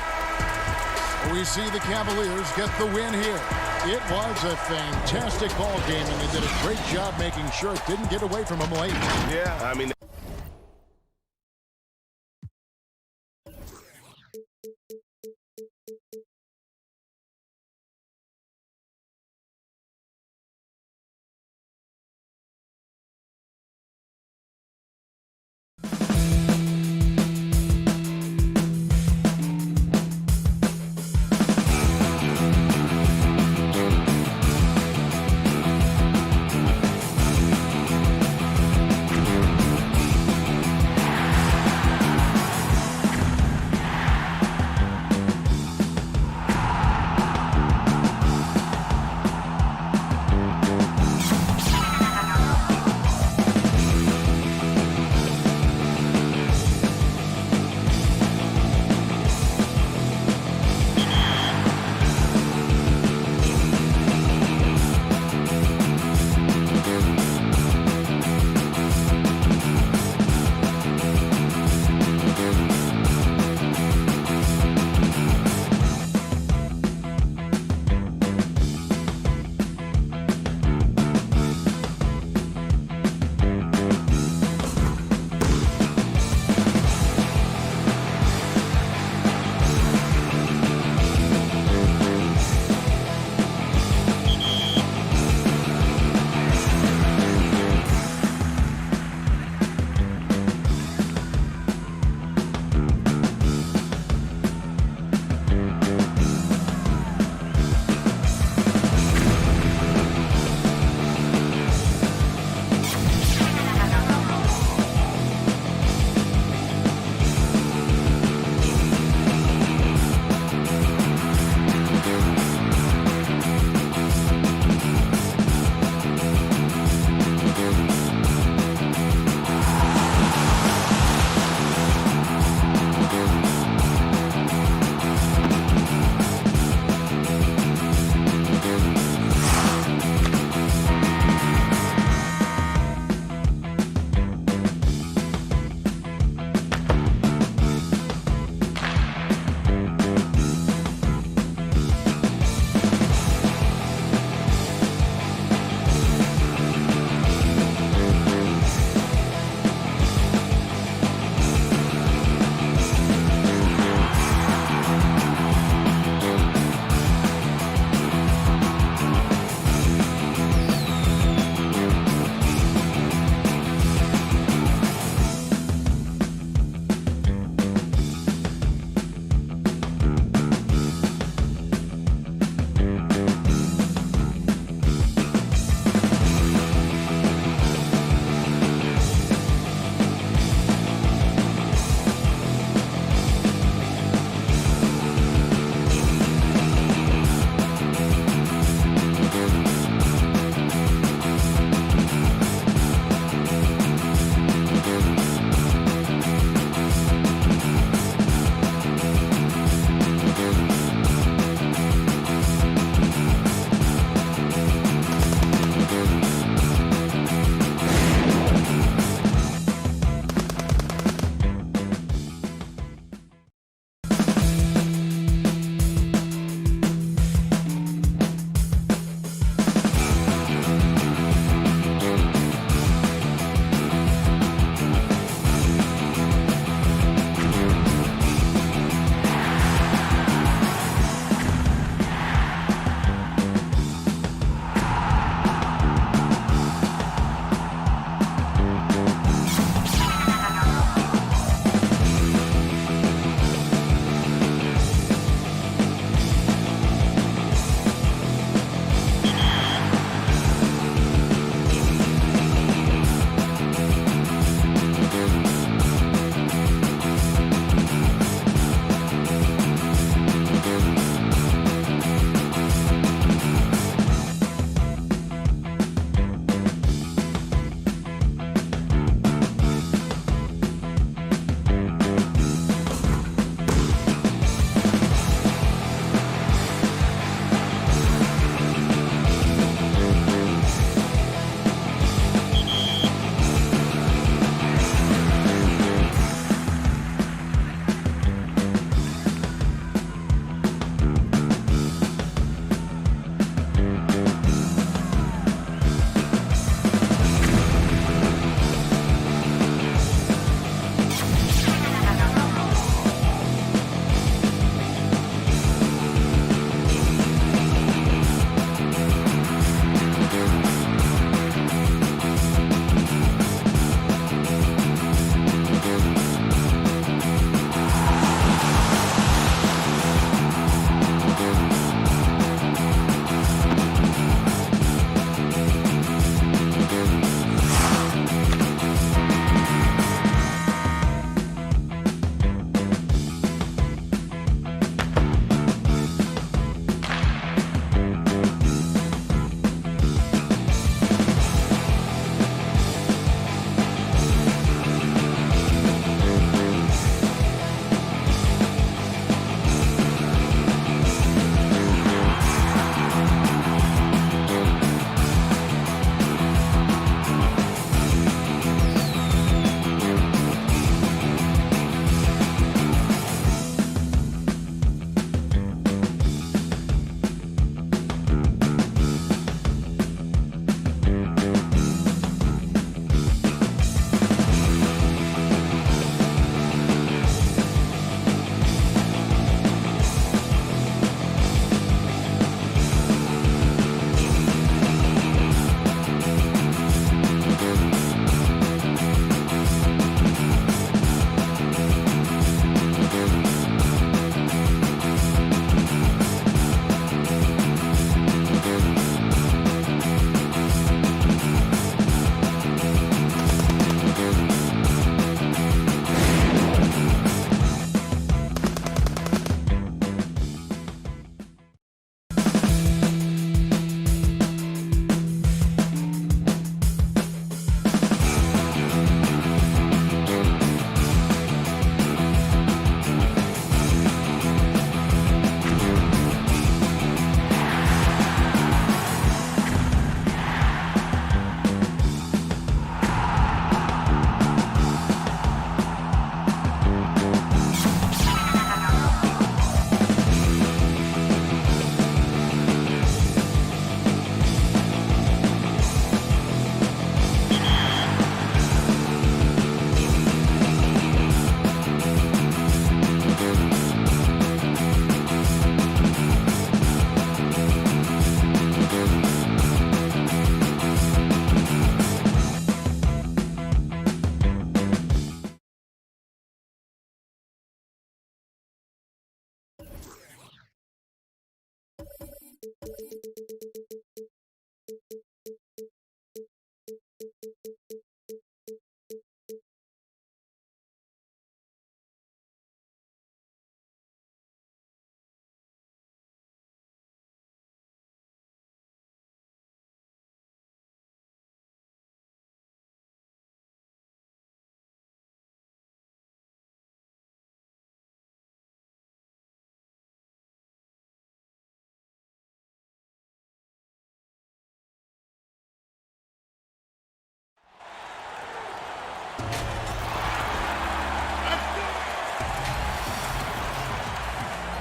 We see the Cavaliers get the win here. It was a fantastic ball game, and they did a great job making sure it didn't get away from them late. Yeah, I mean...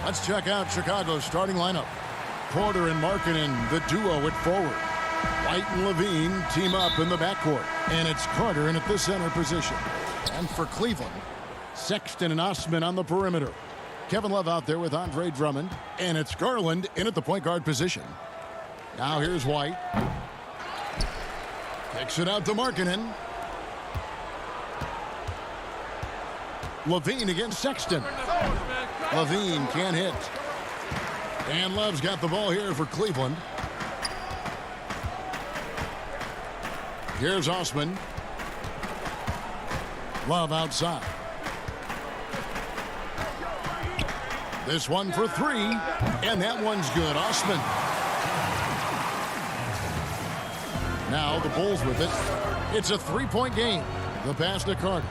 Let's check out Chicago's starting lineup. Porter and Markkanen, the duo at forward. White and Levine team up in the backcourt. And it's Carter in at the center position. And for Cleveland, Sexton and Osman on the perimeter. Kevin Love out there with Andre Drummond. And it's Garland in at the point guard position. Now here's White. Kicks it out to Markkanen. Levine against Sexton. Levine can't hit. And Love's got the ball here for Cleveland. Here's Osman. Love outside. This one for three, and that one's good. Osman. Now the Bulls with it. It's a three-point game. The pass to Carter.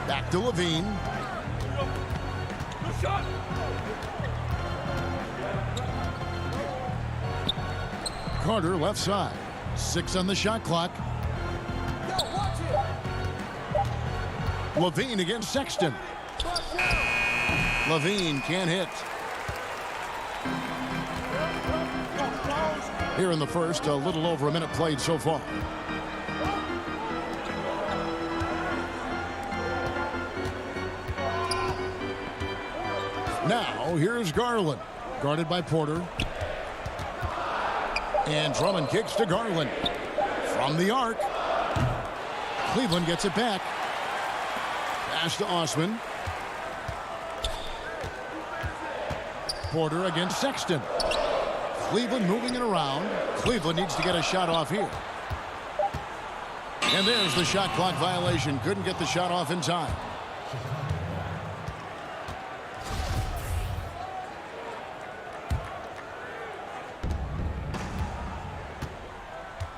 Back to Levine. Carter left side. 6 on the shot clock. Levine against Sexton. Levine can't hit. Here in the first, a little over a minute played so far. Now, here's Garland, guarded by Porter. And Drummond kicks to Garland. From the arc. Cleveland gets it back. Pass to Osman. Porter against Sexton. Cleveland moving it around. Cleveland needs to get a shot off here. And there's the shot clock violation. Couldn't get the shot off in time.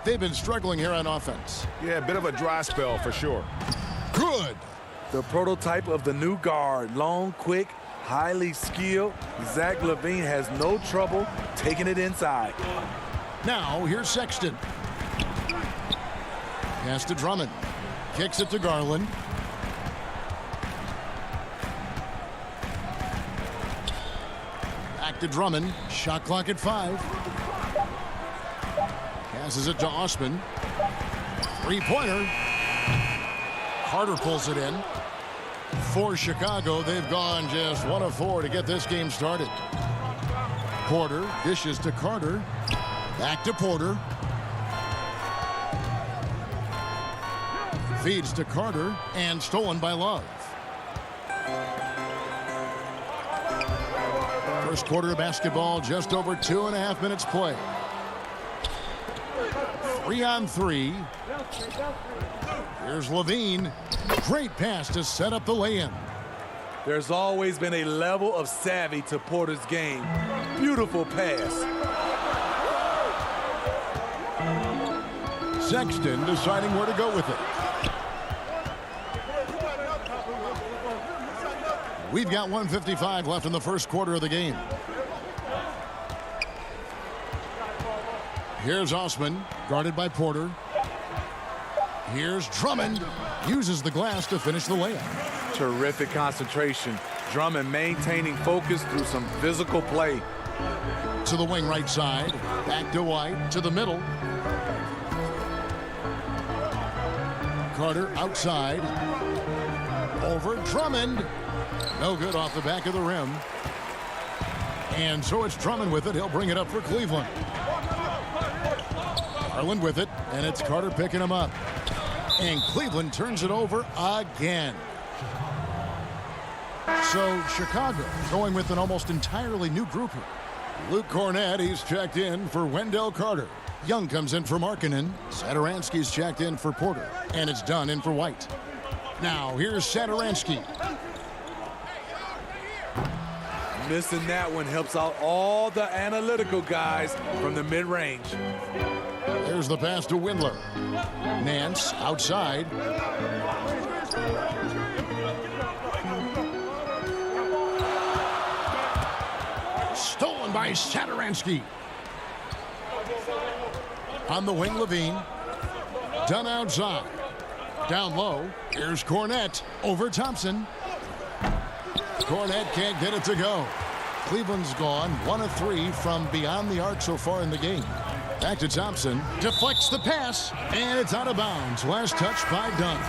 They've been struggling here on offense. Yeah, a bit of a dry spell for sure. Good. The prototype of the new guard. Long, quick, highly skilled. Zach LaVine has no trouble taking it inside. Now, here's Sexton. Pass to Drummond. Kicks it to Garland. Back to Drummond. Shot clock at 5. Passes it to Osman. Three-pointer. Carter pulls it in. For Chicago, they've gone just 1 of 4 to get this game started. Porter dishes to Carter. Back to Porter. Feeds to Carter and stolen by Love. First quarter of basketball, just over 2.5 minutes play. 3-on-3. Here's Levine. Great pass to set up the lay-in. There's always been a level of savvy to Porter's game. Beautiful pass. Sexton deciding where to go with it. We've got 1:55 left in the first quarter of the game. Here's Osman, guarded by Porter. Here's Drummond. Uses the glass to finish the layup. Terrific concentration. Drummond maintaining focus through some physical play. To the wing right side. Back to White. To the middle. Carter outside. Over Drummond. No good off the back of the rim. And so it's Drummond with it. He'll bring it up for Cleveland. Garland with it, and it's Carter picking him up. And Cleveland turns it over again. So Chicago going with an almost entirely new group here. Luke Cornett, he's checked in for Wendell Carter. Young comes in for Markkanen. Satoransky's checked in for Porter. And it's Dunn in for White. Now here's Satoransky. Missing that one helps out all the analytical guys from the mid-range. There's the pass to Windler. Nance outside. Stolen by Satoransky. On the wing, Levine. Dunn outside. Down low. Here's Cornett over Thompson. Cornette can't get it to go. Cleveland's gone 1 of 3 from beyond the arc so far in the game. Back to Thompson. Deflects the pass, and it's out of bounds. Last touch by Dunn.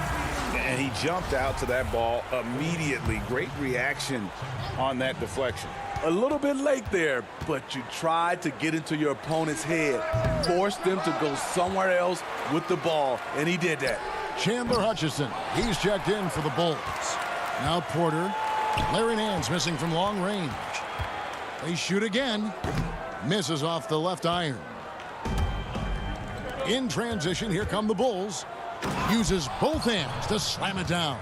And he jumped out to that ball immediately. Great reaction on that deflection. A little bit late there, but you tried to get into your opponent's head. Forced them to go somewhere else with the ball, and he did that. Chandler Hutchison. He's checked in for the Bulls. Now Porter. Larry Nance missing from long range. They shoot again. Misses off the left iron. In transition, here come the Bulls. Uses both hands to slam it down.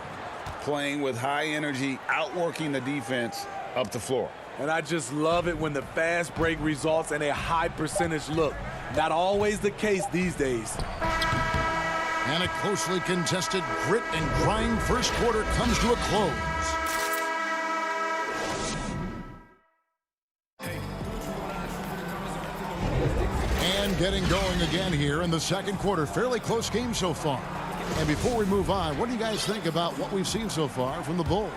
Playing with high energy, outworking the defense up the floor. And I just love it when the fast break results in a high percentage look. Not always the case these days. And a closely contested grit and grind first quarter comes to a close. And getting going again here in the second quarter. Fairly close game so far. And before we move on, what do you guys think about what we've seen so far from the Bulls?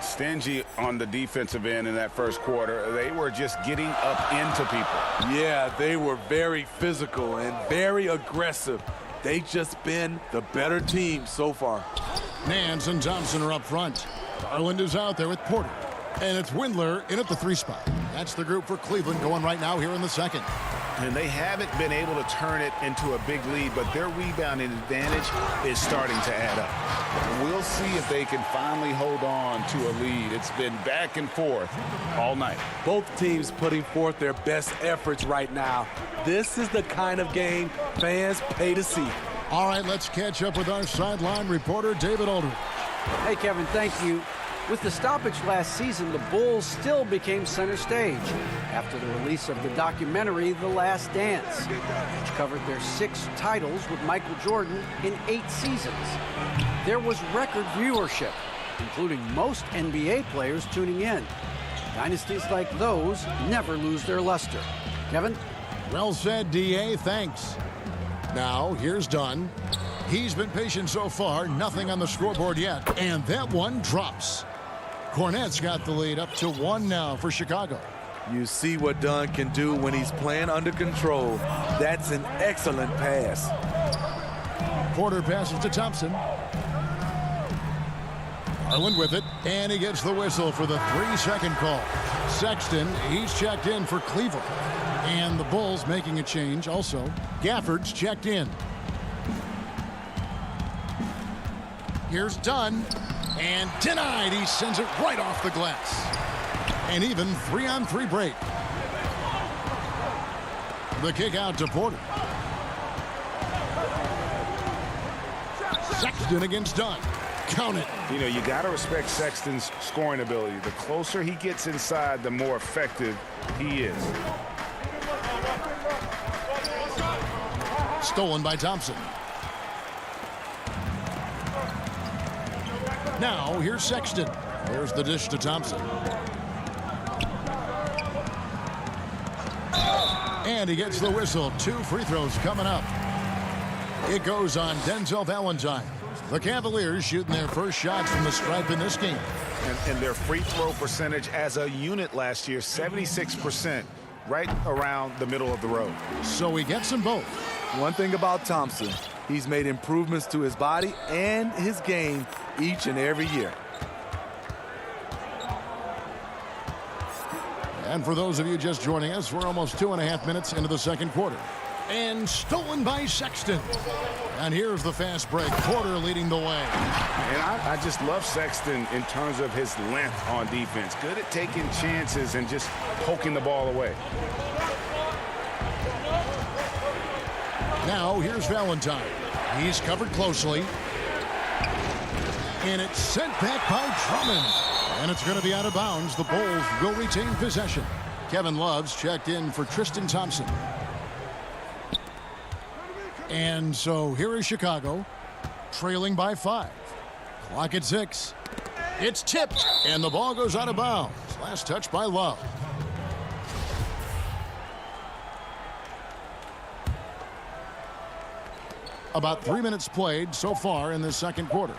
Stingy on the defensive end in that first quarter. They were just getting up into people. Yeah, they were very physical and very aggressive. They've just been the better team so far. Nance and Thompson are up front. Garland is out there with Porter. And it's Windler in at the 3 spot. That's the group for Cleveland going right now here in the second. And they haven't been able to turn it into a big lead, but their rebounding advantage is starting to add up. We'll see if they can finally hold on to a lead. It's been back and forth all night. Both teams putting forth their best efforts right now. This is the kind of game fans pay to see. All right, let's catch up with our sideline reporter, David Aldridge. Hey, Kevin, thank you. With the stoppage last season, the Bulls still became center stage after the release of the documentary The Last Dance, which covered their 6 titles with Michael Jordan in 8 seasons. There was record viewership, including most NBA players tuning in. Dynasties like those never lose their luster. Kevin? Well said, D.A. Thanks. Now, here's Dunn. He's been patient so far, nothing on the scoreboard yet, and that one drops. Cornette's got the lead up to 1 now for Chicago. You see what Dunn can do when he's playing under control. That's an excellent pass. Porter passes to Thompson. Garland with it, and he gets the whistle for the 3-second call. Sexton, he's checked in for Cleveland. And the Bulls making a change also. Gafford's checked in. Here's Dunn. And denied. He sends it right off the glass. And even 3-on-3 break. The kick out to Porter. Sexton against Dunn. Count it. You know, you got to respect Sexton's scoring ability. The closer he gets inside, the more effective he is. Stolen by Thompson. Now, here's Sexton. There's the dish to Thompson. And he gets the whistle. 2 free throws coming up. It goes on Denzel Valentine. The Cavaliers shooting their first shots from the stripe in this game. And their free throw percentage as a unit last year, 76%, right around the middle of the road. So he gets them both. One thing about Thompson, he's made improvements to his body and his game each and every year. And for those of you just joining us, we're almost 2.5 minutes into the second quarter. And stolen by Sexton. And here's the fast break. Porter leading the way. And I just love Sexton in terms of his length on defense. Good at taking chances and just poking the ball away. Now here's Valentine. He's covered closely. And it's sent back by Drummond. And it's going to be out of bounds. The Bulls will retain possession. Kevin Love's checked in for Tristan Thompson. And so here is Chicago, trailing by 5. Clock at 6. It's tipped, and the ball goes out of bounds. Last touch by Love. About 3 minutes played so far in the second quarter.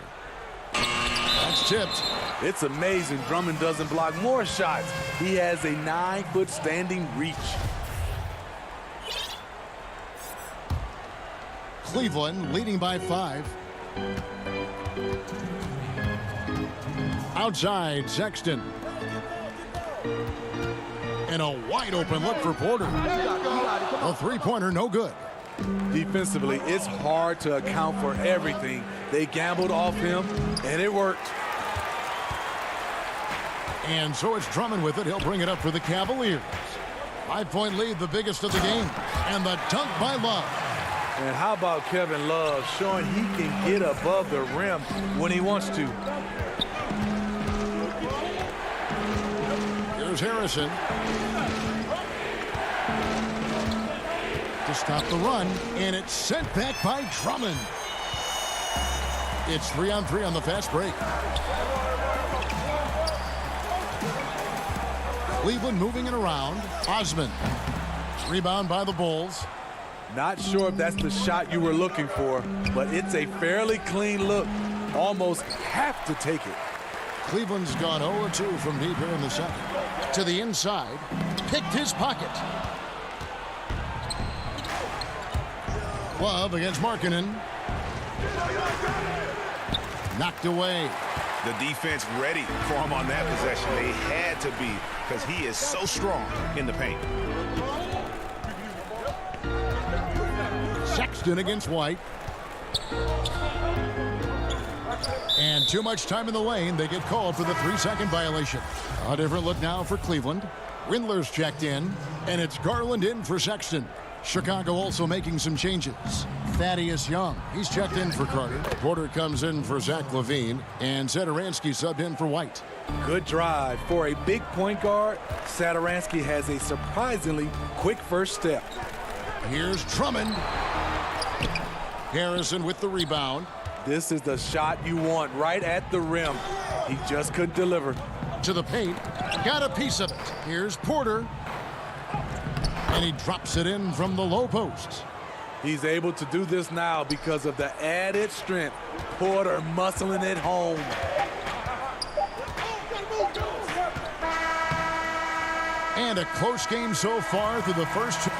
That's tipped. It's amazing Drummond doesn't block more shots. He has a 9-foot standing reach. Cleveland leading by 5. Outside, Sexton. And a wide open look for Porter. A three-pointer, no good. Defensively, it's hard to account for everything. They gambled off him, and it worked. And so it's Drummond with it. He'll bring it up for the Cavaliers. 5-point lead, the biggest of the game. And the dunk by Love. And how about Kevin Love showing he can get above the rim when he wants to. Here's Harrison. To stop the run, and it's sent back by Drummond. It's 3-on-3 on the fast break. Cleveland moving it around. Osman. Rebound by the Bulls. Not sure if that's the shot you were looking for, but it's a fairly clean look. Almost have to take it. Cleveland's gone 0-2 from deep here in the second. To the inside. Picked his pocket. Love against Markkanen. Knocked away. The defense ready for him on that possession. They had to be, because he is so strong in the paint. Sexton against White. And too much time in the lane. They get called for the 3-second violation. A different look now for Cleveland. Windler's checked in, and it's Garland in for Sexton. Chicago also making some changes. Thaddeus Young, he's checked in for Carter. Porter comes in for Zach LaVine, and Satoransky subbed in for White. Good drive. For a big point guard, Satoransky has a surprisingly quick first step. Here's Drummond. Harrison with the rebound. This is the shot you want right at the rim. He just couldn't deliver. To the paint. Got a piece of it. Here's Porter. And he drops it in from the low post. He's able to do this now because of the added strength. Porter muscling it home. And a close game so far through the first two.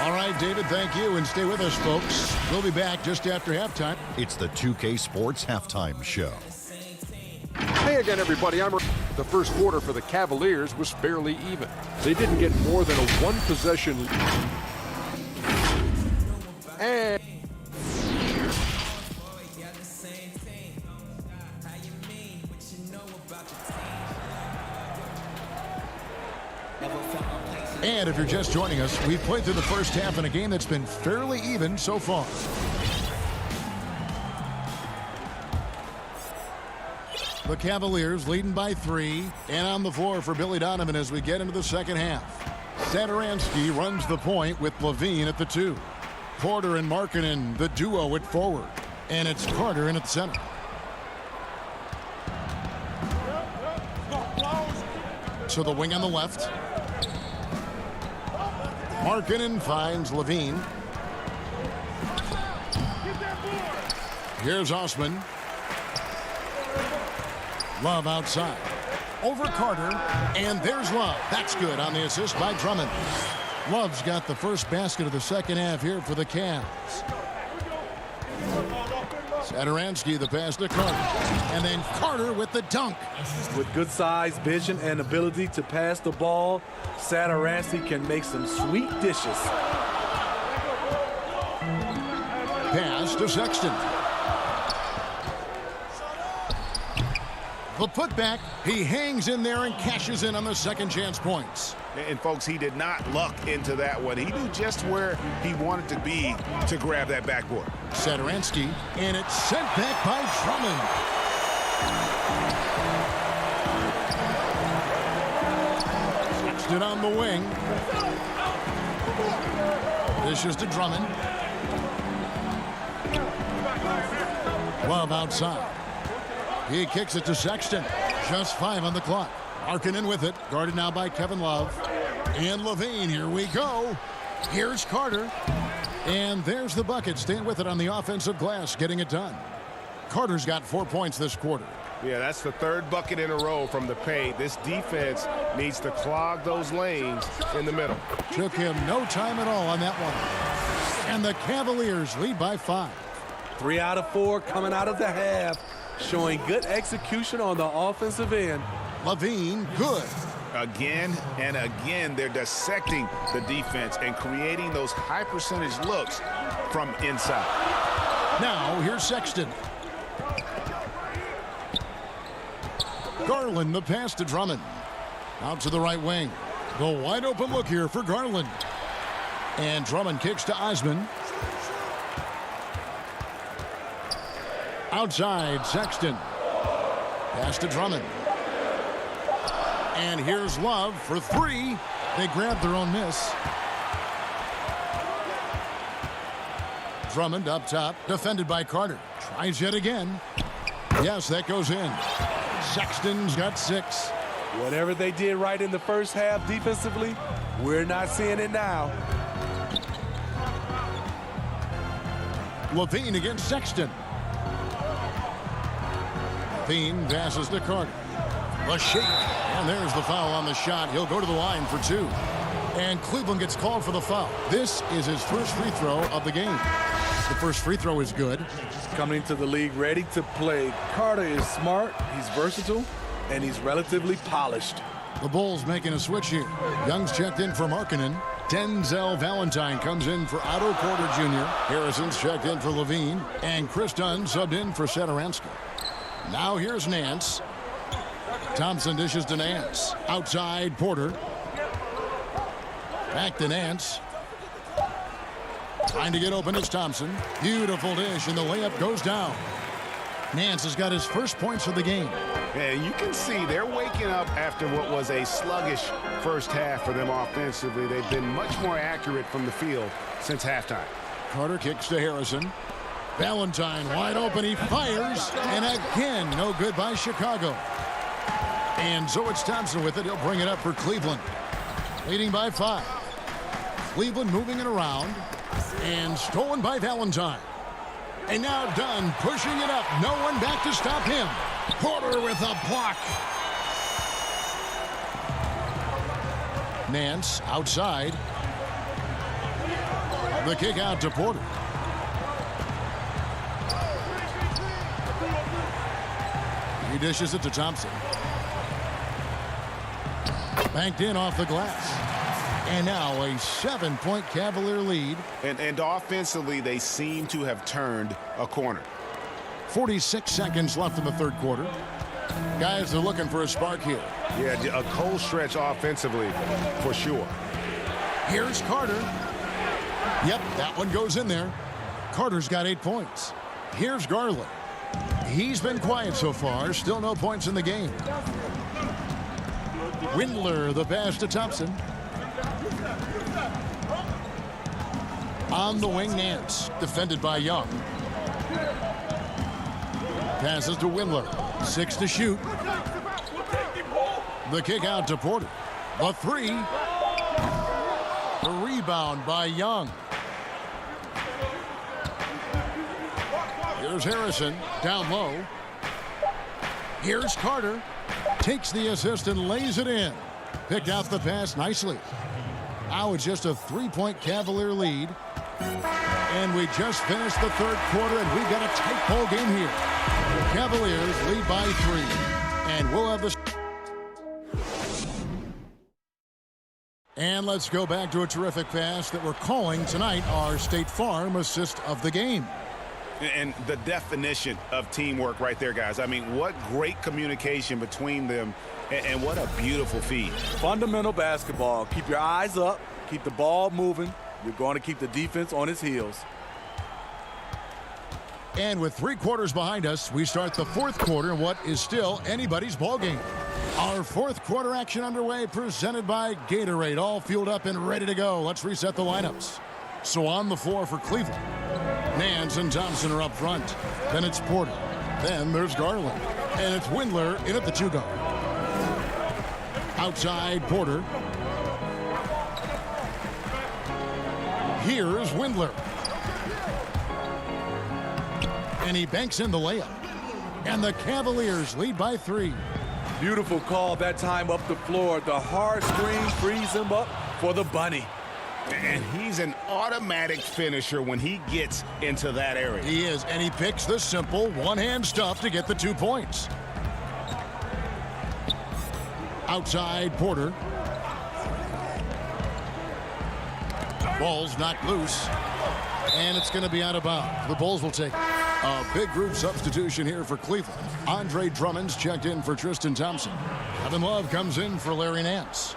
All right, David, thank you, and stay with us, folks. We'll be back just after halftime. It's the 2K Sports Halftime Show. Hey again, everybody. The first quarter for the Cavaliers was fairly even. They didn't get more than a one-possession. And And if you're just joining us, we've played through the first half in a game that's been fairly even so far. The Cavaliers leading by 3, and on the floor for Billy Donovan as we get into the second half. Satoransky runs the point with LaVine at the 2. Porter and Markkanen, the duo at forward. And it's Carter in at the center. To the wing on the left. Markkanen finds LaVine. Here's Osman. Love outside. Over Carter. And there's Love. That's good on the assist by Drummond. Love's got the first basket of the second half here for the Cavs. Satoransky, the pass to Carter. And then Carter with the dunk. With good size, vision, and ability to pass the ball, Satoransky can make some sweet dishes. Pass to Sexton. The putback, he hangs in there and cashes in on the second chance points. And folks, he did not luck into that one. He knew just where he wanted to be to grab that backboard. Satoransky, and it's sent back by Drummond. Sexton on the wing. This is to Drummond. Love outside. He kicks it to Sexton. Just 5 on the clock. Markkanen with it. Guarded now by Kevin Love. And LaVine, here we go. Here's Carter. And there's the bucket. Staying with it on the offensive glass. Getting it done. Carter's got 4 points this quarter. Yeah, that's the third bucket in a row from the paint. This defense needs to clog those lanes in the middle. Took him no time at all on that one. And the Cavaliers lead by 5. 3 out of 4 coming out of the half, showing good execution on the offensive end. Levine, good. Again and again, they're dissecting the defense and creating those high percentage looks from inside. Now, here's Sexton. Garland, the pass to Drummond. Out to the right wing. The wide open look here for Garland. And Drummond kicks to Osman. Outside, Sexton. Pass to Drummond. And here's Love for 3. They grab their own miss. Drummond up top, defended by Carter. Tries yet again. Yes, that goes in. Sexton's got 6. Whatever they did right in the first half defensively, we're not seeing it now. Levine against Sexton. Levine passes to Carter. A shake. And there's the foul on the shot. He'll go to the line for 2. And Cleveland gets called for the foul. This is his first free throw of the game. The first free throw is good. Coming to the league ready to play. Carter is smart, he's versatile, and he's relatively polished. The Bulls making a switch here. Young's checked in for Markkanen. Denzel Valentine comes in for Otto Porter Jr. Harrison's checked in for Levine. And Chris Dunn subbed in for Satoransky. Now here's Nance. Thompson dishes to Nance. Outside, Porter. Back to Nance. Trying to get open is Thompson. Beautiful dish, and the layup goes down. Nance has got his first points of the game. And you can see they're waking up after what was a sluggish first half for them offensively. They've been much more accurate from the field since halftime. Carter kicks to Harrison. Valentine wide open. He fires. And again, no good by Chicago. And so it's Thompson with it. He'll bring it up for Cleveland. Leading by 5. Cleveland moving it around. And stolen by Valentine. And now Dunn pushing it up. No one back to stop him. Porter with a block. Nance outside. The kick out to Porter. He dishes it to Thompson. Banked in off the glass. And now a 7-point Cavalier lead. And offensively, they seem to have turned a corner. 46 seconds left in the third quarter. Guys are looking for a spark here. Yeah, a cold stretch offensively for sure. Here's Carter. Yep, that one goes in there. Carter's got 8 points. Here's Garland. He's been quiet so far. Still no points in the game. Windler, the pass to Thompson. On the wing, Nance, defended by Young. Passes to Windler. 6 to shoot. The kick out to Porter. The 3. The rebound by Young. Here's Harrison down low. Here's Carter. Takes the assist and lays it in. Picked out the pass nicely. Now it's just a 3-point Cavalier lead. And we just finished the third quarter, and we've got a tight ball game here. The Cavaliers lead by 3. And we'll have the... And let's go back to a terrific pass that we're calling tonight our State Farm assist of the game. And the definition of teamwork right there, guys. I mean, what great communication between them, and what a beautiful feed. Fundamental basketball. Keep your eyes up. Keep the ball moving. You're going to keep the defense on its heels. And with 3 quarters behind us, we start the fourth quarter in what is still anybody's ball game. Our fourth quarter action underway, presented by Gatorade. All fueled up and ready to go. Let's reset the lineups. So on the floor for Cleveland, Nance and Thompson are up front. Then it's Porter. Then there's Garland. And it's Windler in at the 2 guard. Outside, Porter. Here's Windler. And he banks in the layup. And the Cavaliers lead by 3. Beautiful call that time up the floor. The hard screen frees him up for the bunny. And he's an automatic finisher when he gets into that area. He is, and he picks the simple one-hand stuff to get the 2 points. Outside, Porter. Ball's knocked loose, and it's going to be out of bounds. The Bulls will take a big group substitution here for Cleveland. Andre Drummond's checked in for Tristan Thompson. Kevin Love comes in for Larry Nance.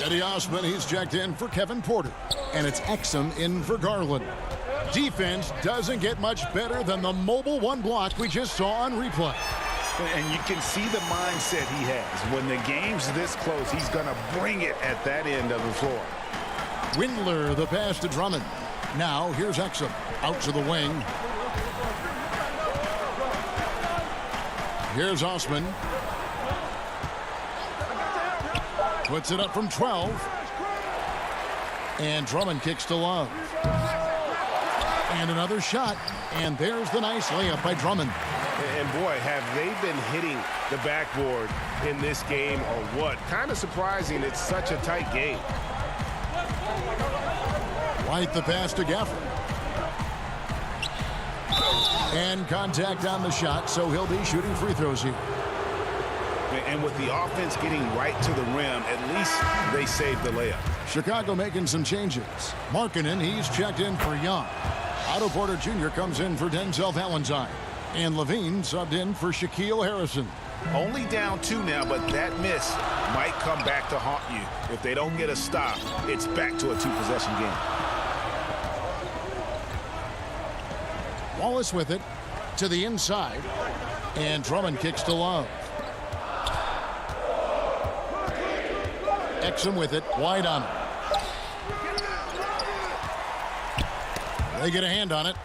Eddie Osman, he's checked in for Kevin Porter. And it's Exum in for Garland. Defense doesn't get much better than the mobile one block we just saw on replay. And you can see the mindset he has. When the game's this close, he's going to bring it at that end of the floor. Windler, the pass to Drummond. Now, here's Exum. Out to the wing. Here's Osman. Puts it up from 12. And Drummond kicks to Love. And another shot. And there's the nice layup by Drummond. And boy, have they been hitting the backboard in this game or what? Kind of surprising it's such a tight game. White the pass to Gafford. And contact on the shot, so he'll be shooting free throws here. And with the offense getting right to the rim, at least they saved the layup. Chicago making some changes. Markkanen, he's checked in for Young. Otto Porter Jr. comes in for Denzel Valentine. And Levine subbed in for Shaquille Harrison. Only down 2 now, but that miss might come back to haunt you. If they don't get a stop, it's back to a 2-possession game. Wallace with it to the inside. And Drummond kicks to Love. Exum with it, wide on it. They get a hand on it.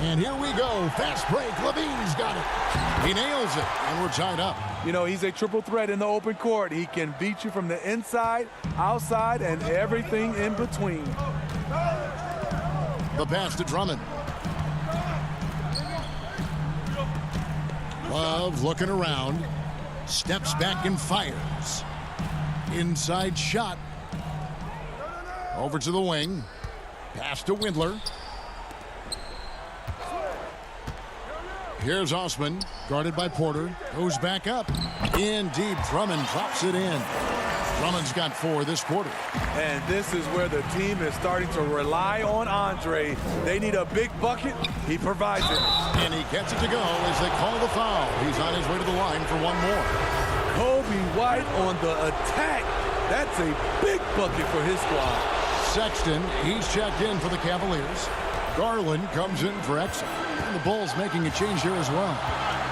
And here we go. Fast break. Levine's got it. He nails it. And we're tied up. You know, he's a triple threat in the open court. He can beat you from the inside, outside, and everything in between. The pass to Drummond. Love looking around. Steps back and fires. Inside shot. Over to the wing. Pass to Windler. Here's Osman, guarded by Porter. Goes back up. In deep, Drummond drops it in. Drummond's got 4 this quarter. And this is where the team is starting to rely on Andre. They need a big bucket. He provides it. And he gets it to go as they call the foul. He's on his way to the line for 1 more. Kobe White on the attack. That's a big bucket for his squad. Sexton, he's checked in for the Cavaliers. Garland comes in for Exum. And the Bulls making a change here as well.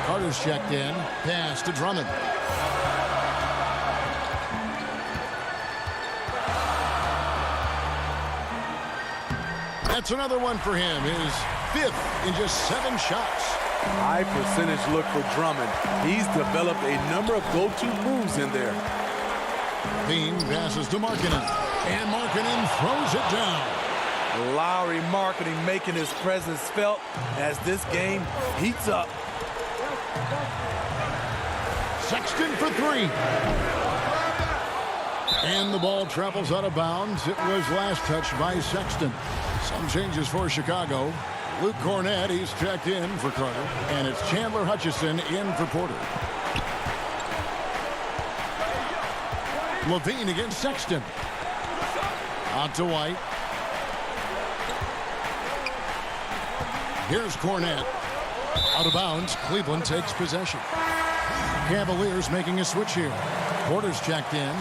Carter's checked in. Pass to Drummond. That's another one for him. His 5th in just 7 shots. High percentage look for Drummond. He's developed a number of go-to moves in there. Bean passes to Markkanen. And Markkanen throws it down. Lowry Markkanen making his presence felt as this game heats up. Sexton for 3. And the ball travels out of bounds. It was last touched by Sexton. Some changes for Chicago. Luke Cornett, he's checked in for Carter. And it's Chandler Hutchison in for Porter. Levine against Sexton. Out to White. Here's Cornett. Out of bounds. Cleveland takes possession. Cavaliers making a switch here. Porter's checked in.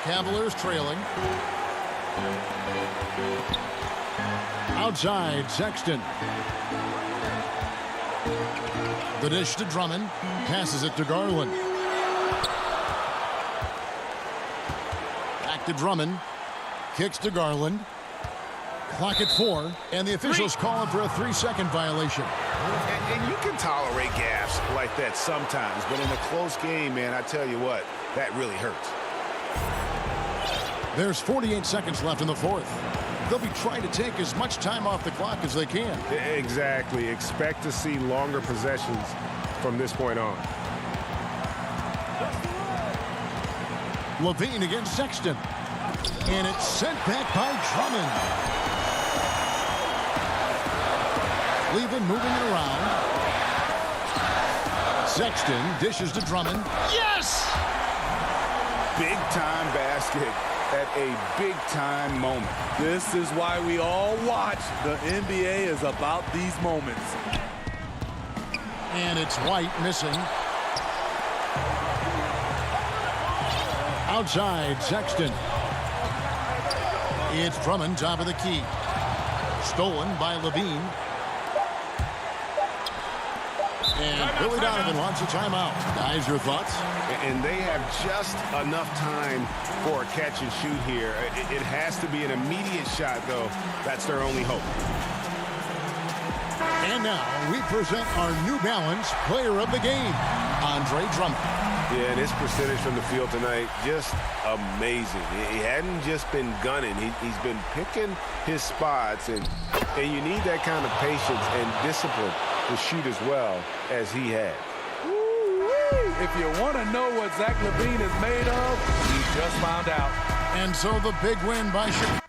Cavaliers trailing. Outside, Sexton. The dish to Drummond. Passes it to Garland. Back to Drummond. Kicks to Garland. Clock at 4, and the officials calling for a 3-second violation. And you can tolerate gaffes like that sometimes, but in a close game, man, I tell you what, that really hurts. There's 48 seconds left in the 4th. they'll be trying to take as much time off the clock as they can. Exactly. Expect to see longer possessions from this point on. Levine against Sexton. And it's sent back by Drummond. Cleveland moving it around. Sexton dishes to Drummond. Yes! Big-time basket at a big-time moment. This is why we all watch. The NBA is about these moments. And it's White missing. Outside, Sexton. It's Drummond, top of the key. Stolen by Levine. And Billy Donovan wants a timeout. Guys, your thoughts? And they have just enough time for a catch and shoot here. It has to be an immediate shot, though. That's their only hope. And now we present our New Balance player of the game, Andre Drummond. Yeah, and his percentage from the field tonight, just amazing. He hadn't just been gunning. He's been picking his spots, and you need that kind of patience and discipline to shoot as well as he had. If you want to know what Zach LaVine is made of, you just found out. And so the big win by Chicago.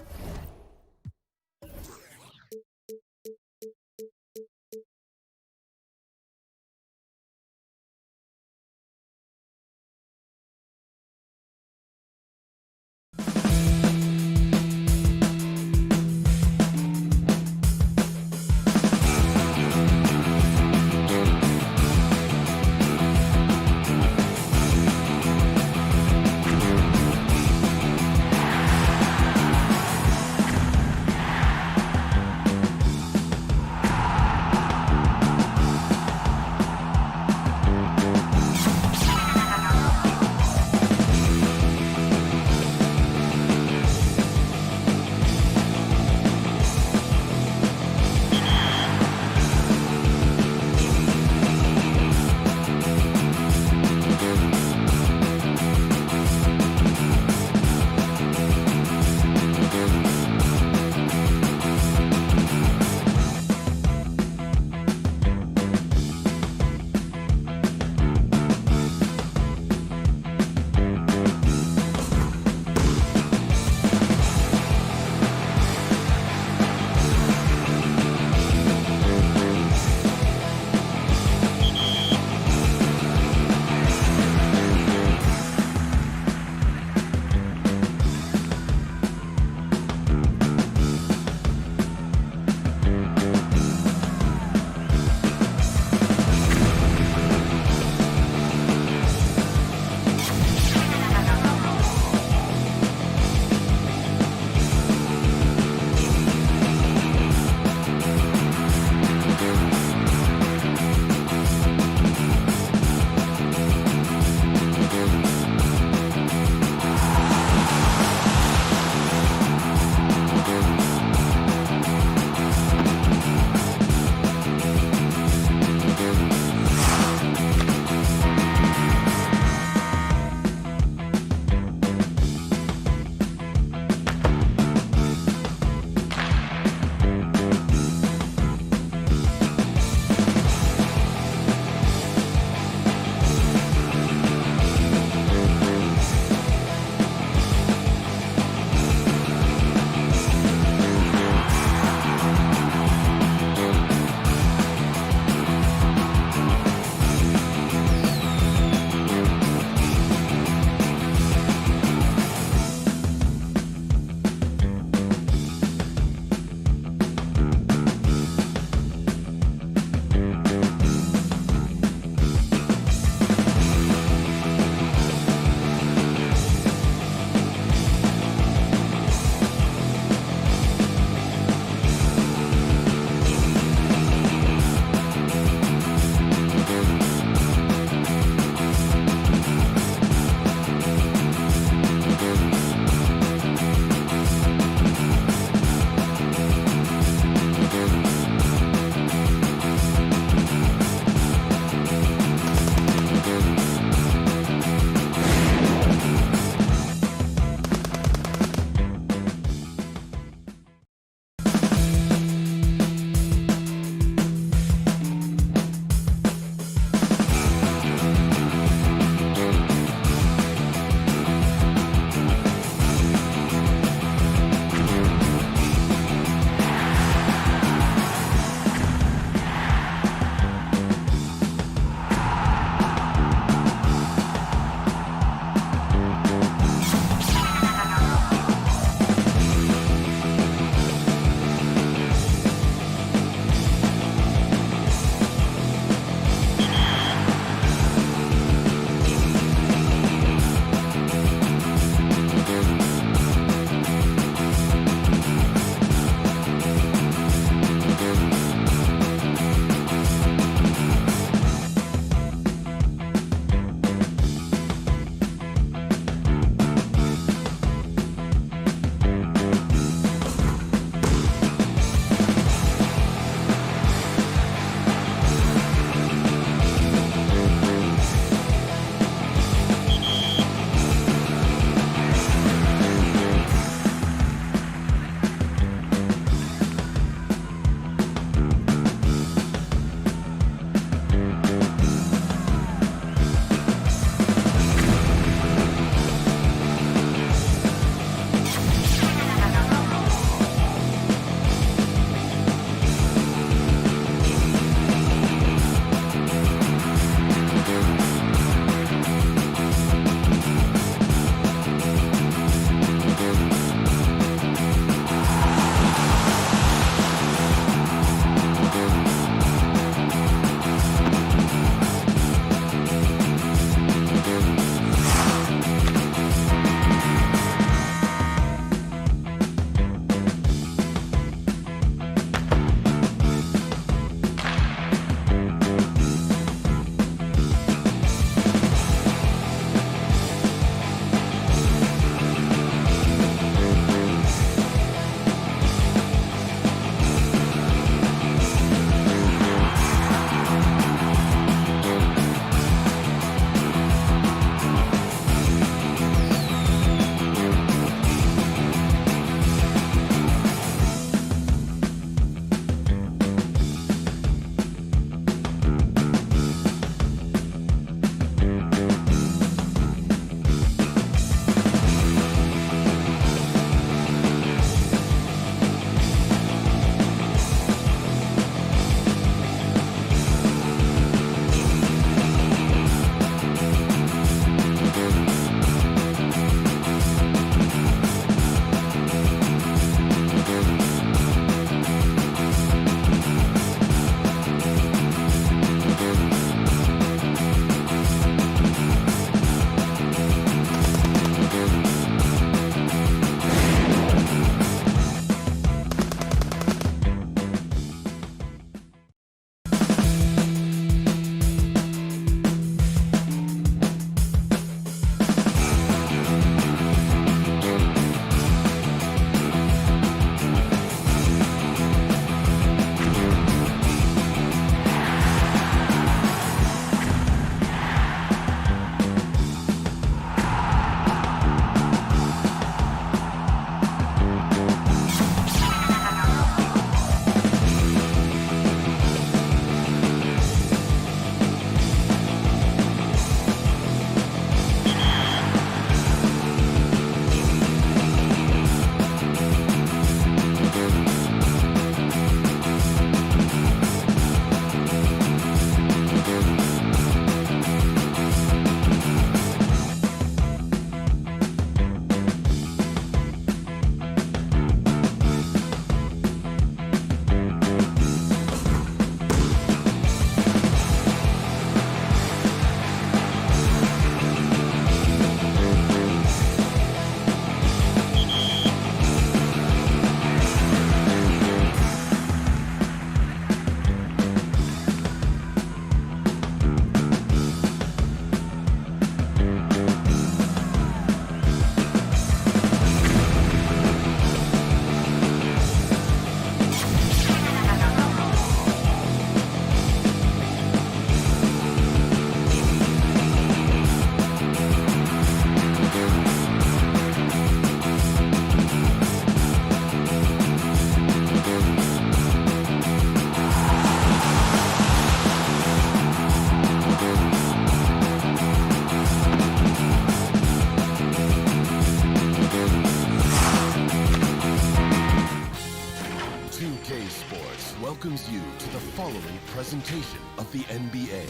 the NBA.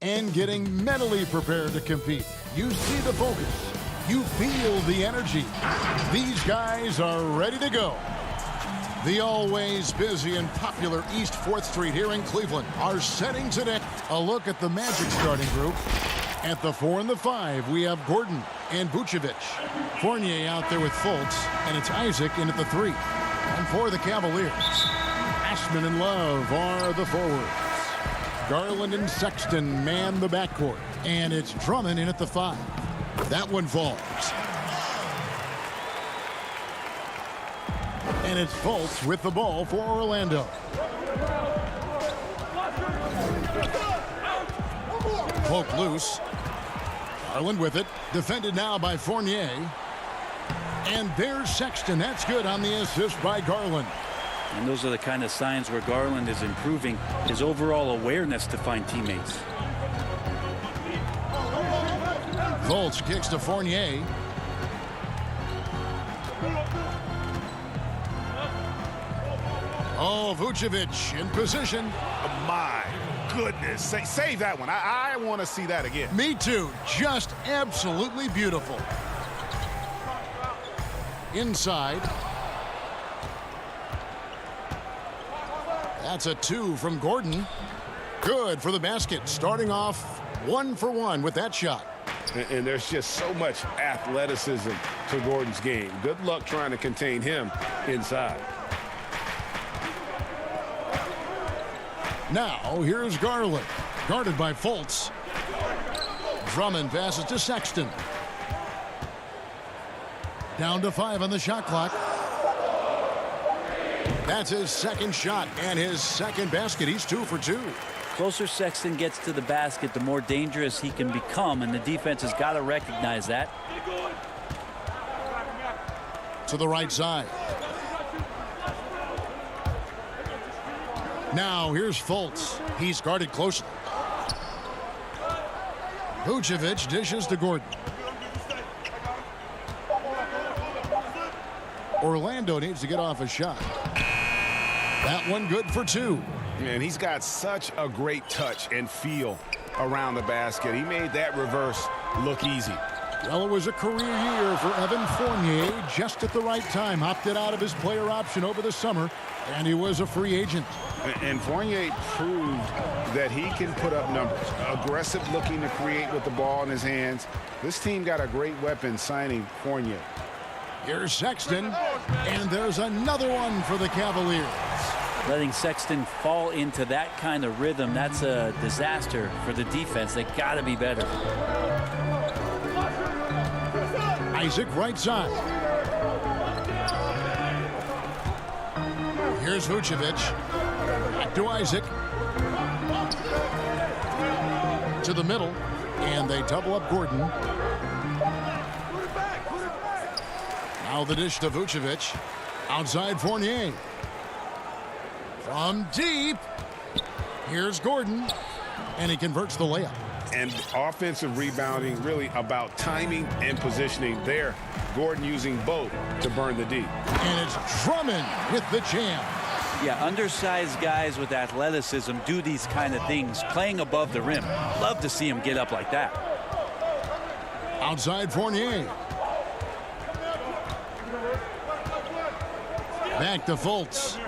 And getting mentally prepared to compete. You see the focus. You feel the energy. These guys are ready to go. The always busy and popular East 4th Street here in Cleveland are setting today. A look at the Magic starting group. At the 4 and the 5, we have Gordon and Vucevic. Fournier out there with Fultz, and it's Isaac in at the 3. And for the Cavaliers, Ashman and Love are the forwards. Garland and Sexton man the backcourt, and it's Drummond in at the 5. That one falls. And it's Fultz with the ball for Orlando. Poke loose. Garland with it. Defended now by Fournier. And there's Sexton. That's good on the assist by Garland. And those are the kind of signs where Garland is improving his overall awareness to find teammates. Fultz kicks to Fournier. Oh, Vucevic in position. Oh, my goodness. Save that one. I want to see that again. Me too. Just absolutely beautiful. Inside. That's a 2 from Gordon. Good for the basket. Starting off 1 for 1 with that shot. And there's just so much athleticism to Gordon's game. Good luck trying to contain him inside. Now, here's Garland. Guarded by Fultz. Drummond passes to Sexton. Down to 5 on the shot clock. That's his second shot and his second basket. He's 2 for 2. Closer Sexton gets to the basket, the more dangerous he can become, and the defense has got to recognize that. To the right side. Now here's Fultz. He's guarded closely. Vucevic dishes to Gordon. Orlando needs to get off a shot. That one good for 2. And he's got such a great touch and feel around the basket. He made that reverse look easy. Well, it was a career year for Evan Fournier, just at the right time. Opted out of his player option over the summer, and he was a free agent. And Fournier proved that he can put up numbers. Aggressive looking to create with the ball in his hands. This team got a great weapon signing Fournier. Here's Sexton, and there's another one for the Cavaliers. Letting Sexton fall into that kind of rhythm, that's a disaster for the defense. They got to be better. Isaac right side. Here's Vucevic. Back to Isaac. To the middle, and they double up Gordon. Now the dish to Vucevic. Outside Fournier. From deep. Here's Gordon. And he converts the layup. And offensive rebounding really about timing and positioning there. Gordon using both to burn the D. And it's Drummond with the jam. Yeah, undersized guys with athleticism do these kind of things, playing above the rim. Love to see him get up like that. Outside Fournier. Back to Fultz.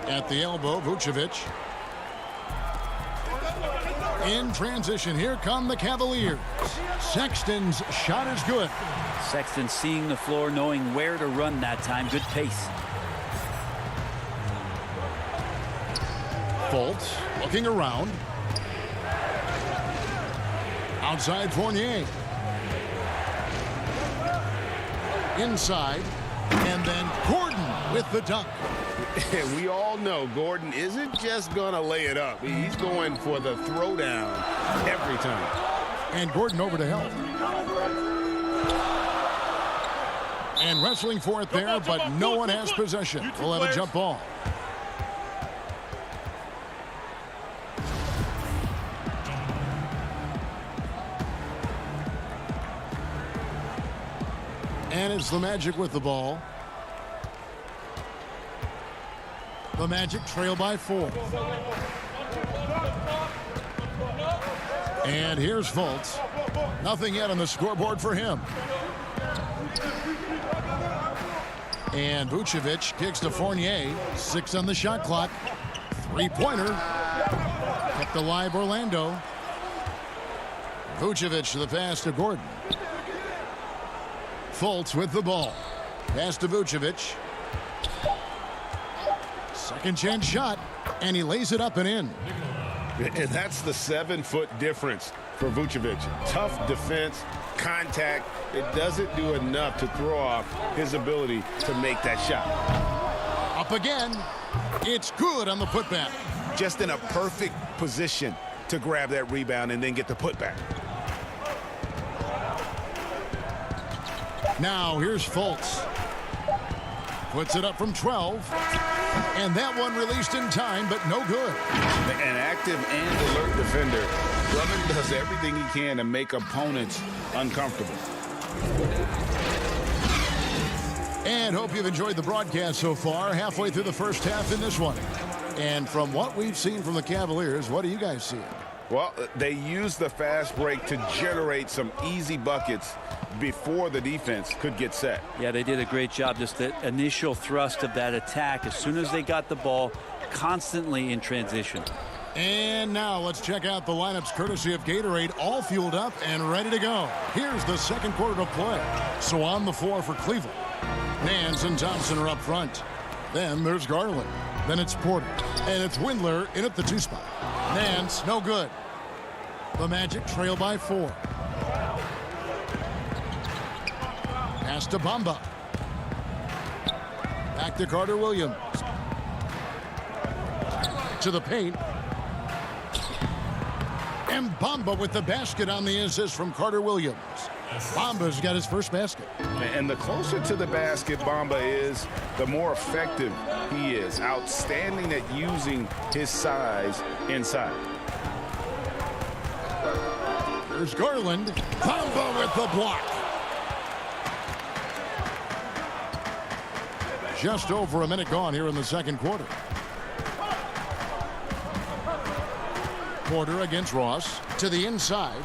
At the elbow, Vucevic. In transition, here come the Cavaliers. Sexton's shot is good. Sexton seeing the floor, knowing where to run that time. Good pace. Fultz looking around. Outside Fournier. Inside. And then Gordon with the dunk. And we all know Gordon isn't just going to lay it up. He's going for the throwdown every time. And Gordon over to help. And wrestling for it there, but no one has possession. We'll have a jump ball. And it's the Magic with the ball. The Magic trail by 4. And here's Fultz. Nothing yet on the scoreboard for him. And Vucevic kicks to Fournier. 6 on the shot clock. 3-pointer. Kept alive Orlando. Vucevic to the pass to Gordon. Fultz with the ball. Pass to Vucevic. Second chance shot. And he lays it up and in. And that's the 7-foot difference for Vucevic. Tough defense, contact. It doesn't do enough to throw off his ability to make that shot. Up again. It's good on the putback. Just in a perfect position to grab that rebound and then get the putback. Now here's Fultz. Puts it up from 12. And that one released in time, but no good. An active and alert defender. Drummond does everything he can to make opponents uncomfortable. And hope you've enjoyed the broadcast so far. Halfway through the first half in this one. And from what we've seen from the Cavaliers, what do you guys see? Well, they used the fast break to generate some easy buckets before the defense could get set. Yeah, they did a great job. Just the initial thrust of that attack as soon as they got the ball, constantly in transition. And now let's check out the lineups courtesy of Gatorade, all fueled up and ready to go. Here's the second quarter to play. So on the floor for Cleveland, Nance and Thompson are up front. Then there's Garland. Then it's Porter. And it's Windler in at the 2 spot. Nance, no good. The Magic trail by 4. Pass to Bamba. Back to Carter Williams. To the paint. And Bamba with the basket on the assist from Carter Williams. Bamba's got his first basket. And the closer to the basket Bamba is, the more effective he is. Outstanding at using his size inside. There's Garland. Bamba with the block. Just over a minute gone here in the second quarter. Porter against Ross to the inside.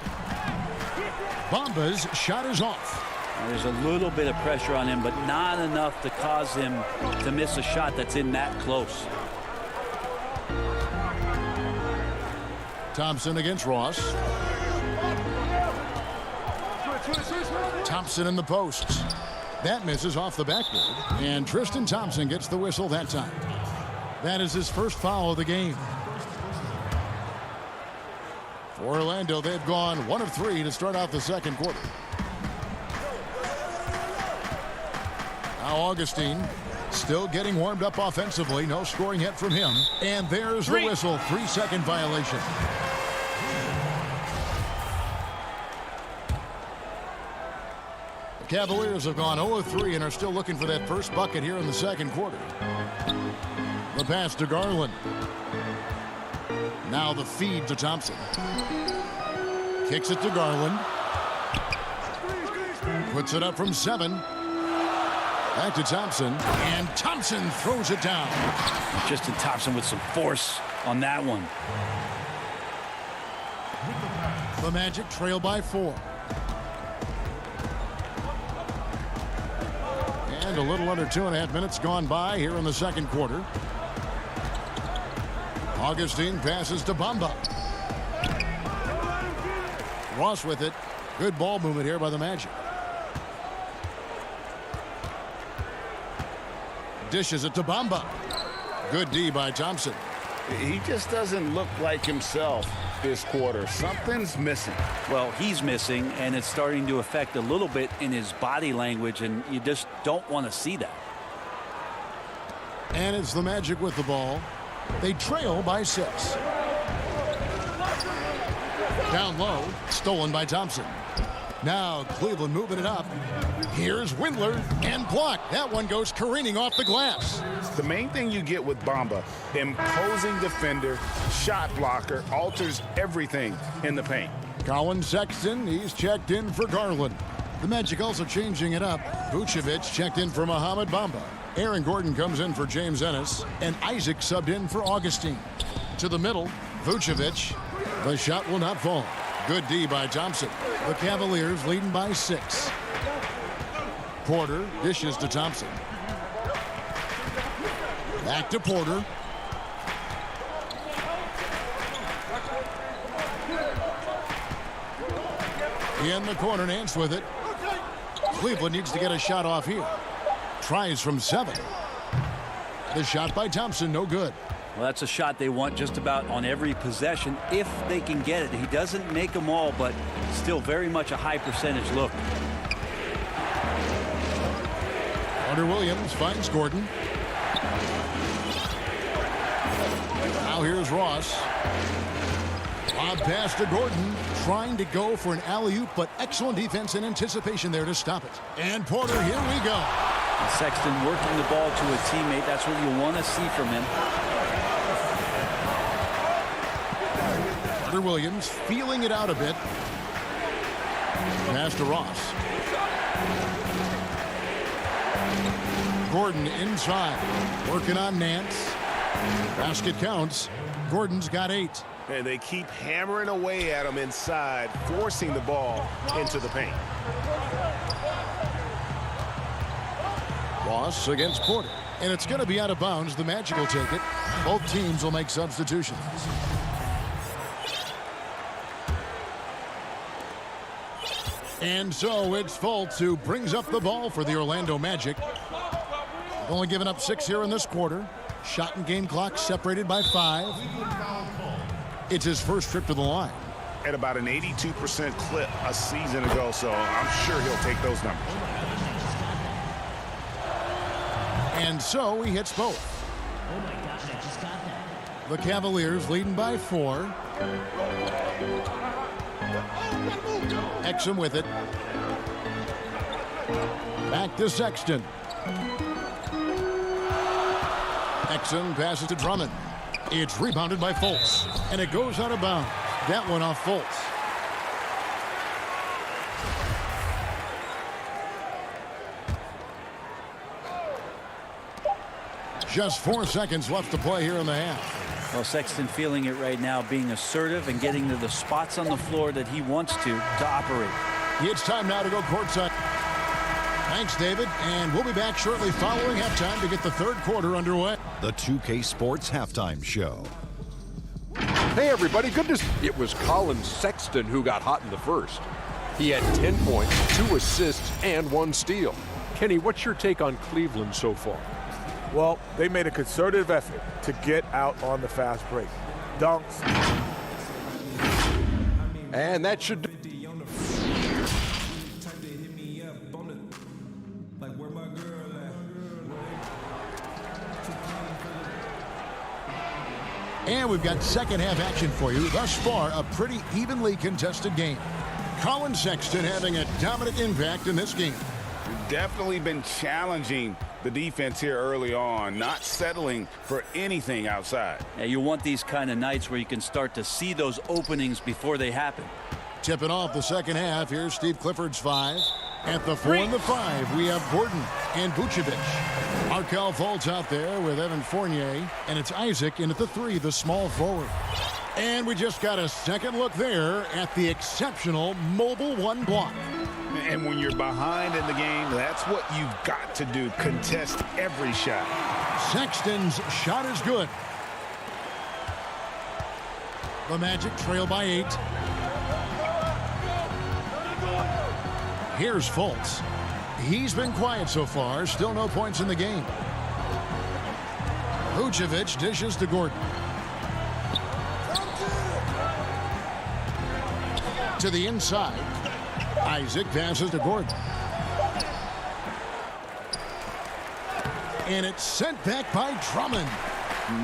Bamba's shot is off. There's a little bit of pressure on him, but not enough to cause him to miss a shot that's in that close. Thompson against Ross. Thompson in the posts. That misses off the backboard. And Tristan Thompson gets the whistle that time. That is his first foul of the game. For Orlando, they've gone 1 of 3 to start out the second quarter. Now Augustine still getting warmed up offensively. No scoring yet from him. And there's the whistle. 3-second violation. The Cavaliers have gone 0 of 3 and are still looking for that first bucket here in the second quarter. The pass to Garland. Now the feed to Thompson. Kicks it to Garland. Puts it up from 7. Back to Thompson. And Thompson throws it down. Tristan Thompson with some force on that one. The Magic trail by 4. And a little under 2.5 minutes gone by here in the second quarter. Augustine passes to Bamba. Ross with it. Good ball movement here by the Magic. Dishes it to Bamba. Good D by Thompson. He just doesn't look like himself this quarter. Something's missing. Well, he's missing, and it's starting to affect a little bit in his body language, and you just don't want to see that. And it's the Magic with the ball. They trail by 6. Down low, stolen by Thompson. Now Cleveland moving it up. Here's Windler and blocked. That one goes careening off the glass. The main thing you get with Bamba, imposing defender, shot blocker, alters everything in the paint. Colin Sexton, he's checked in for Garland. The Magic also changing it up. Vucevic checked in for Mohamed Bamba. Aaron Gordon comes in for James Ennis, and Isaac subbed in for Augustine. To the middle, Vucevic. The shot will not fall. Good D by Thompson. The Cavaliers leading by 6. Porter dishes to Thompson. Back to Porter. In the corner, Nance with it. Cleveland needs to get a shot off here. Tries from 7. The shot by Thompson, no good. Well, that's a shot they want just about on every possession if they can get it. He doesn't make them all, but still very much a high percentage look. Hunter Williams finds Gordon. Now here's Ross. Lob pass to Gordon, trying to go for an alley-oop, but excellent defense and anticipation there to stop it. And Porter, here we go. Sexton working the ball to a teammate. That's what you want to see from him. Hunter Williams feeling it out a bit. Pass to Ross. Gordon inside, working on Nance. Basket counts. Gordon's got 8. And they keep hammering away at him inside, forcing the ball into the paint. Ross against Porter. And it's going to be out of bounds. The Magic will take it. Both teams will make substitutions. And so it's Fultz who brings up the ball for the Orlando Magic. Only given up 6 here in this quarter. Shot and game clock separated by 5. It's his first trip to the line. At about an 82% clip a season ago, so I'm sure he'll take those numbers. And so he hits both. The Cavaliers leading by 4. Exum with it. Back to Sexton. Exum passes to Drummond. It's rebounded by Fultz, and it goes out of bounds. That one off Fultz. Just 4 seconds left to play here in the half. Well, Sexton feeling it right now, being assertive and getting to the spots on the floor that he wants to operate. It's time now to go courtside. Thanks, David, and we'll be back shortly following halftime to get the third quarter underway. The 2K Sports Halftime Show. Hey, everybody, good to see. It was Colin Sexton who got hot in the first. He had 10 points, 2 assists, and 1 steal. Kenny, what's your take on Cleveland so far? Well, they made a concerted effort to get out on the fast break. Dunks. And that should... And we've got second half action for you. Thus far, a pretty evenly contested game. Colin Sexton having a dominant impact in this game. Definitely been challenging the defense here early on, not settling for anything outside. Yeah, you want these kind of nights where you can start to see those openings before they happen. Tipping off the second half, here's Steve Clifford's 5. At the 4 and the 5, we have Gordon and Vucevic. Markelle Fultz out there with Evan Fournier, and it's Isaac in at the 3, the small forward. And we just got a second look there at the exceptional mobile 1 block. And when you're behind in the game, that's what you've got to do. Contest every shot. Sexton's shot is good. The Magic trail by 8. Here's Fultz. He's been quiet so far. Still no points in the game. Vucevic dishes to Gordon. To the inside. Isaac passes to Gordon. And it's sent back by Drummond.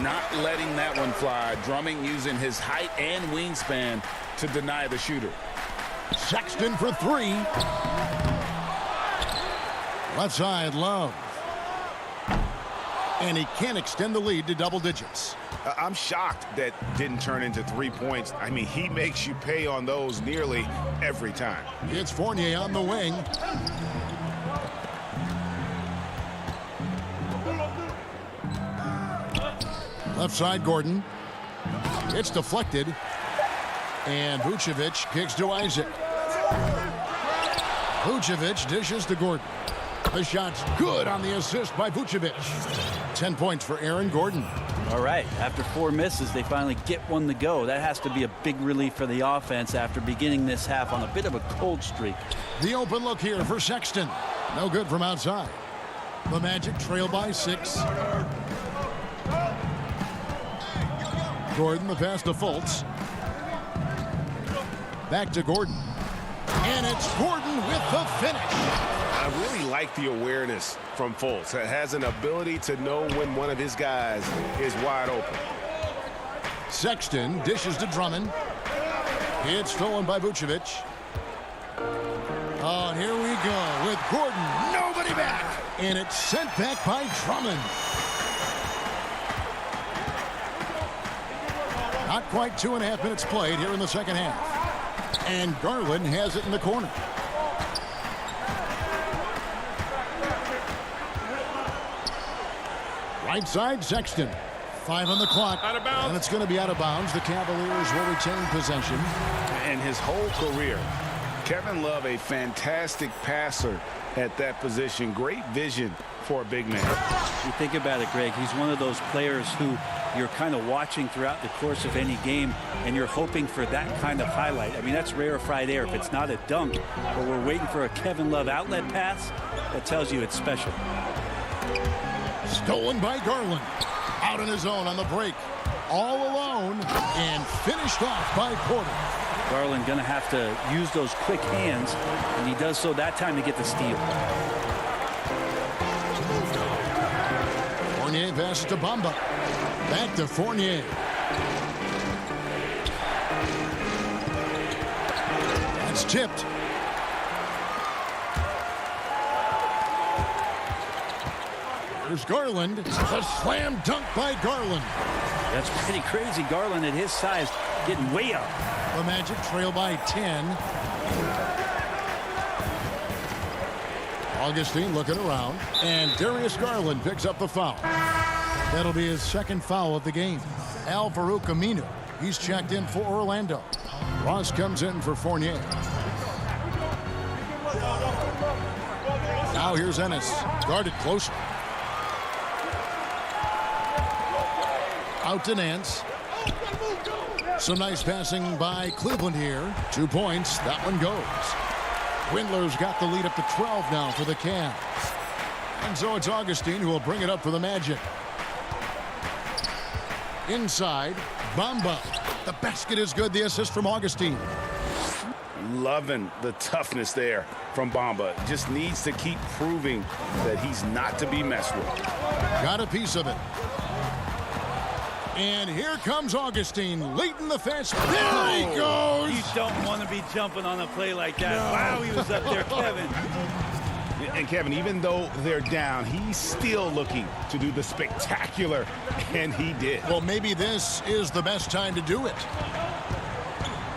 Not letting that one fly. Drummond using his height and wingspan to deny the shooter. Sexton for 3. Left side, Love. And he can't extend the lead to double digits. I'm shocked that didn't turn into 3 points. I mean, he makes you pay on those nearly every time. It's Fournier on the wing. Left side, Gordon. It's deflected. And Vucevic kicks to Isaac. Vucevic dishes to Gordon. The shot's good on the assist by Vucevic. 10 points for Aaron Gordon. All right, after 4 misses, they finally get one to go. That has to be a big relief for the offense after beginning this half on a bit of a cold streak. The open look here for Sexton. No good from outside. The Magic trail by 6. Gordon, the pass to Fultz. Back to Gordon. And it's Gordon with the finish. I really like the awareness from Fultz. It has an ability to know when one of his guys is wide open. Sexton dishes to Drummond. It's stolen by Vucevic. Oh, and here we go with Gordon. Nobody back. And it's sent back by Drummond. Not quite 2.5 minutes played here in the second half. And Garland has it in the corner. Right side, Sexton. 5 on the clock. Out of bounds. And it's going to be out of bounds. The Cavaliers will retain possession. And his whole career, Kevin Love, a fantastic passer at that position. Great vision for a big man. You think about it, Greg, he's one of those players who you're kind of watching throughout the course of any game, and you're hoping for that kind of highlight. I mean, that's rarefied air. If it's not a dunk, but we're waiting for a Kevin Love outlet pass, that tells you it's special. Stolen by Garland. Out on his own on the break. All alone and finished off by Porter. Garland going to have to use those quick hands, and he does so that time to get the steal. Fournier passes to Bamba. Back to Fournier. That's tipped. Here's Garland. A slam dunk by Garland. That's pretty crazy. Garland at his size getting way up. The Magic trail by 10. Augustine looking around. And Darius Garland picks up the foul. That'll be his second foul of the game. Al-Farouq Aminu. He's checked in for Orlando. Ross comes in for Fournier. Now here's Ennis. Guarded closer. Out to Nance. Some nice passing by Cleveland here. 2 points. That one goes. Windler's got the lead up to 12 now for the Cavs. And so it's Augustine who will bring it up for the Magic. Inside, Bamba. The basket is good. The assist from Augustine. Loving the toughness there from Bamba. Just needs to keep proving that he's not to be messed with. Got a piece of it. And here comes Augustine, late in the fence. There he goes! You don't want to be jumping on a play like that. No. Wow, he was up there, Kevin. And Kevin, even though they're down, he's still looking to do the spectacular, and he did. Well, maybe this is the best time to do it.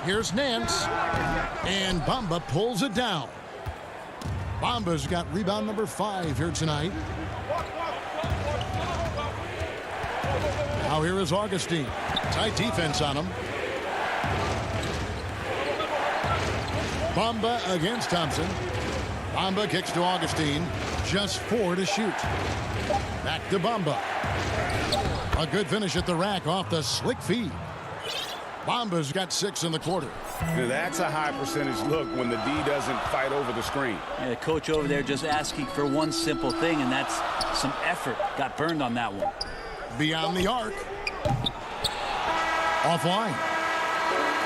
Here's Nance, and Bamba pulls it down. Bamba's got rebound number 5 here tonight. Now here is Augustine. Tight defense on him. Bamba against Thompson. Bamba kicks to Augustine. Just 4 to shoot. Back to Bamba. A good finish at the rack off the slick feed. Bamba's got 6 in the quarter. That's a high percentage look when the D doesn't fight over the screen. Yeah, coach over there just asking for one simple thing, and that's some effort. Got burned on that one. Beyond the arc. Offline.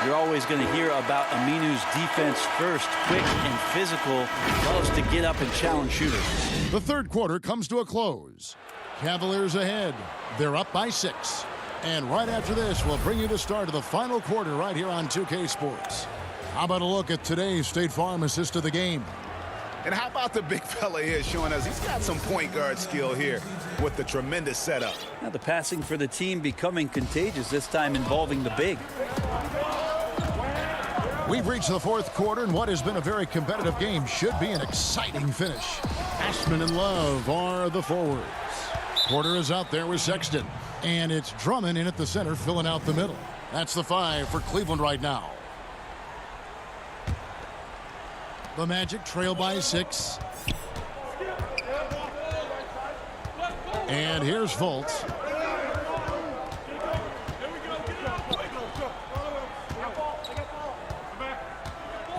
You're always going to hear about Aminu's defense first. Quick and physical. Loves to get up and challenge shooters. The third quarter comes to a close. Cavaliers ahead. They're up by 6. And right after this, we'll bring you the start of the final quarter right here on 2K Sports. How about a look at today's State Farm assist of the game? And how about the big fella here showing us he's got some point guard skill here with the tremendous setup. Now the passing for the team becoming contagious, this time involving the big. We've reached the fourth quarter, and what has been a very competitive game should be an exciting finish. Ashman and Love are the forwards. Porter is out there with Sexton. And it's Drummond in at the center, filling out the middle. That's the 5 for Cleveland right now. The Magic trail by 6. And here's Fultz.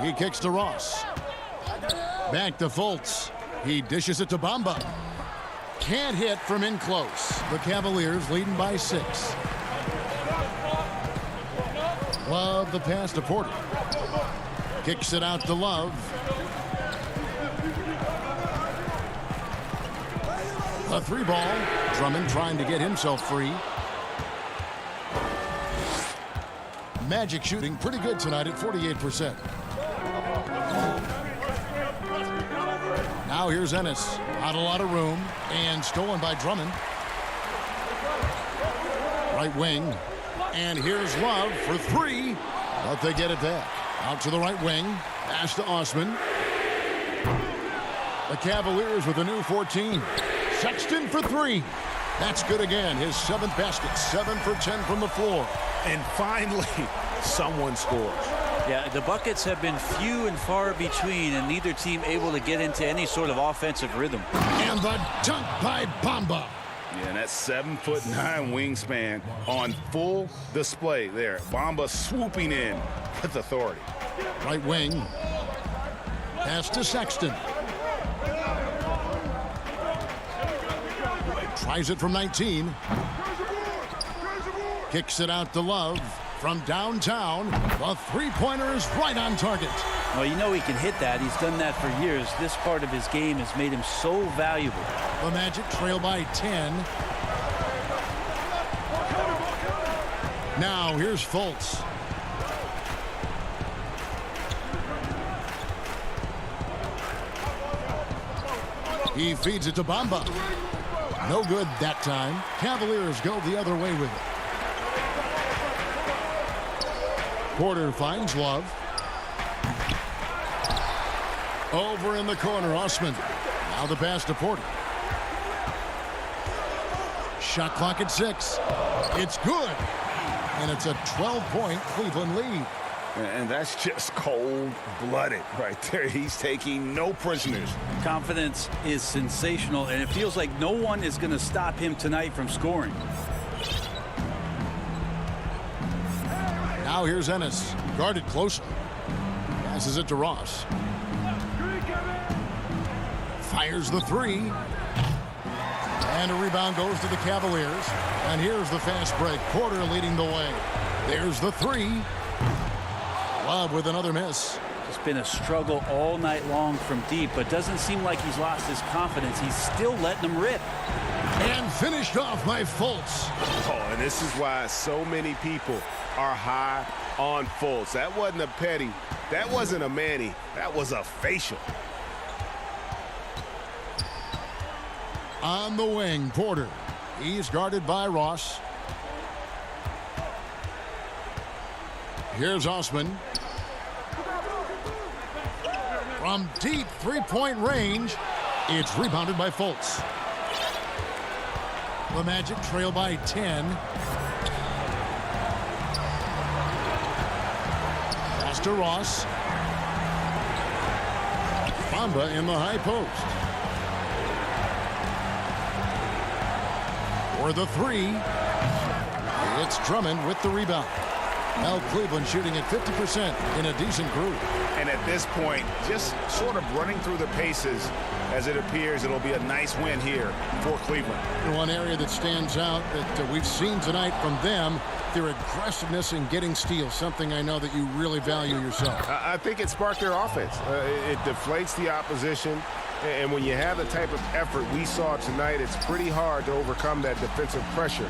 He kicks to Ross. Back to Fultz. He dishes it to Bamba. Can't hit from in close. The Cavaliers leading by 6. Love the pass to Porter. Kicks it out to Love. A 3 ball. Drummond trying to get himself free. Magic shooting pretty good tonight at 48%. Now here's Ennis. Not a lot of room. And stolen by Drummond. Right wing. And here's Love for 3. But they get it back. Out to the right wing. Pass to Osman. The Cavaliers with a new 14. Sexton for 3. That's good again. His 7th basket. 7 for 10 from the floor. And finally, someone scores. Yeah, the buckets have been few and far between, and neither team able to get into any sort of offensive rhythm. And the dunk by Bamba. Yeah, and that 7'9" wingspan on full display there. Bamba swooping in with authority. Right wing. Pass to Sexton. Tries it from 19. Kicks it out to Love. From downtown, the 3-pointer is right on target. Well, you know he can hit that. He's done that for years. This part of his game has made him so valuable. The Magic trail by 10. Now here's Fultz. He feeds it to Bamba. No good that time. Cavaliers go the other way with it. Porter finds Love. Over in the corner, Osman. Now the pass to Porter. Shot clock at 6. It's good. And it's a 12-point Cleveland lead. And that's just cold-blooded right there. He's taking no prisoners. Confidence is sensational, and it feels like no one is going to stop him tonight from scoring. Now here's Ennis. Guarded closely. Passes it to Ross. Fires the 3. And a rebound goes to the Cavaliers. And here's the fast break. Porter leading the way. There's the 3. Love with another miss. It's been a struggle all night long from deep, but doesn't seem like he's lost his confidence. He's still letting them rip. And finished off by Fultz. Oh, and this is why so many people are high on Fultz. That wasn't a petty. That wasn't a Manny. That was a facial. On the wing, Porter. He's guarded by Ross. Here's Osman. From deep three-point range, it's rebounded by Fultz. The Magic trail by 10. Pass to Ross. Bamba in the high post. For the 3. It's Drummond with the rebound. Now Cleveland shooting at 50% in a decent group. And at this point, just sort of running through the paces as it appears it'll be a nice win here for Cleveland. One area that stands out that we've seen tonight from them, their aggressiveness in getting steals, something I know that you really value yourself. I think it sparked their offense. It deflates the opposition. And when you have the type of effort we saw tonight, it's pretty hard to overcome that defensive pressure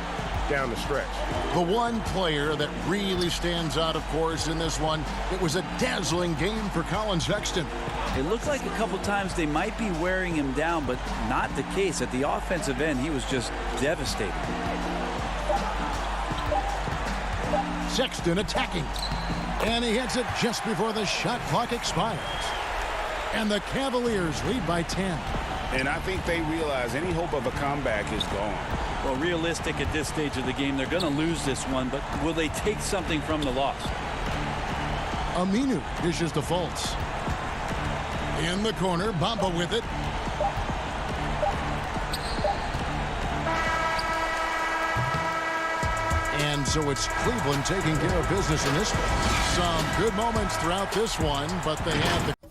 down the stretch. The one player that really stands out, of course, in this one, it was a dazzling game for Colin Sexton. It looked like a couple times they might be wearing him down, but not the case. At the offensive end, he was just devastating. Sexton attacking. And he hits it just before the shot clock expires. And the Cavaliers lead by 10. And I think they realize any hope of a comeback is gone. Well, realistic at this stage of the game, they're going to lose this one, but will they take something from the loss? Aminu dishes to Fultz. In the corner, Bamba with it. And so it's Cleveland taking care of business in this one. Some good moments throughout this one, but they have the